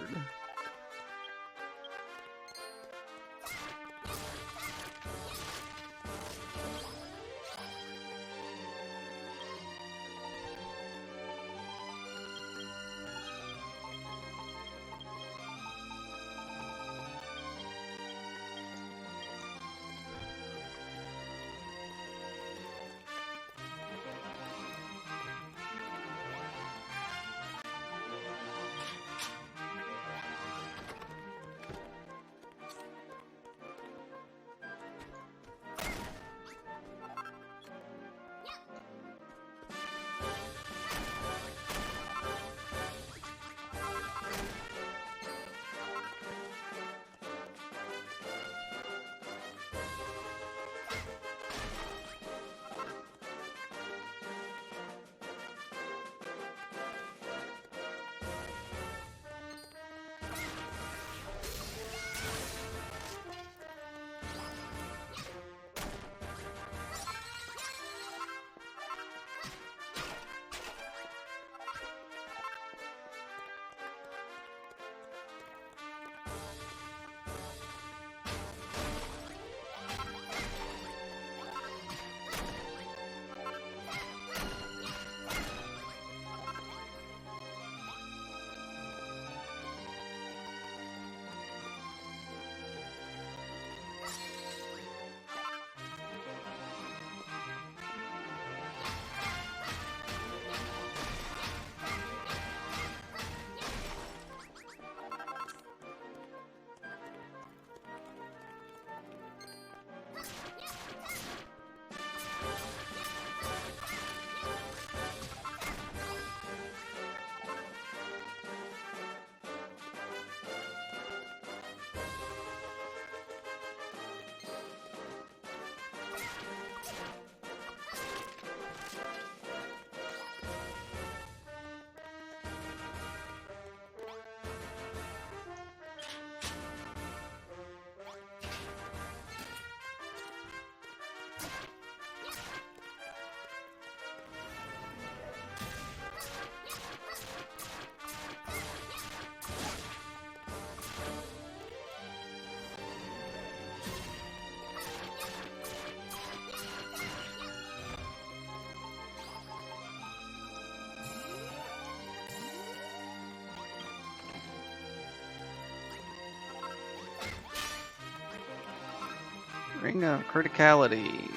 Ring of criticality.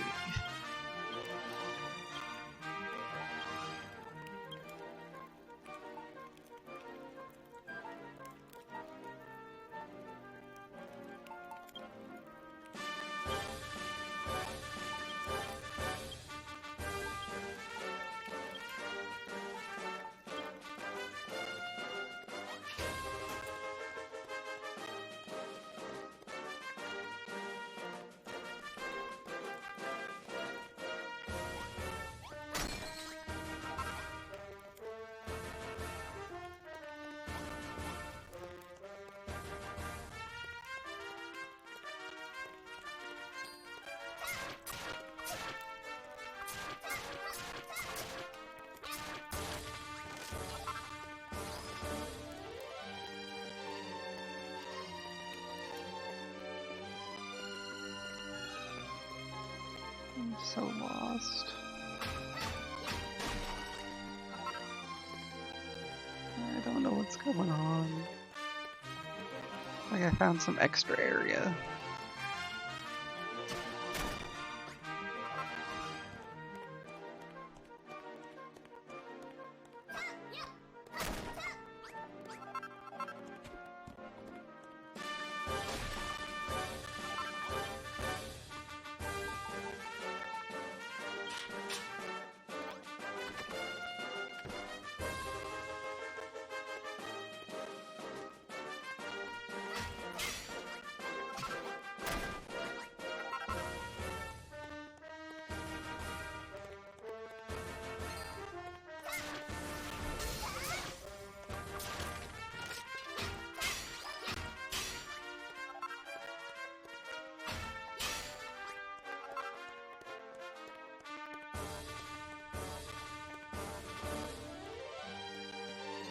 I'm so lost. I don't know what's going on. Like I found some extra area.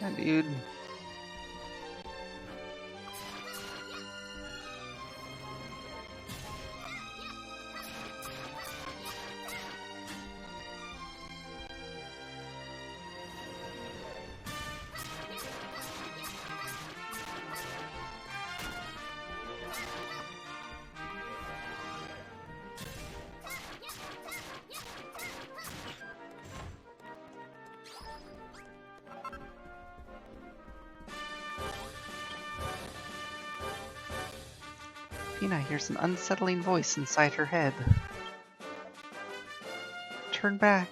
Yeah, dude. Fina hears an unsettling voice inside her head. Turn back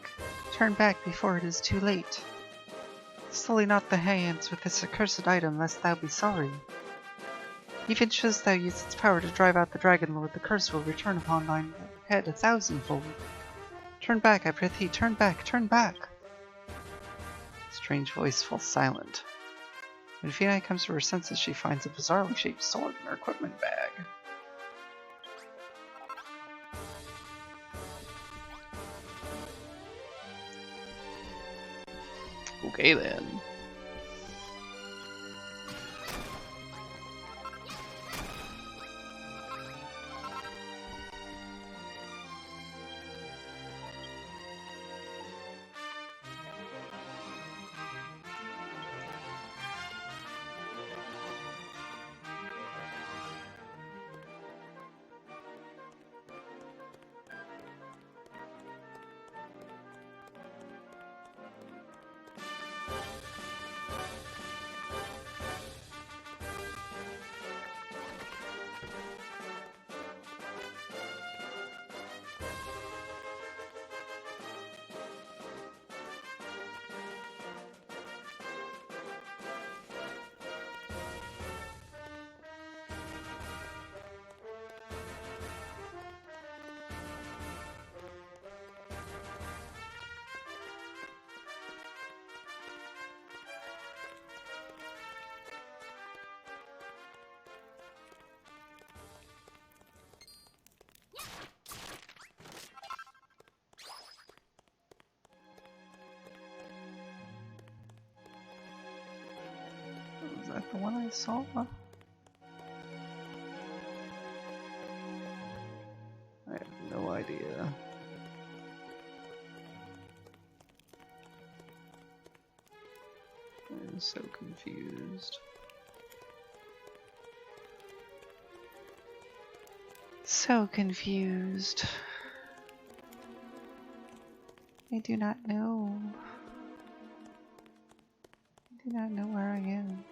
before it is too late. Sully not the hands with this accursed item, lest thou be sorry. Even shouldst thou use its power to drive out the Dragon Lord, the curse will return upon thine head 1,000-fold. Turn back, I prithee, turn back, turn back! The strange voice falls silent. When Fina comes to her senses, she finds a bizarrely shaped sword in her equipment bag. Okay then. Was that the one I saw? I have no idea. I'm so confused. So confused. I do not know. I do not know where I am.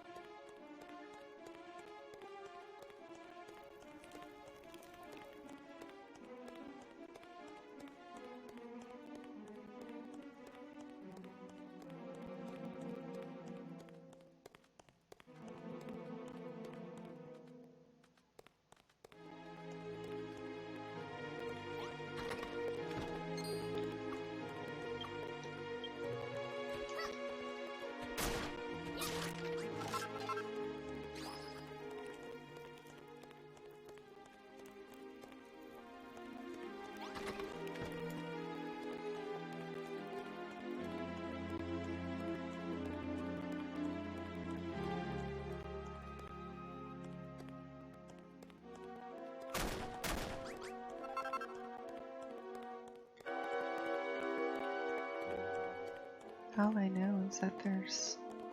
All I know is that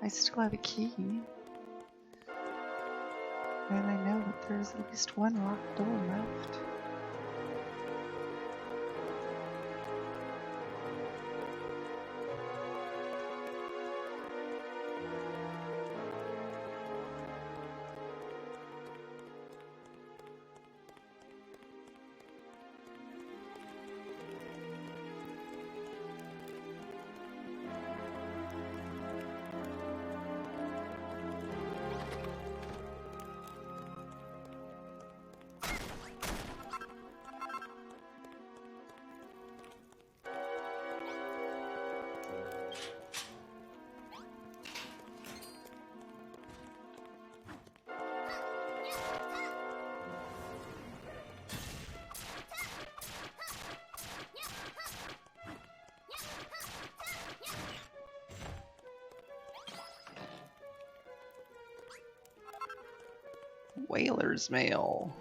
I still have a key. And I know that there's at least one locked door left. Whaler's mail.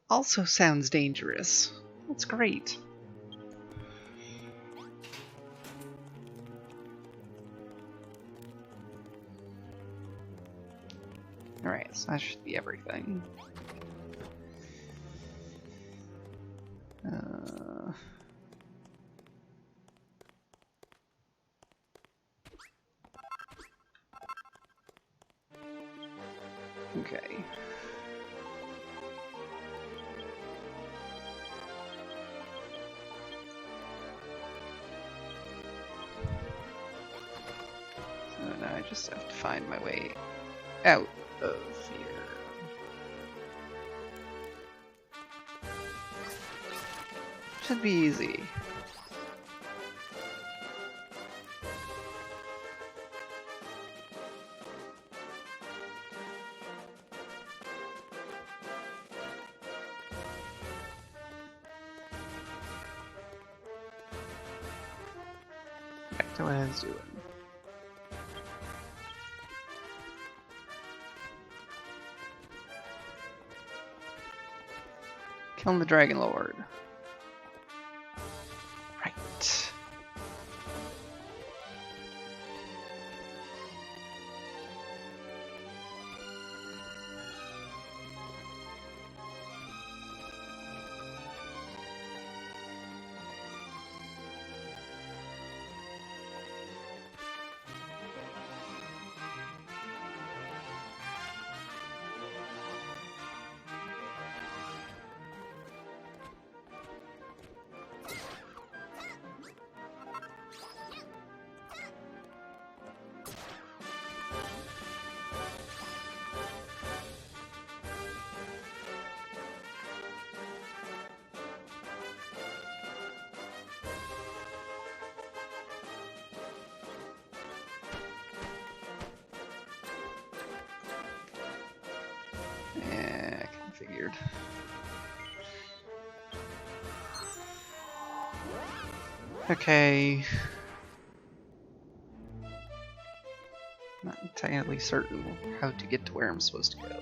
Also sounds dangerous. That's great. Alright, so that should be everything. Okay. So now I just have to find my way out of here. Should be easy. Back to what I was doing. Killing the Dragon Lord. Right. Yeah, I kind of figured. Okay. Not entirely certain how to get to where I'm supposed to go.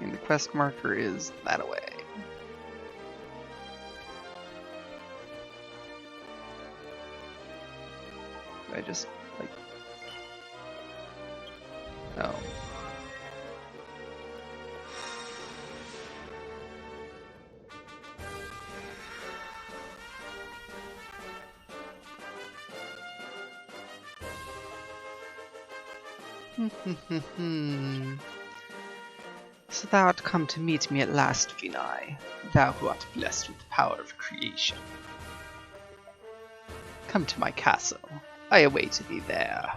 And the quest marker is that away. I just, like... Oh. So thou art come to meet me at last, Vinai, thou who art blessed with the power of creation. Come to my castle. I await thee there.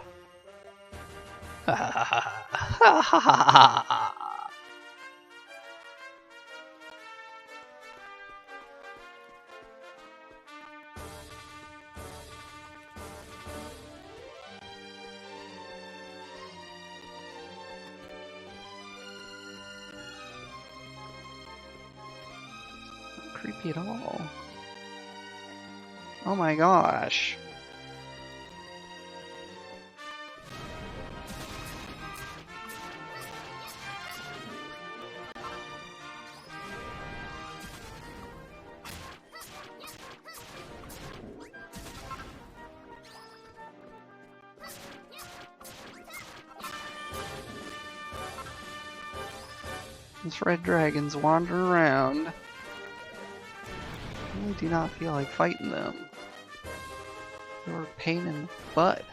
Ha ha ha ha ha ha ha. Creepy at all. Oh my gosh. These red dragons wander around. I really do not feel like fighting them. They're a pain in the butt.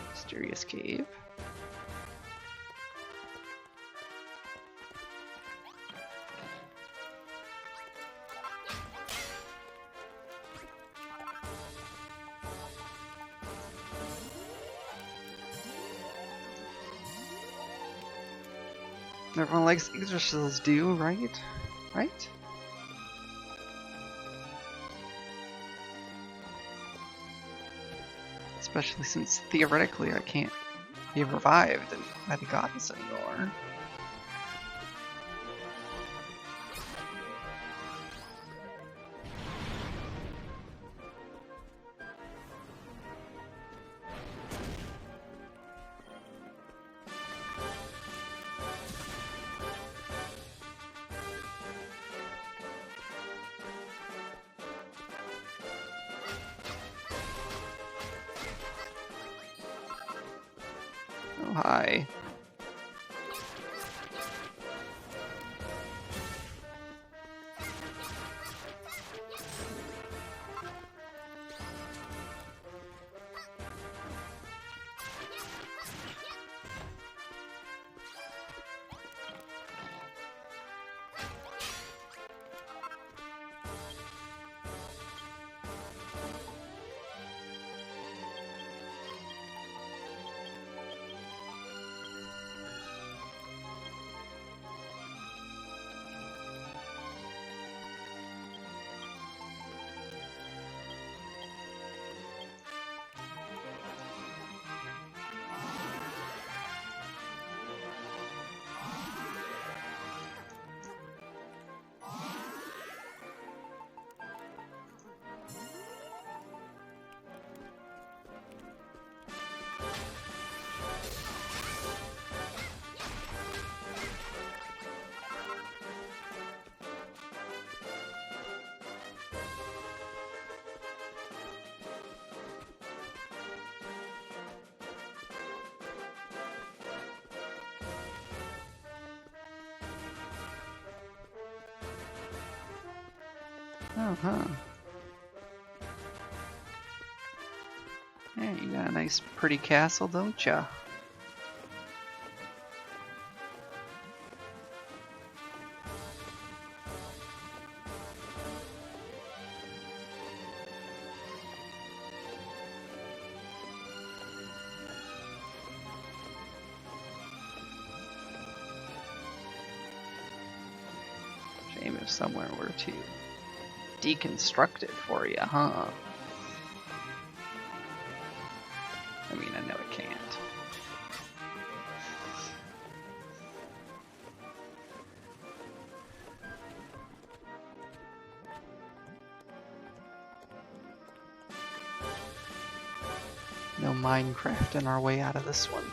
Mysterious cave. Everyone likes exorcists do, right? Right? Especially since theoretically I can't be revived by the goddess anymore. Oh, hi. Oh, huh. Yeah, you got a nice pretty castle, don't ya? Shame if somewhere were to deconstruct it for you, huh? I mean, I know it can't. No Minecrafting our way out of this one.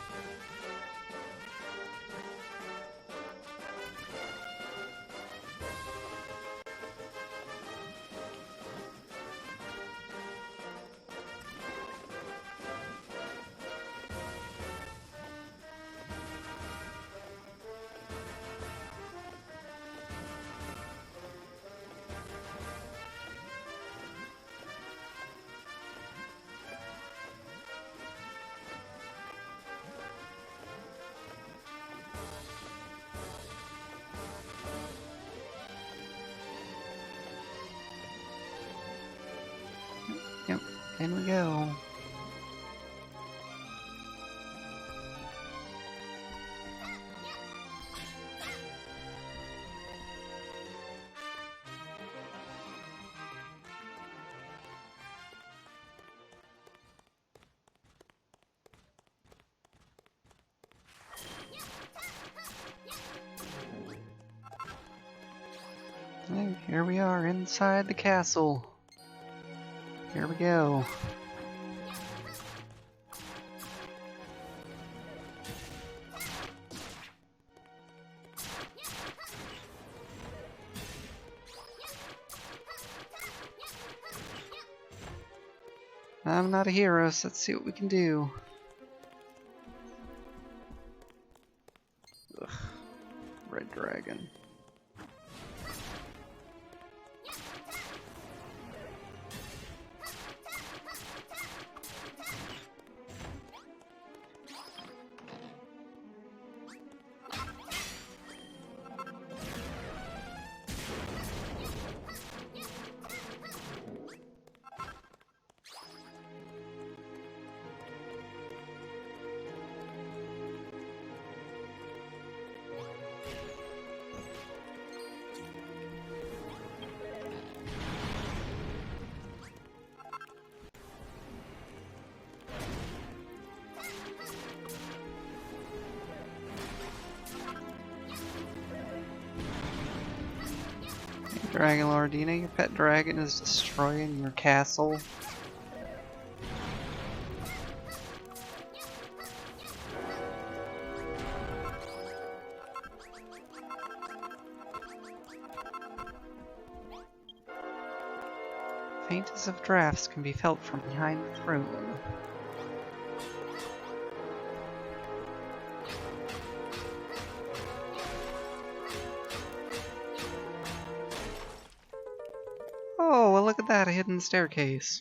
Yep, in we go. And here we are inside the castle. Here we go. I'm not a hero, so let's see what we can do. Ugh. Red dragon. Dragon Lordina, your pet dragon is destroying your castle. Faintest of drafts can be felt from behind the throne. Oh, well, look at that, a hidden staircase.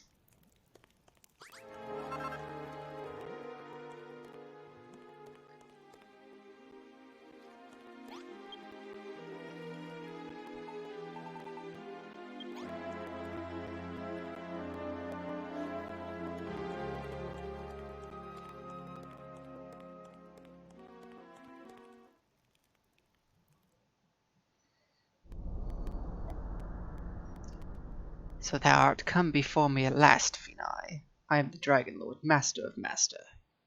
So thou art come before me at last, Finai. I am the Dragon Lord, Master of Master,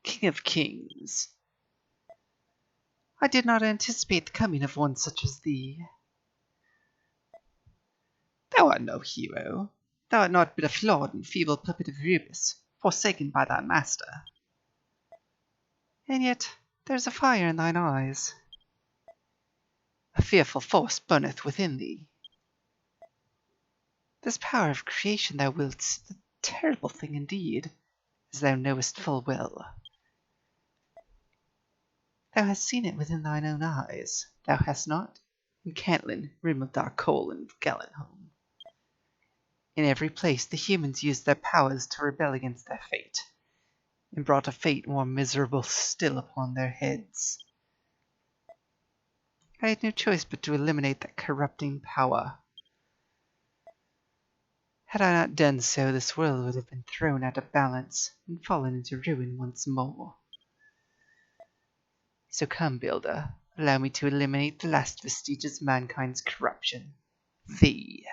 King of Kings. I did not anticipate the coming of one such as thee. Thou art no hero. Thou art naught but a flawed and feeble puppet of Rubus, forsaken by thy master. And yet there is a fire in thine eyes. A fearful force burneth within thee. This power of creation thou wilt, a terrible thing indeed, as thou knowest full well. Thou hast seen it within thine own eyes, thou hast not? In Cantlin, rim of dark coal, and Gallenholm. In every place the humans used their powers to rebel against their fate, and brought a fate more miserable still upon their heads. I had no choice but to eliminate that corrupting power. Had I not done so, this world would have been thrown out of balance and fallen into ruin once more. So come, Builder, allow me to eliminate the last vestiges of mankind's corruption. Thee.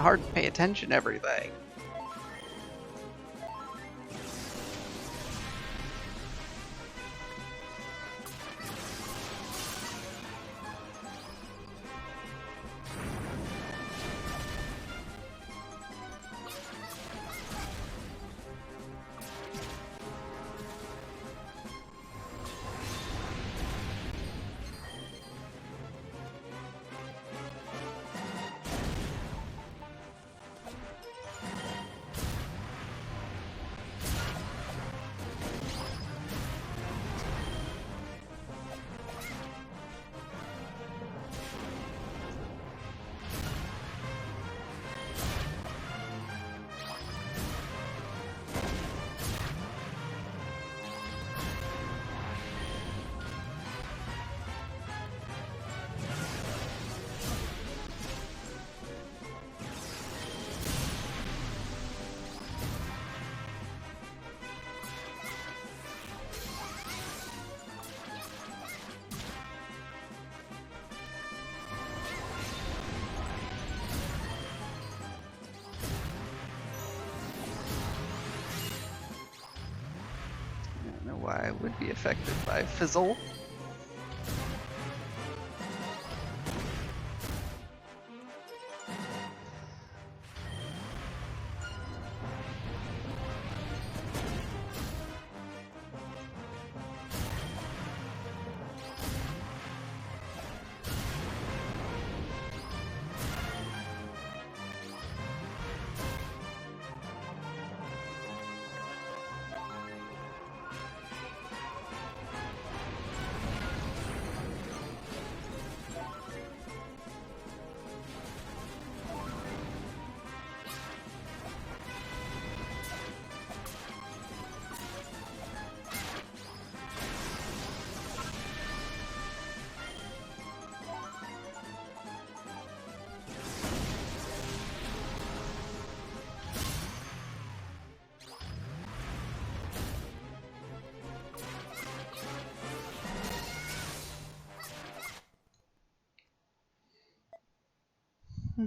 Hard to pay attention to everything. Why I would be affected by Fizzle.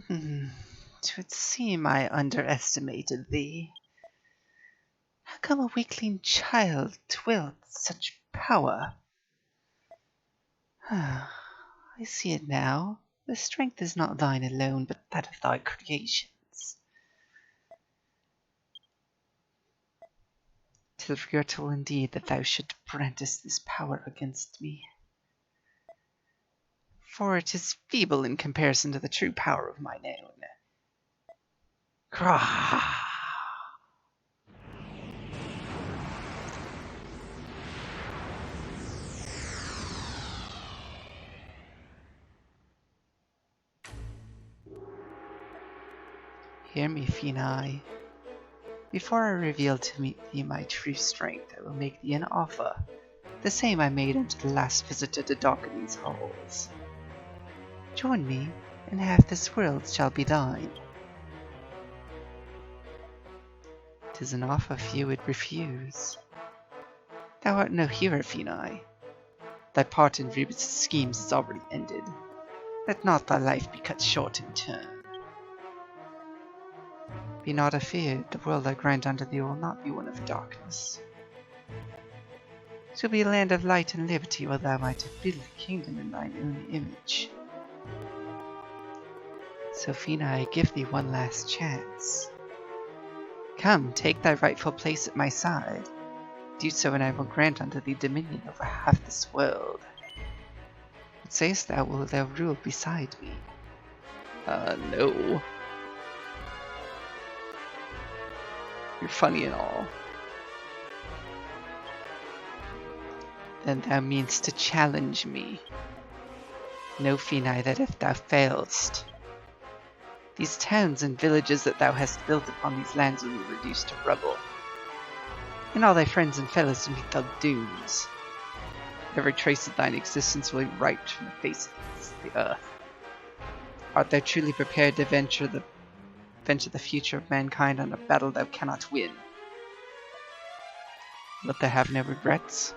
'Twould seem I underestimated thee. How come a weakling child to wield such power? I see it now. The strength is not thine alone, but that of thy creations. 'Tis regrettable indeed that thou shouldst apprentice this power against me, for it is feeble in comparison to the true power of mine own. Grah! Hear me, Finai. Before I reveal to thee my true strength, I will make thee an offer, the same I made unto the last visitor to darken these halls. Join me, and half this world shall be thine. 'Tis an offer few would refuse. Thou art no hero, Finai. Thy part in Rebus' schemes is already ended. Let not thy life be cut short in turn. Be not afeard, the world I grant unto thee will not be one of darkness. 'Twill be a land of light and liberty where thou mightest build a kingdom in thine own image. So, Finai, I give thee one last chance. Come, take thy rightful place at my side. Do so, and I will grant unto thee dominion over half this world. What sayest thou, will thou rule beside me? No. You're funny and all. Then thou meanst to challenge me. Know, Finai, that if thou failst, these towns and villages that thou hast built upon these lands will be reduced to rubble, and all thy friends and fellows will meet their dooms. Every trace of thine existence will be wiped from the face of the earth. Art thou truly prepared to venture the future of mankind on a battle thou cannot win? Wilt thou have no regrets?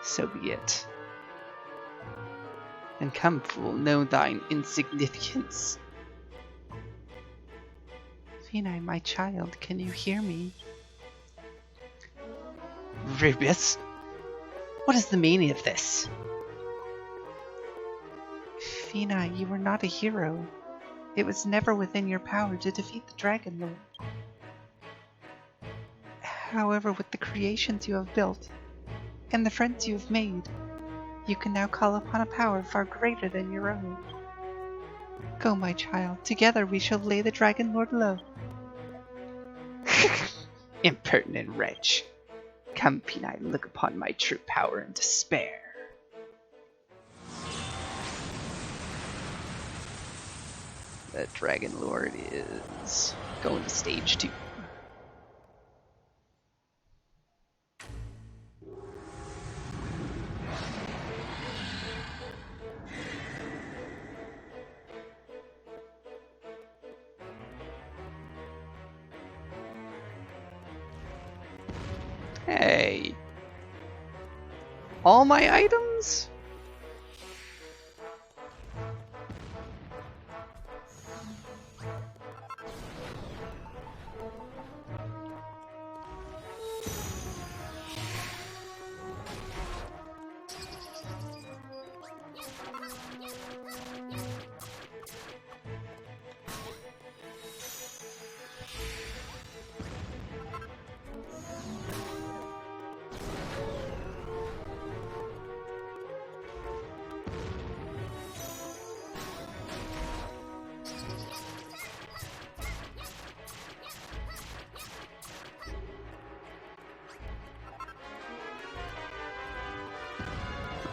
So be it. Then come, fool, know thine insignificance. Finai, my child, can you hear me? Rubus, what is the meaning of this? Finai, you were not a hero. It was never within your power to defeat the Dragon Lord. However, with the creations you have built, and the friends you have made, you can now call upon a power far greater than your own. Go, my child, together we shall lay the Dragon Lord low. Impertinent wretch. Come, Pinai, look upon my true power and despair. The Dragon Lord is going to stage 2. Hey. All my items?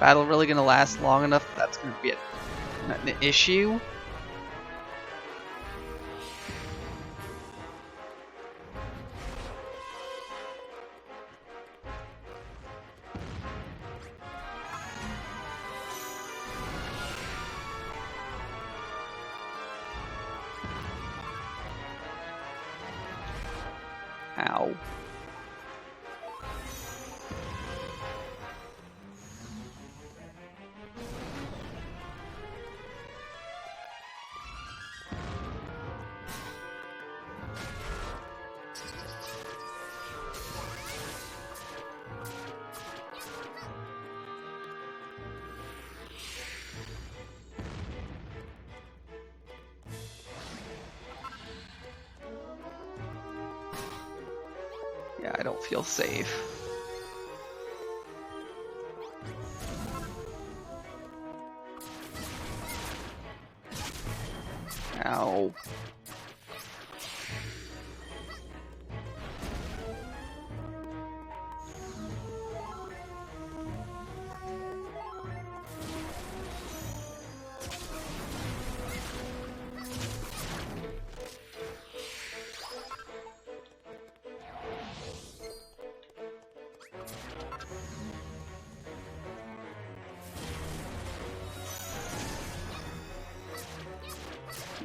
Battle really gonna last long enough that's gonna be an issue? Ow. Yeah, I don't feel safe. Ow.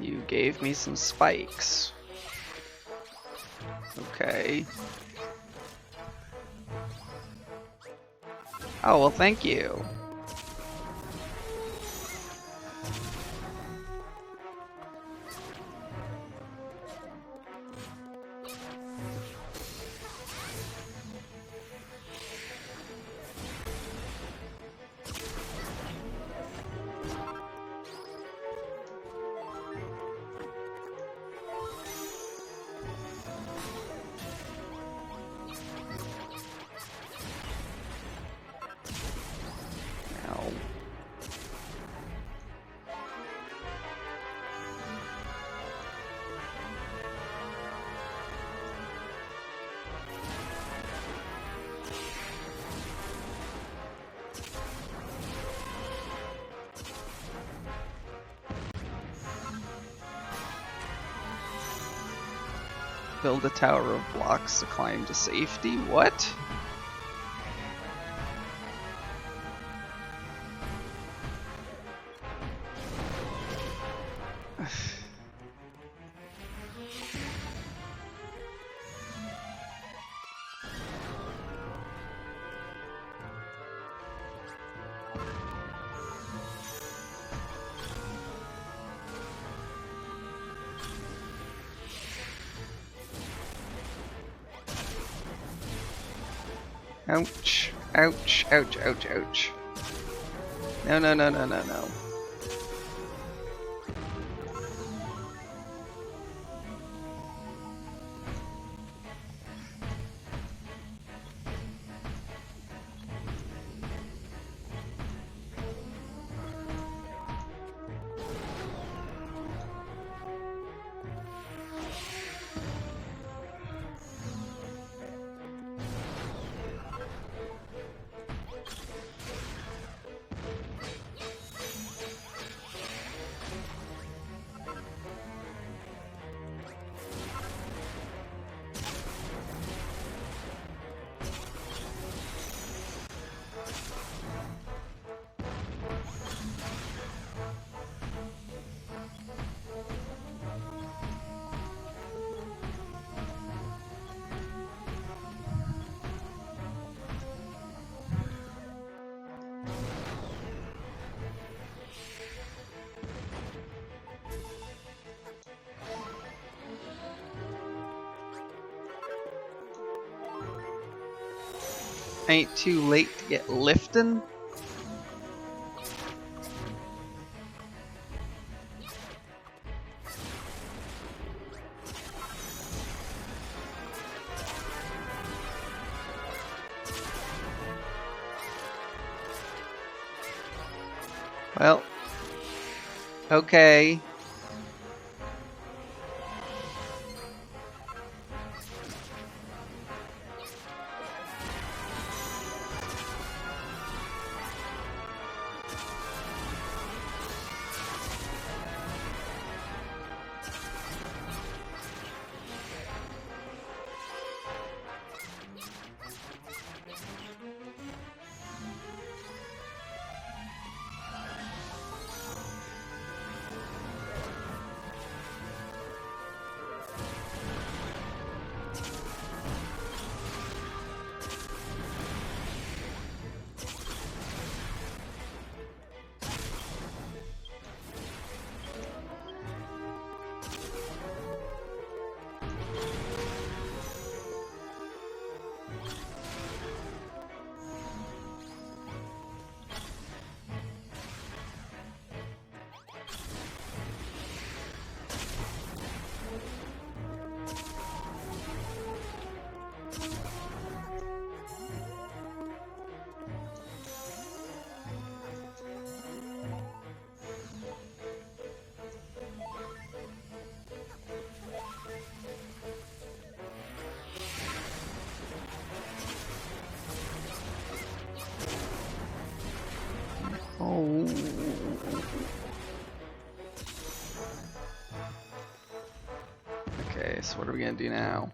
You gave me some spikes. Okay. Oh, well, thank you. Ow. Build a tower of blocks to climb to safety? What? Ouch. Ouch, ouch, ouch, ouch. No, no, no, no, no, no. Ain't too late to get lifting. Well, okay. So what are we gonna do now?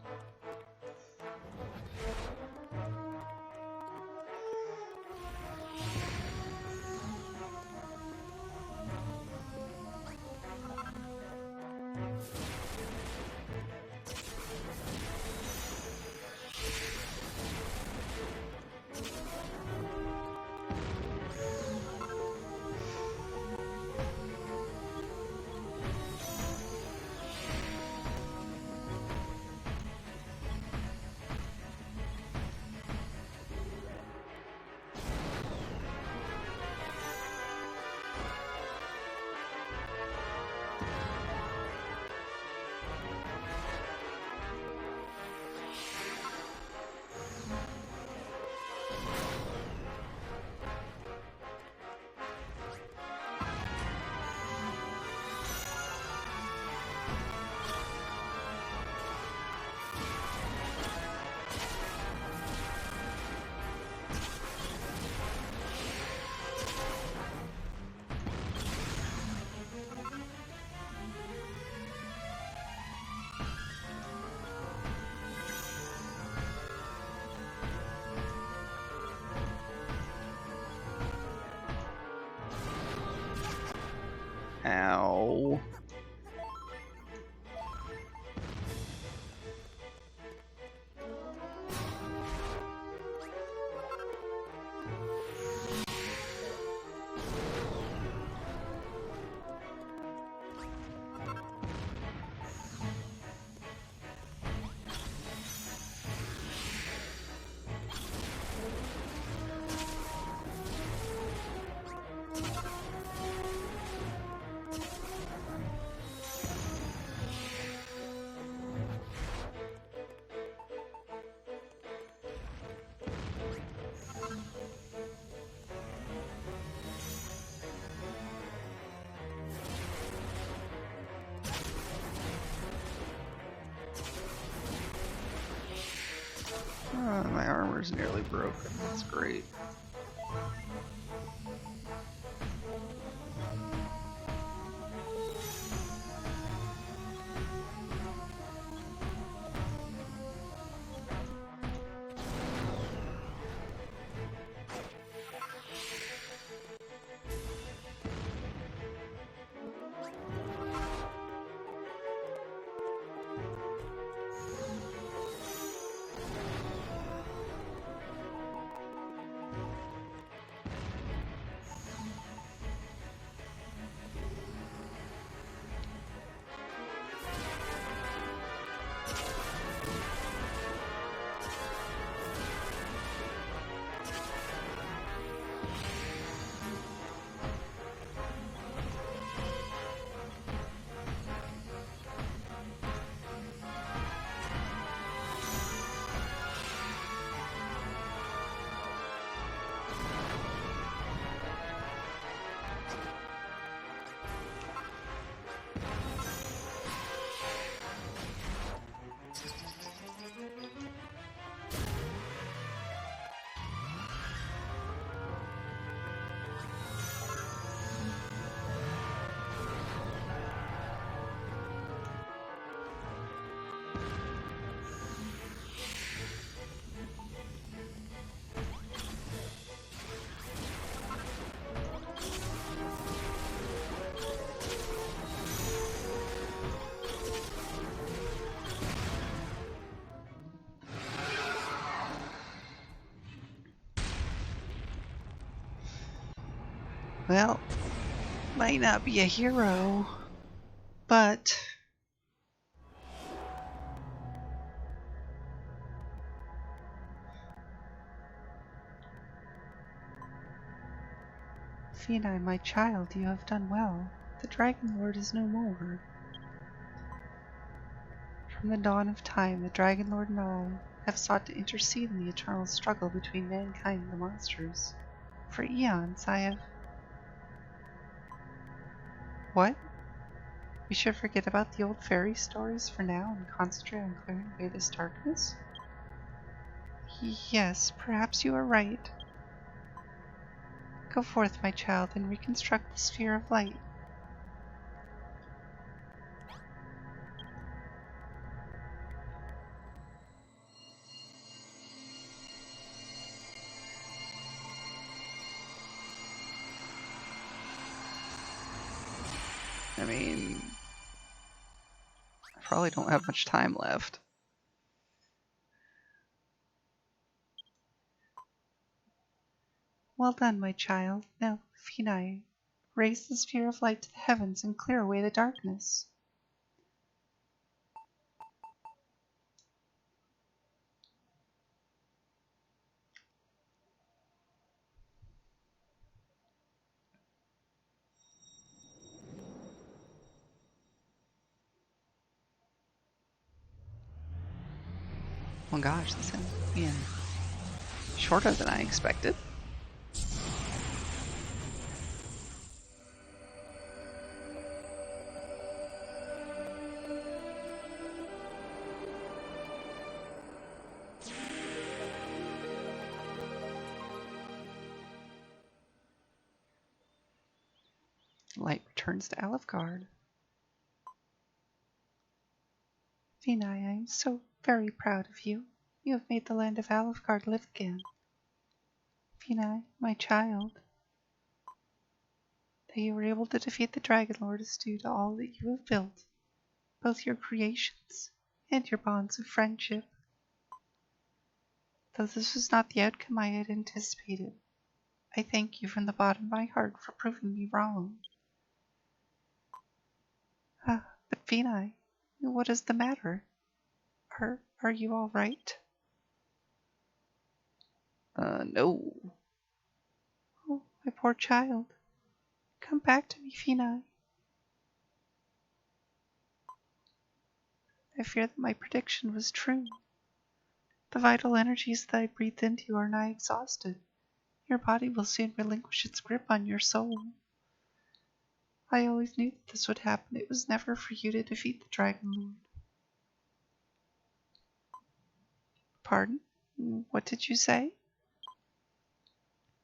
Ow. My armor's nearly broken. That's great. Well, might not be a hero, but Fina, my child, you have done well. The Dragon Lord is no more. From the dawn of time, the Dragon Lord and I have sought to intercede in the eternal struggle between mankind and the monsters. For eons, I have... What? We should forget about the old fairy stories for now and concentrate on clearing away this darkness? Yes, perhaps you are right. Go forth, my child, and reconstruct the sphere of light. I mean, I probably don't have much time left. Well done, my child. Now, Phenai, raise the sphere of light to the heavens and clear away the darkness. Oh gosh, this ends up being shorter than I expected. Light returns to Alfgard. Phenai, I am so very proud of you. You have made the land of Alfgard live again. Phenai, my child, that you were able to defeat the Dragon Lord is due to all that you have built, both your creations and your bonds of friendship. Though this was not the outcome I had anticipated, I thank you from the bottom of my heart for proving me wrong. But Phenai, what is the matter? Are you all right? No. Oh, my poor child. Come back to me, Phenai. I fear that my prediction was true. The vital energies that I breathed into you are nigh exhausted. Your body will soon relinquish its grip on your soul. I always knew that this would happen. It was never for you to defeat the Dragon Lord. Pardon? What did you say?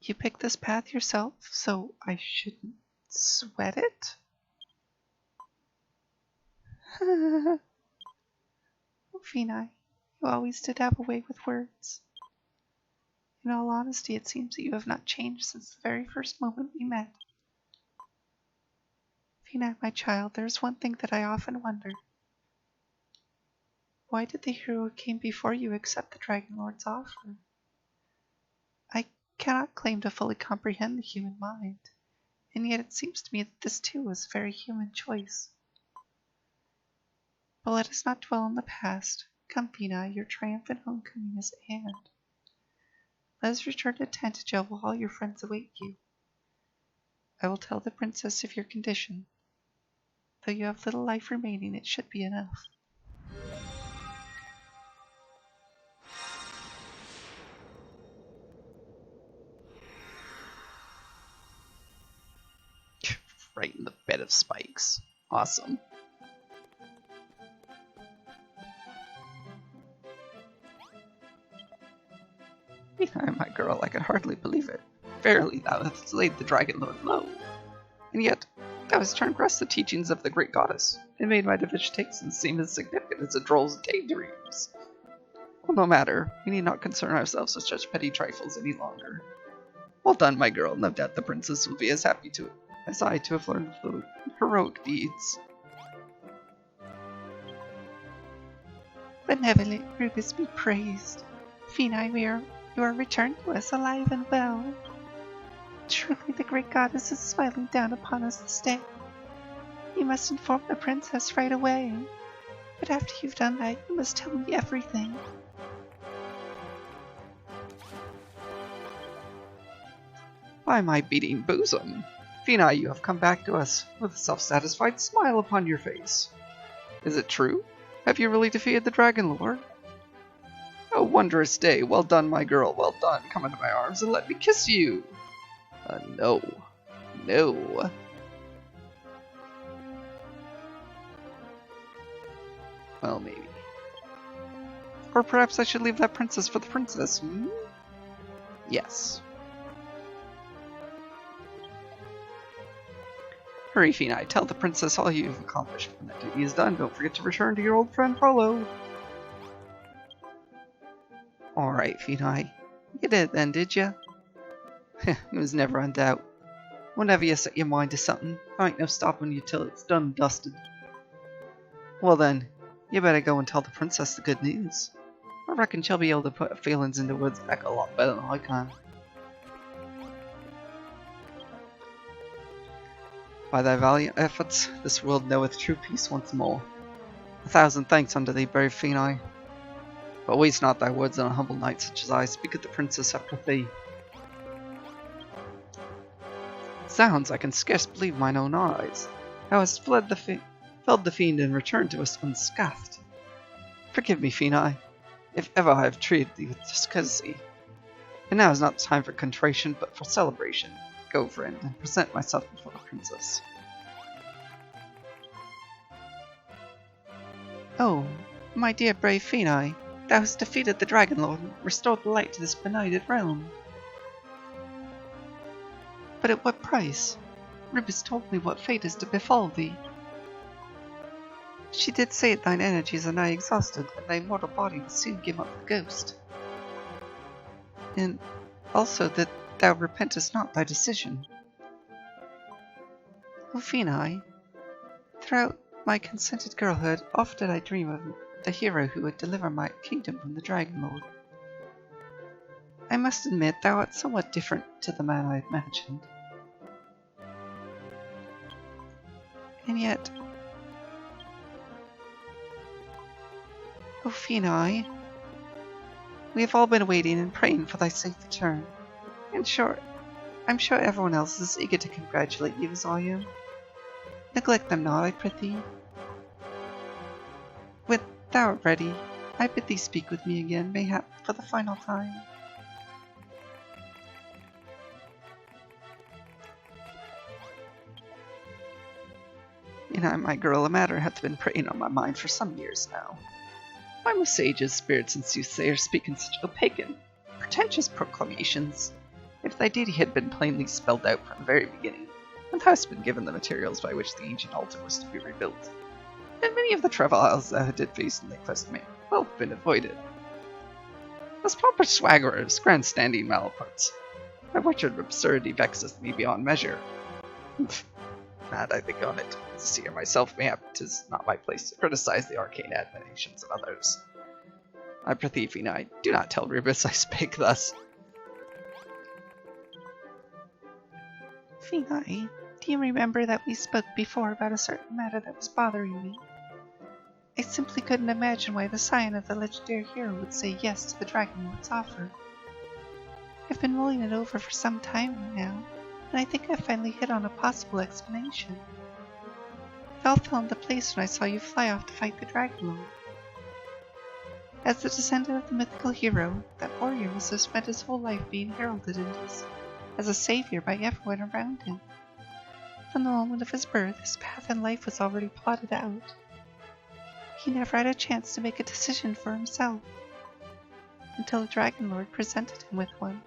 You picked this path yourself, so I shouldn't sweat it? Oh, Phenai, you always did have a way with words. In all honesty, it seems that you have not changed since the very first moment we met. Phenai, my child, there is one thing that I often wonder. Why did the hero who came before you accept the Dragon Lord's offer? I cannot claim to fully comprehend the human mind, and yet it seems to me that this too was a very human choice. But let us not dwell on the past. Come, Phenai, your triumphant homecoming is at hand. Let us return to Tantagel while all your friends await you. I will tell the princess of your condition. Though you have little life remaining, it should be enough. Right in the bed of spikes. Awesome. Phenai, my girl, I can hardly believe it. Verily thou hast laid the Dragon Lord low. And yet, thou hast transgressed the teachings of the great goddess, and made my divitations seem as significant as a droll's daydreams. Well, no matter, we need not concern ourselves with such petty trifles any longer. Well done, my girl. No doubt the princess will be as happy to it as I to have learned the heroic deeds. Benevolent Rubus be praised. Phenai, you are returned to us alive and well. Truly the great goddess is smiling down upon us this day. You must inform the princess right away. But after you've done that, you must tell me everything. By my beating bosom, Phenai, you have come back to us with a self-satisfied smile upon your face. Is it true? Have you really defeated the Dragon Lord? Oh, wondrous day. Well done, my girl. Well done. Come into my arms and let me kiss you. No. No. Well, maybe. Or perhaps I should leave that princess for the princess, hmm? Yes. Hurry, Phenai. Tell the princess all you've accomplished. When that duty is done, don't forget to return to your old friend Frollo. Alright, Phenai. You did it then, did ya? It was never in doubt. Whenever you set your mind to something, there ain't no stopping you till it's done and dusted. Well then, you better go and tell the princess the good news. I reckon she'll be able to put her feelings into words back a lot better than I can. By thy valiant efforts, this world knoweth true peace once more. 1,000 thanks unto thee, brave Phenai. But waste not thy words on a humble knight such as I. Speak of the princess after thee. Zounds, I can scarce believe mine own eyes. Thou hast felled the fiend and returned to us unscathed. Forgive me, Phenai, if ever I have treated thee with discourtesy. And now is not the time for contrition, but for celebration. Go, friend, and present myself before the princess. Oh, my dear brave Phenai, thou hast defeated the Dragon Lord and restored the light to this benighted realm. But at what price? Ribis told me what fate is to befall thee. She did say that thine energies are nigh exhausted, and thy mortal body will soon give up the ghost. And also that thou repentest not thy decision. O Phenai, throughout my consented girlhood, oft did I dream of the hero who would deliver my kingdom from the Dragon Lord. I must admit thou art somewhat different to the man I had imagined. And yet, O Phenai, we have all been waiting and praying for thy safe return. In short, I'm sure everyone else is eager to congratulate you as I am. Neglect them not, I prithee. When thou art ready, I bid thee speak with me again, mayhap for the final time. And I, my girl, a matter hath been preying on my mind for some years now. Why must sages, spirits, and soothsayers speak in such opaque and pretentious proclamations? If thy deity had been plainly spelled out from the very beginning, and thou hast been given the materials by which the ancient altar was to be rebuilt, then many of the travails thou did face in thy quest may well have been avoided. As proper swaggerers, grandstanding malaprops, my wretched absurdity vexeth me beyond measure. Mad I think on it, as a seer myself, mayhap 'tis not my place to criticize the arcane admonitions of others. I prithee, Phenai, do not tell Ribis I spake thus. Phenai, do you remember that we spoke before about a certain matter that was bothering me? I simply couldn't imagine why the scion of the legendary hero would say yes to the Dragon Lord's offer. I've been mulling it over for some time now, and I think I finally hit on a possible explanation. It all fell into place when I saw you fly off to fight the Dragon Lord. As the descendant of the mythical hero, that warrior must have spent his whole life being heralded as a savior by everyone around him. From the moment of his birth, his path in life was already plotted out. He never had a chance to make a decision for himself, until the Dragon Lord presented him with one.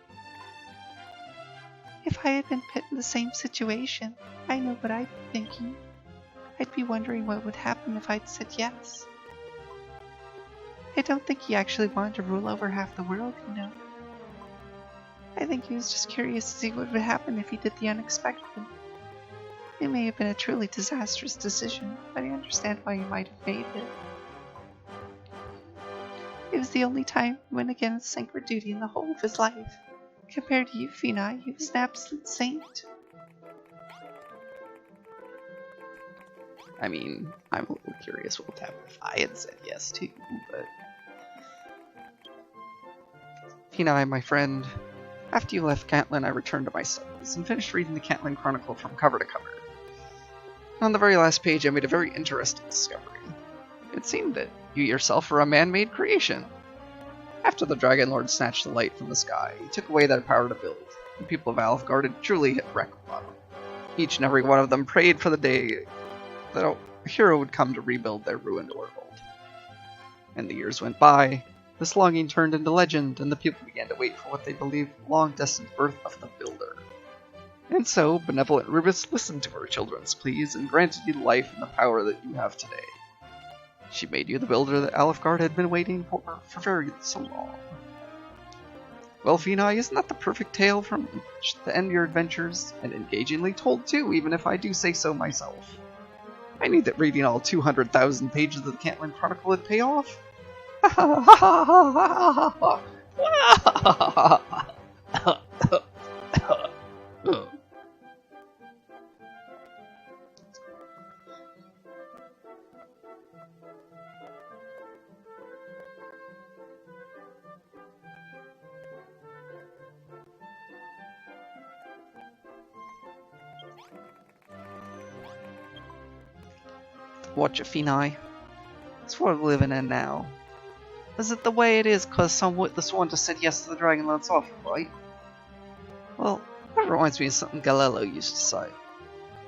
If I had been put in the same situation, I know what I'd be thinking. I'd be wondering what would happen if I'd said yes. I don't think he actually wanted to rule over half the world, you know. I think he was just curious to see what would happen if he did the unexpected. It may have been a truly disastrous decision, but I understand why he might have made it. It was the only time he went against sacred duty in the whole of his life. Compared to you, Phenai, he was an absolute saint. I mean, I'm a little curious what would happen if I had said yes too, but... Phenai, my friend, after you left Cantlin, I returned to my studies and finished reading the Cantlin Chronicle from cover to cover. On the very last page, I made a very interesting discovery. It seemed that you yourself were a man-made creation. After the Dragon Lord snatched the light from the sky, he took away their power to build. The people of Alfgard had truly hit rock bottom. Each and every one of them prayed for the day that a hero would come to rebuild their ruined world. And the years went by, this longing turned into legend, and the people began to wait for what they believed the long-destined birth of the Builder. And so, benevolent Rubis listened to her children's pleas and granted you the life and the power that you have today. She made you the builder that Alfgard had been waiting for very so long. Well, Finai, isn't that the perfect tale from which to end your adventures? And engagingly told, too, even if I do say so myself. I knew that reading all 200,000 pages of the Cantland Chronicle would pay off. Watch it, Finai. It's what we're living in now. Is it the way it is because some witless one just said yes to the Dragonlance offer, right? Well, that reminds me of something Galileo used to say.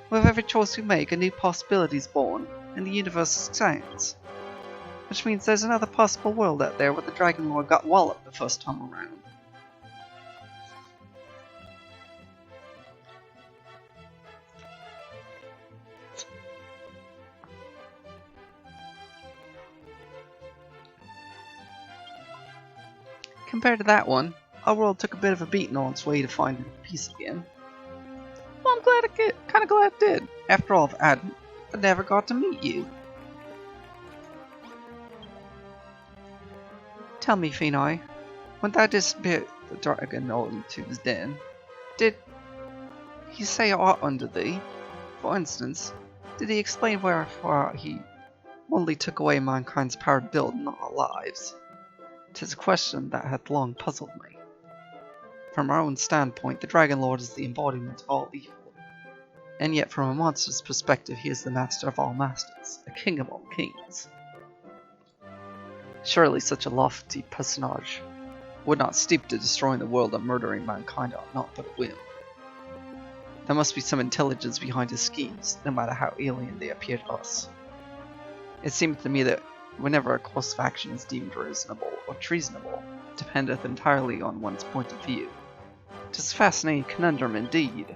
With every choice we make, a new possibility is born, and the universe expands. Which means there's another possible world out there where the Dragon Lord got walloped the first time around. Compared to that one, our world took a bit of a beating on its way to finding peace again. Well, I'm glad kinda glad it did. After all, if I hadn't, I never got to meet you. Tell me, Finai, when thou disappeared the dragon into his den, did he say aught unto thee? For instance, did he explain wherefore he only took away mankind's power to build in our lives? 'Tis a question that hath long puzzled me. From our own standpoint, the Dragon Lord is the embodiment of all evil. And yet from a monster's perspective, he is the master of all masters, a king of all kings. Surely such a lofty personage would not stoop to destroying the world and murdering mankind on naught but a whim. There must be some intelligence behind his schemes, no matter how alien they appear to us. It seems to me that whenever a course of action is deemed reasonable or treasonable, dependeth entirely on one's point of view. 'Tis a fascinating conundrum indeed.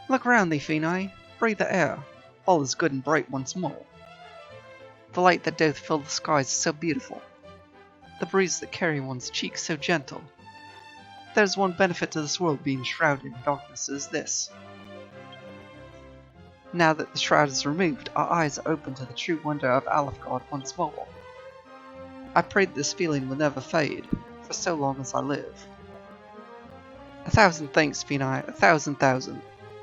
Look around thee, Finai. Breathe the air. All is good and bright once more. The light that doth fill the skies is so beautiful. The breeze that carry one's cheek so gentle. There is one benefit to this world being shrouded in darkness is this. Now that the shroud is removed, our eyes are open to the true wonder of Alefgard once more. I pray that this feeling will never fade, for so long as I live. 1,000 thanks, Finai, 1,000,000.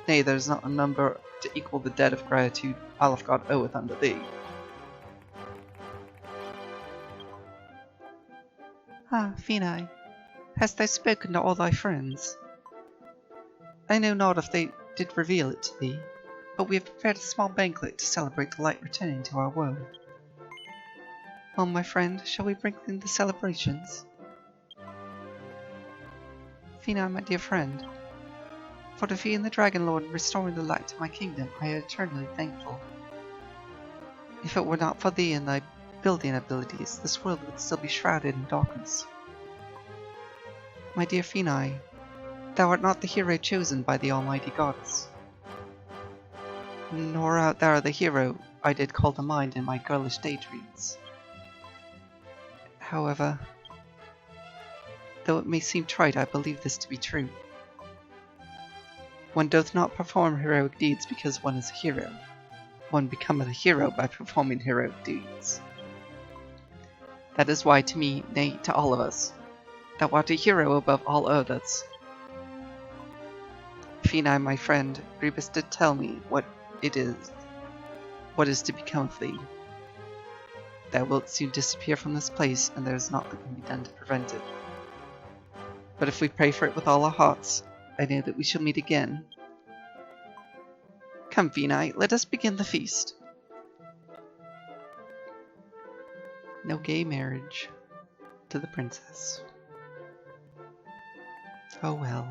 Nay, there is not a number to equal the debt of gratitude Alefgard oweth unto thee. Ah, Finai, hast thou spoken to all thy friends? I know not if they did reveal it to thee, but we have prepared a small banquet to celebrate the light returning to our world. Well, my friend, shall we bring in the celebrations? Finai, my dear friend, for defeating the Dragon Lord and restoring the light to my kingdom, I am eternally thankful. If it were not for thee and thy building abilities, this world would still be shrouded in darkness. My dear Finai, thou art not the hero chosen by the almighty goddess. Nor art thou the hero I did call to mind in my girlish daydreams. However, though it may seem trite, I believe this to be true. One doth not perform heroic deeds because one is a hero. One becometh a hero by performing heroic deeds. That is why to me, nay, to all of us, thou art a hero above all others. Finai, my friend, Rebus did tell me what is to become of thee. Thou wilt soon disappear from this place, and there is naught that can be done to prevent it. But if we pray for it with all our hearts, I know that we shall meet again. Come, Finai, let us begin the feast. No gay marriage to the princess. Oh well.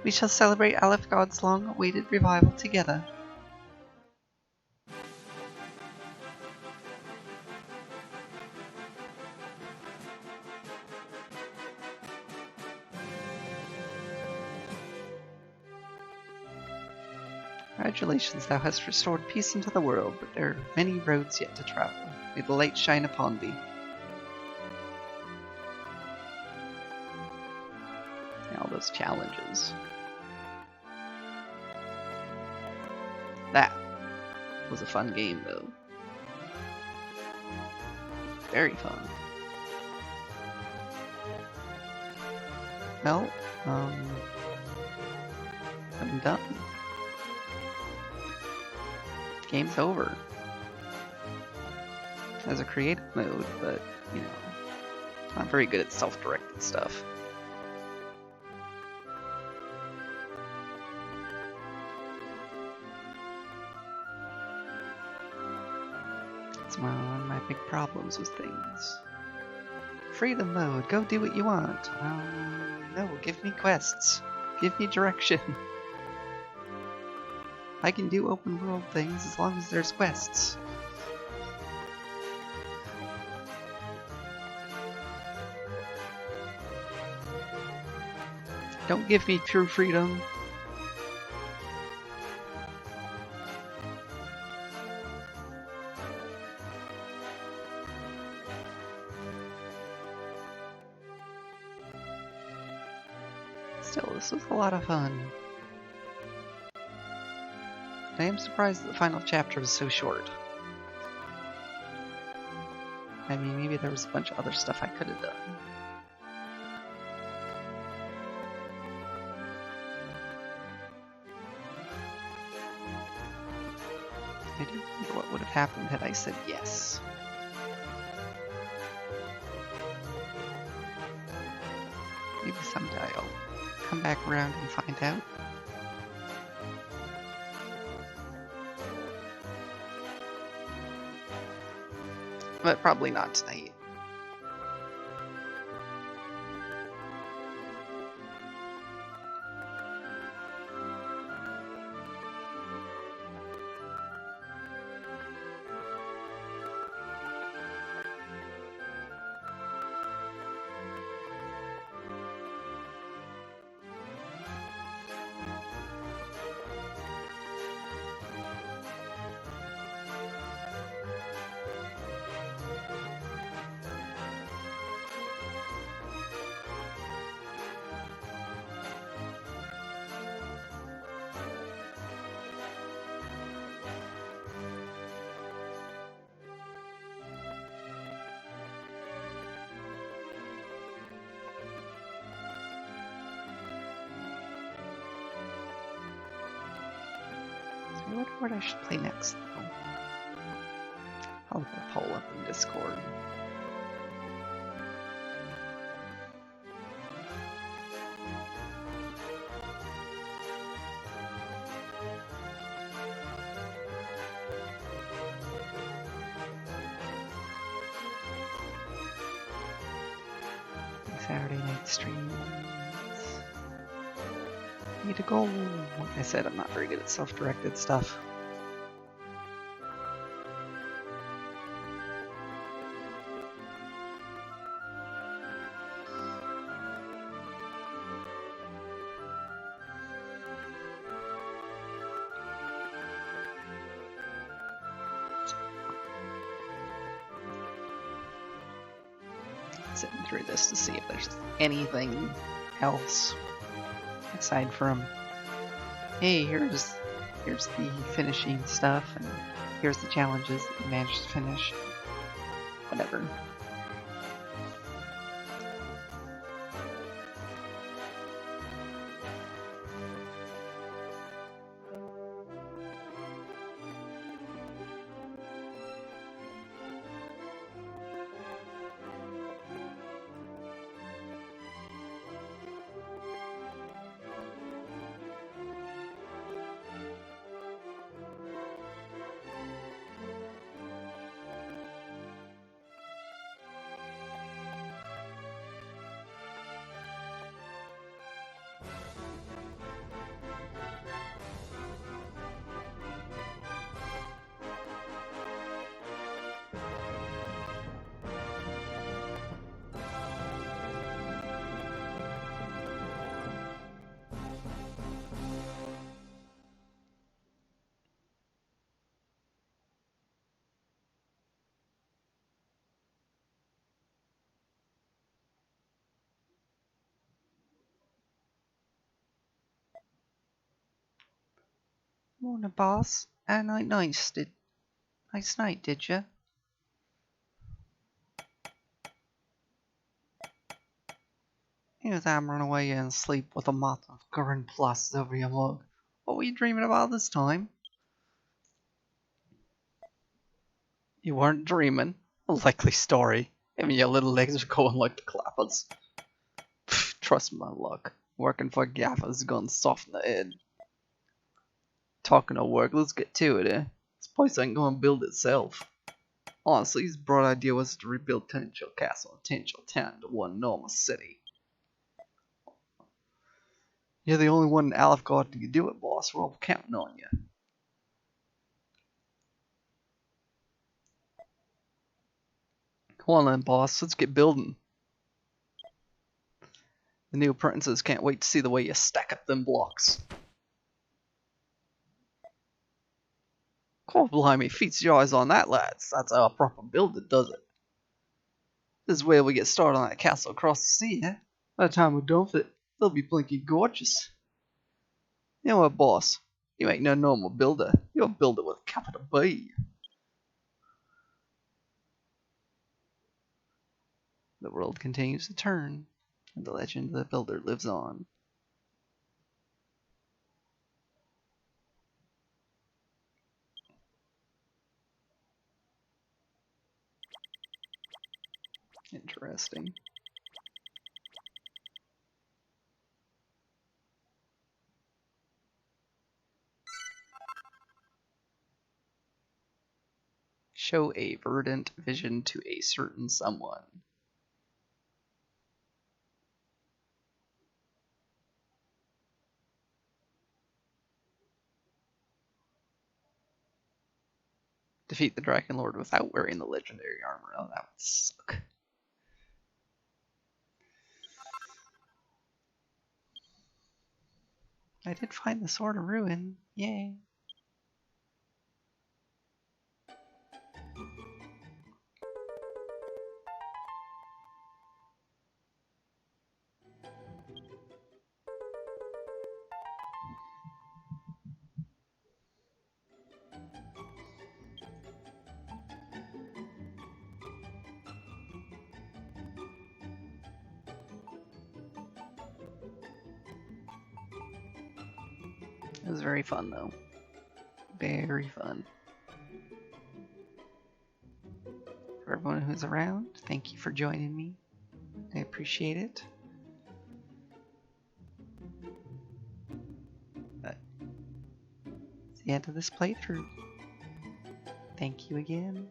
We shall celebrate Alefgard's long-awaited revival together. Congratulations, thou hast restored peace into the world, but there are many roads yet to travel. May the light shine upon thee. And all those challenges. That was a fun game, though. Very fun. Well, I'm done. Game's over. Has a creative mode, but, you know, not very good at self-directed stuff. That's one of my big problems with things. Freedom mode, go do what you want. No, give me quests. Give me direction. I can do open world things as long as there's quests. Don't give me true freedom. Still, this was a lot of fun. I am surprised that the final chapter was so short. I mean, maybe there was a bunch of other stuff I could have done. I do wonder what would have happened had I said yes. Maybe someday I'll come back around and find out. But probably not tonight. I wonder what I should play next, though. I'll put a poll up in Discord. Saturday night streams. Need to go. Like I said, I'm not very good at self-directed stuff. Sitting through this to see if there's anything else aside from, hey, here's the finishing stuff, and here's the challenges that you managed to finish. Whatever. Morning, boss. And nice night, did ya? You was hammering away in sleep with a mat of current plus over your mug. What were you dreaming about this time? You weren't dreaming. A likely story. I mean, your little legs are going like the clappers. Trust my luck. Working for Gaffer's gonna soften the head. Talking of work, let's get to it, eh? This place ain't gonna build itself. Honestly, his broad idea was to rebuild Tenchel Castle and Tenchel Town into one enormous city. You're the only one in Alfgard who can do it, boss. We're all counting on you. Come on then, boss. Let's get building. The new apprentices can't wait to see the way you stack up them blocks. Oh, blimey, feast your eyes on that, lads. That's how a proper builder does it. This is where we get started on that castle across the sea, eh? By the time we're done with it, they'll be blinking gorgeous. You know what, boss? You ain't no normal builder. You're a builder with a capital B. The world continues to turn, and the legend of the builder lives on. Interesting. Show a verdant vision to a certain someone. Defeat the Dragon Lord without wearing the legendary armor. Oh, that would suck. I did find the Sword of Ruin. Yay. It was very fun, though. Very fun. For everyone who's around, thank you for joining me. I appreciate it. But it's the end of this playthrough. Thank you again.